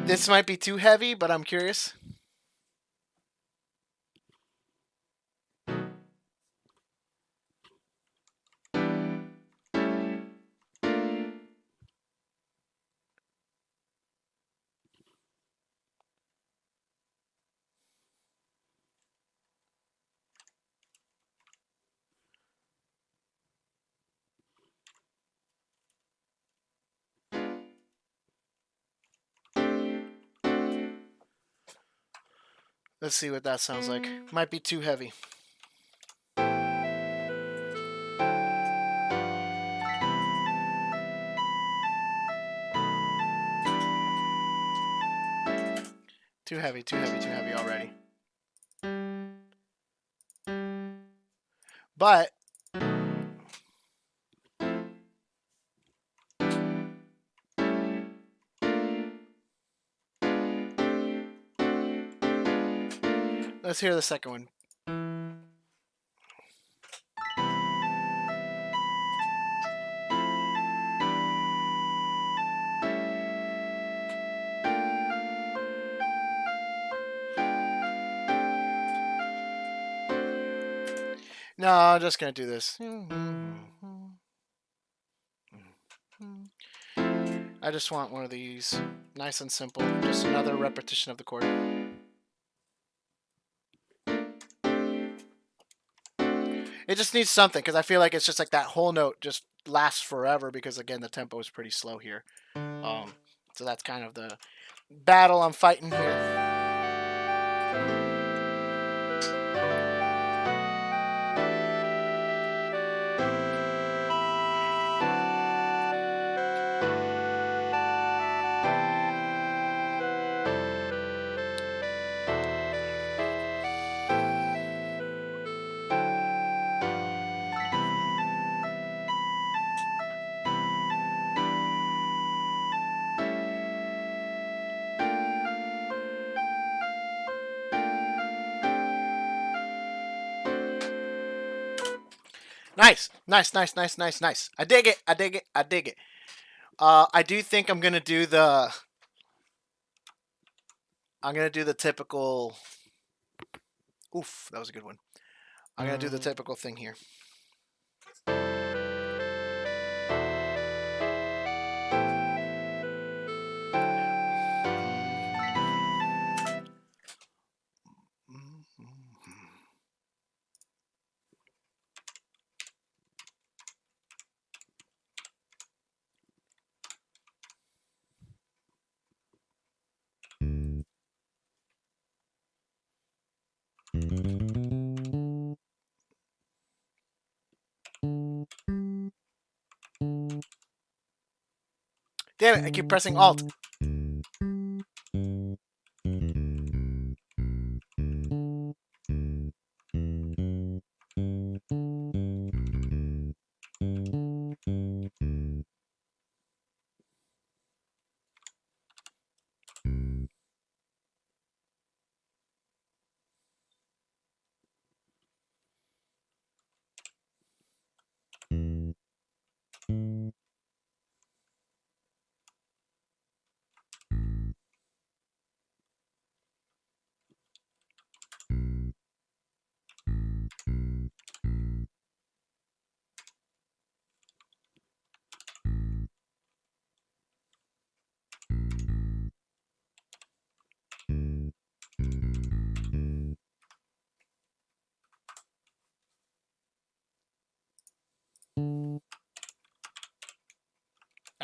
This might be too heavy, but I'm curious. Let's see what that sounds like. Might be too heavy. Too heavy, too heavy, too heavy already. But let's hear the second one. No, I'm just gonna do this. I just want one of these. Nice and simple. Just another repetition of the chord. It just needs something, because I feel like it's just like that whole note just lasts forever, because again the tempo is pretty slow here. So that's kind of the battle I'm fighting here. Nice, nice, nice, nice, nice, nice. I dig it. I dig it. I dig it. I do think I'm gonna do the. I'm gonna do the typical. Oof, that was a good one. I'm gonna do the typical thing here. Damn it! I keep pressing Alt.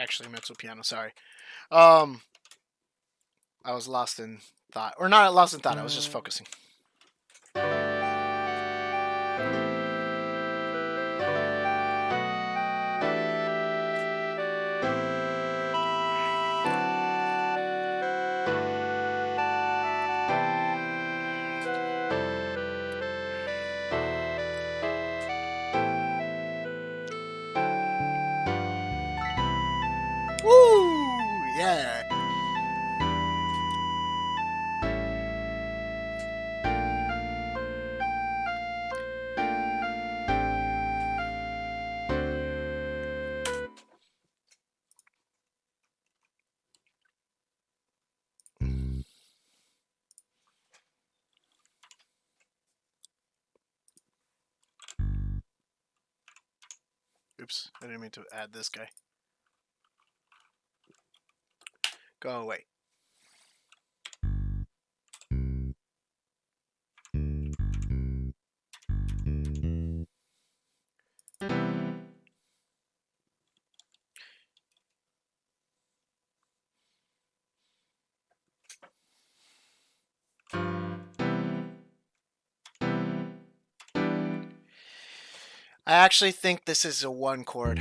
Actually, mezzo piano. Sorry. I was lost in thought, or not lost in thought. I was just focusing. Woo! Yeah. Oops, I didn't mean to add this guy. Go away. I actually think this is a 1 chord.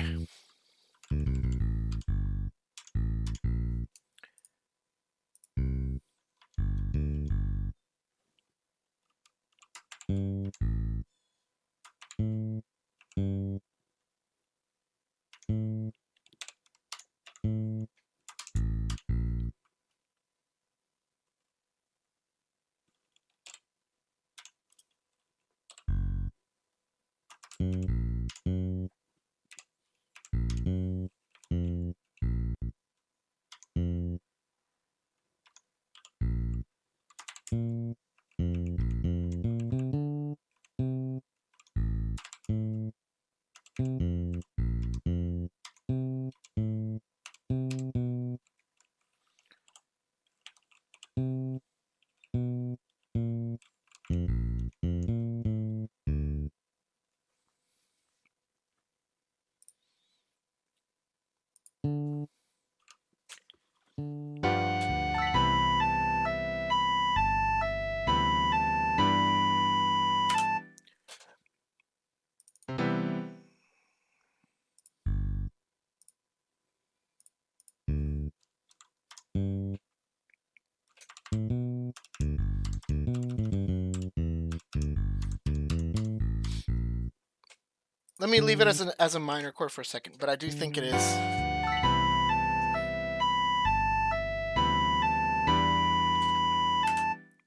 Let me leave it as a minor chord for a second, but I do think it is.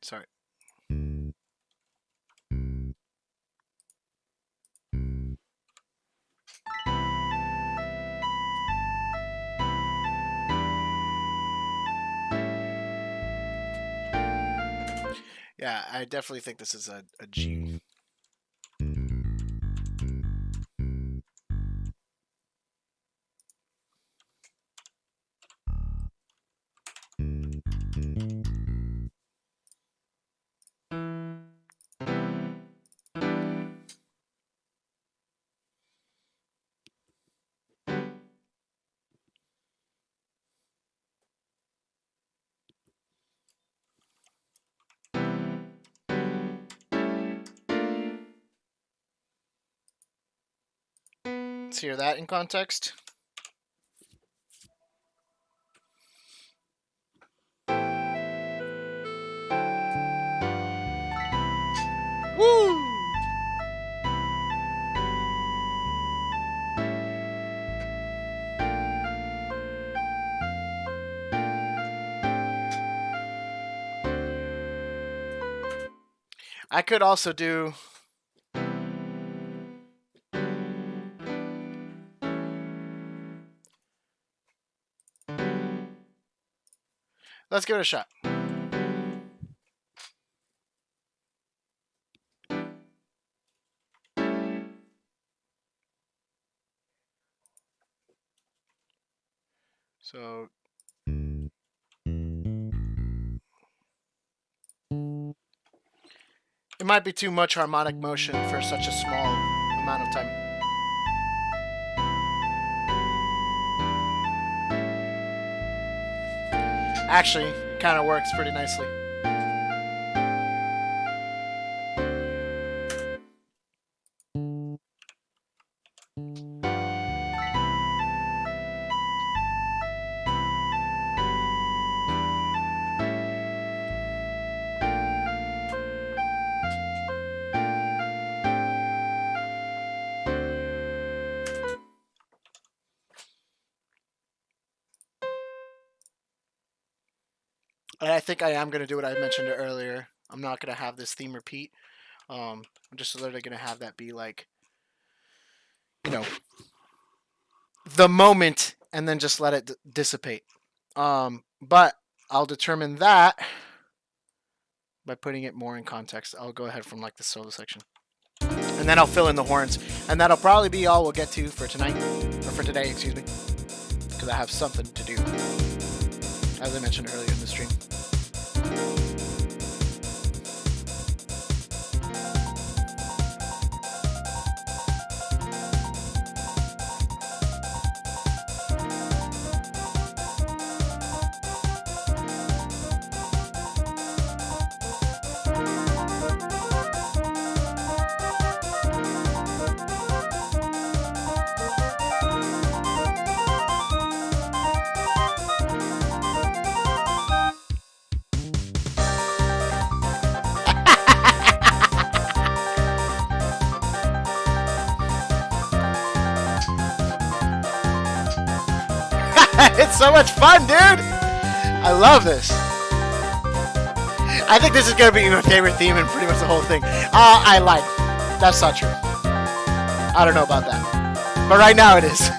Sorry. Yeah, I definitely think this is a G. Let's hear that in context. Woo! I could also do. Let's give it a shot. So. It might be too much harmonic motion for such a small amount of time. Actually, kind of works pretty nicely. And I think I am going to do what I mentioned earlier. I'm not going to have this theme repeat. I'm just literally going to have that be like, you know, the moment and then just let it dissipate. But I'll determine that by putting it more in context. I'll go ahead from like the solo section. And then I'll fill in the horns. And that'll probably be all we'll get to for tonight. Or for today, excuse me. Because I have something to do. As I mentioned earlier in the stream. It's so much fun, dude! I love this. I think this is gonna be my favorite theme in pretty much the whole thing. I lied. That's not true. I don't know about that. But right now it is.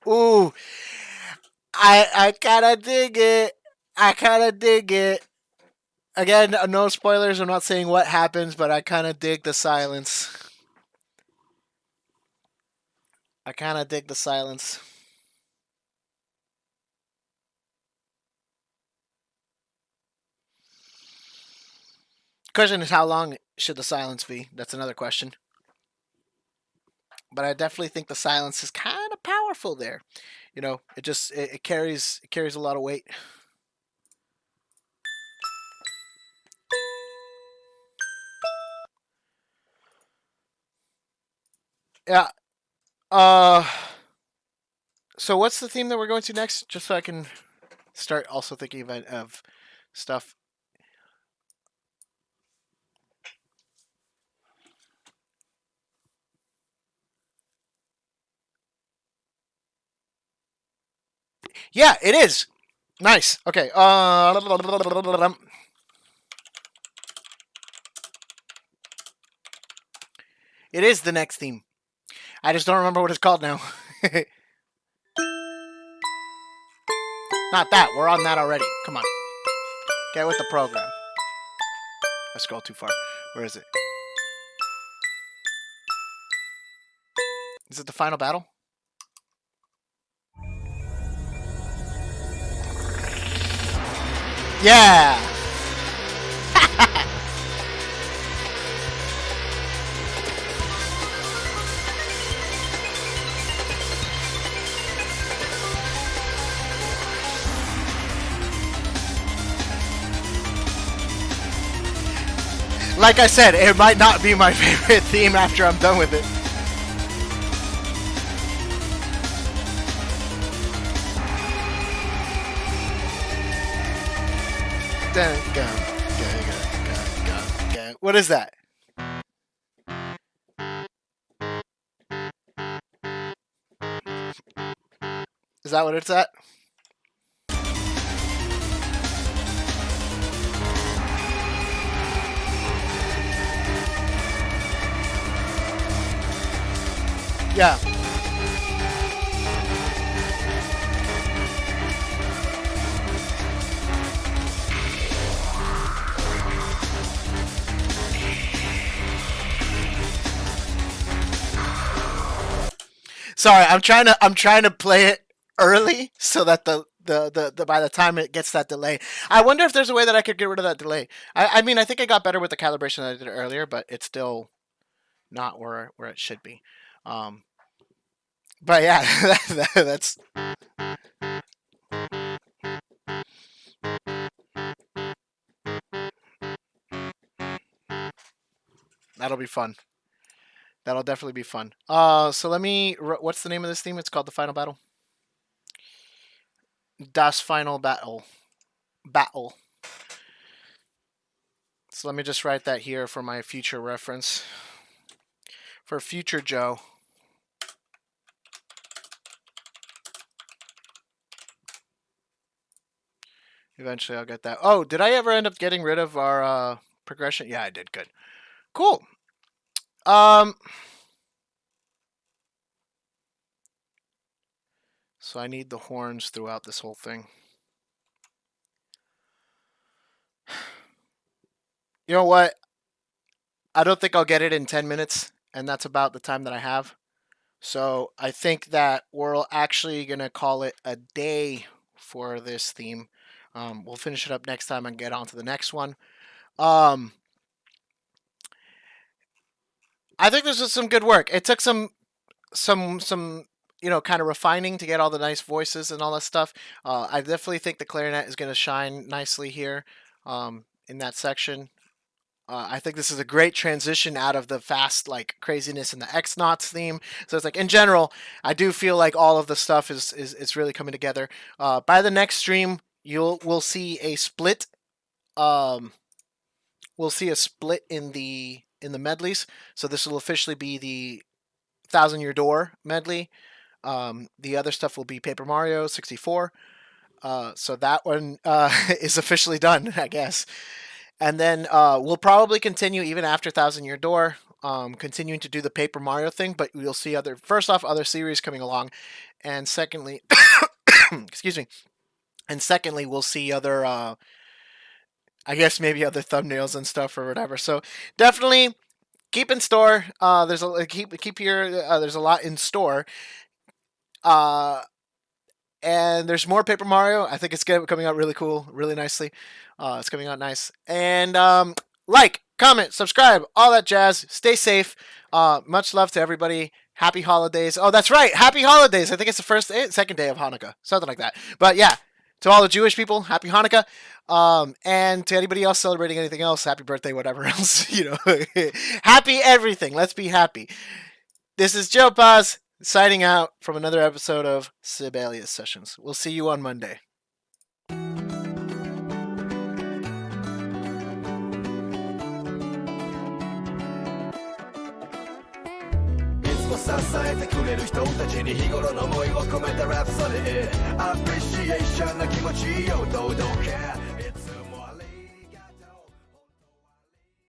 Ooh, I kind of dig it. I kind of dig it. Again, no spoilers. I'm not saying what happens, but I kind of dig the silence. I kind of dig the silence. Question is, how long should the silence be? That's another question. But I definitely think the silence is kind of powerful there. You know, it carries a lot of weight. Yeah. So what's the theme that we're going to next? Just so I can start also thinking of stuff. Yeah, it is. Nice. Okay. It is the next theme. I just don't remember what it's called now. Not that. We're on that already. Come on. Get with the program. I scrolled too far. Where is it? Is it the final battle? Yeah! Like I said, it might not be my favorite theme after I'm done with it. What is that? Is that what it's at? Yeah. Sorry, I'm trying to play it early so that the by the time it gets that delay. I wonder if there's a way that I could get rid of that delay. I mean I think I got better with the calibration that I did earlier, but it's still not where it should be. Um, but yeah, that's that'll be fun. That'll definitely be fun. So let me. What's the name of this theme? It's called the Final Battle. Das Final Battle. Battle. So let me just write that here for my future reference. For future Joe. Eventually I'll get that. Oh, did I ever end up getting rid of our progression? Yeah, I did. Good. Cool. So I need the horns throughout this whole thing. You know what? I don't think I'll get it in 10 minutes, and that's about the time that I have. So I think that we're actually going to call it a day for this theme. We'll finish it up next time and get on to the next one. I think this was some good work. It took some kind of refining to get all the nice voices and all that stuff. I definitely think the clarinet is going to shine nicely here in that section. I think this is a great transition out of the fast like craziness in the X Nauts theme. So it's like in general, I do feel like all of the stuff is really coming together. By the next stream, we'll see a split. We'll see a split in the medleys. So this will officially be the 1,000-Year Door medley. The other stuff will be Paper Mario 64. So that one is officially done, I guess. And then we'll probably continue even after 1,000-Year Door, continuing to do the Paper Mario thing. But we'll see other series coming along, and secondly, excuse me, and secondly, we'll see other, I guess maybe other thumbnails and stuff or whatever. So definitely keep in store. There's a keep here. There's a lot in store. And there's more Paper Mario. I think it's coming out really cool, really nicely. It's coming out nice. And like, comment, subscribe, all that jazz. Stay safe. Much love to everybody. Happy holidays. Oh, that's right. Happy holidays. I think it's the second day of Hanukkah. Something like that. But yeah, to all the Jewish people, happy Hanukkah. And to anybody else celebrating anything else, happy birthday, whatever else. Happy everything. Let's be happy. This is Joe Paz, signing out from another episode of Sibelius Sessions. We'll see you on Monday. 支えてくれる人たちに日頃の思いを込めたラプソディアプリシエーションの気持ちを堂々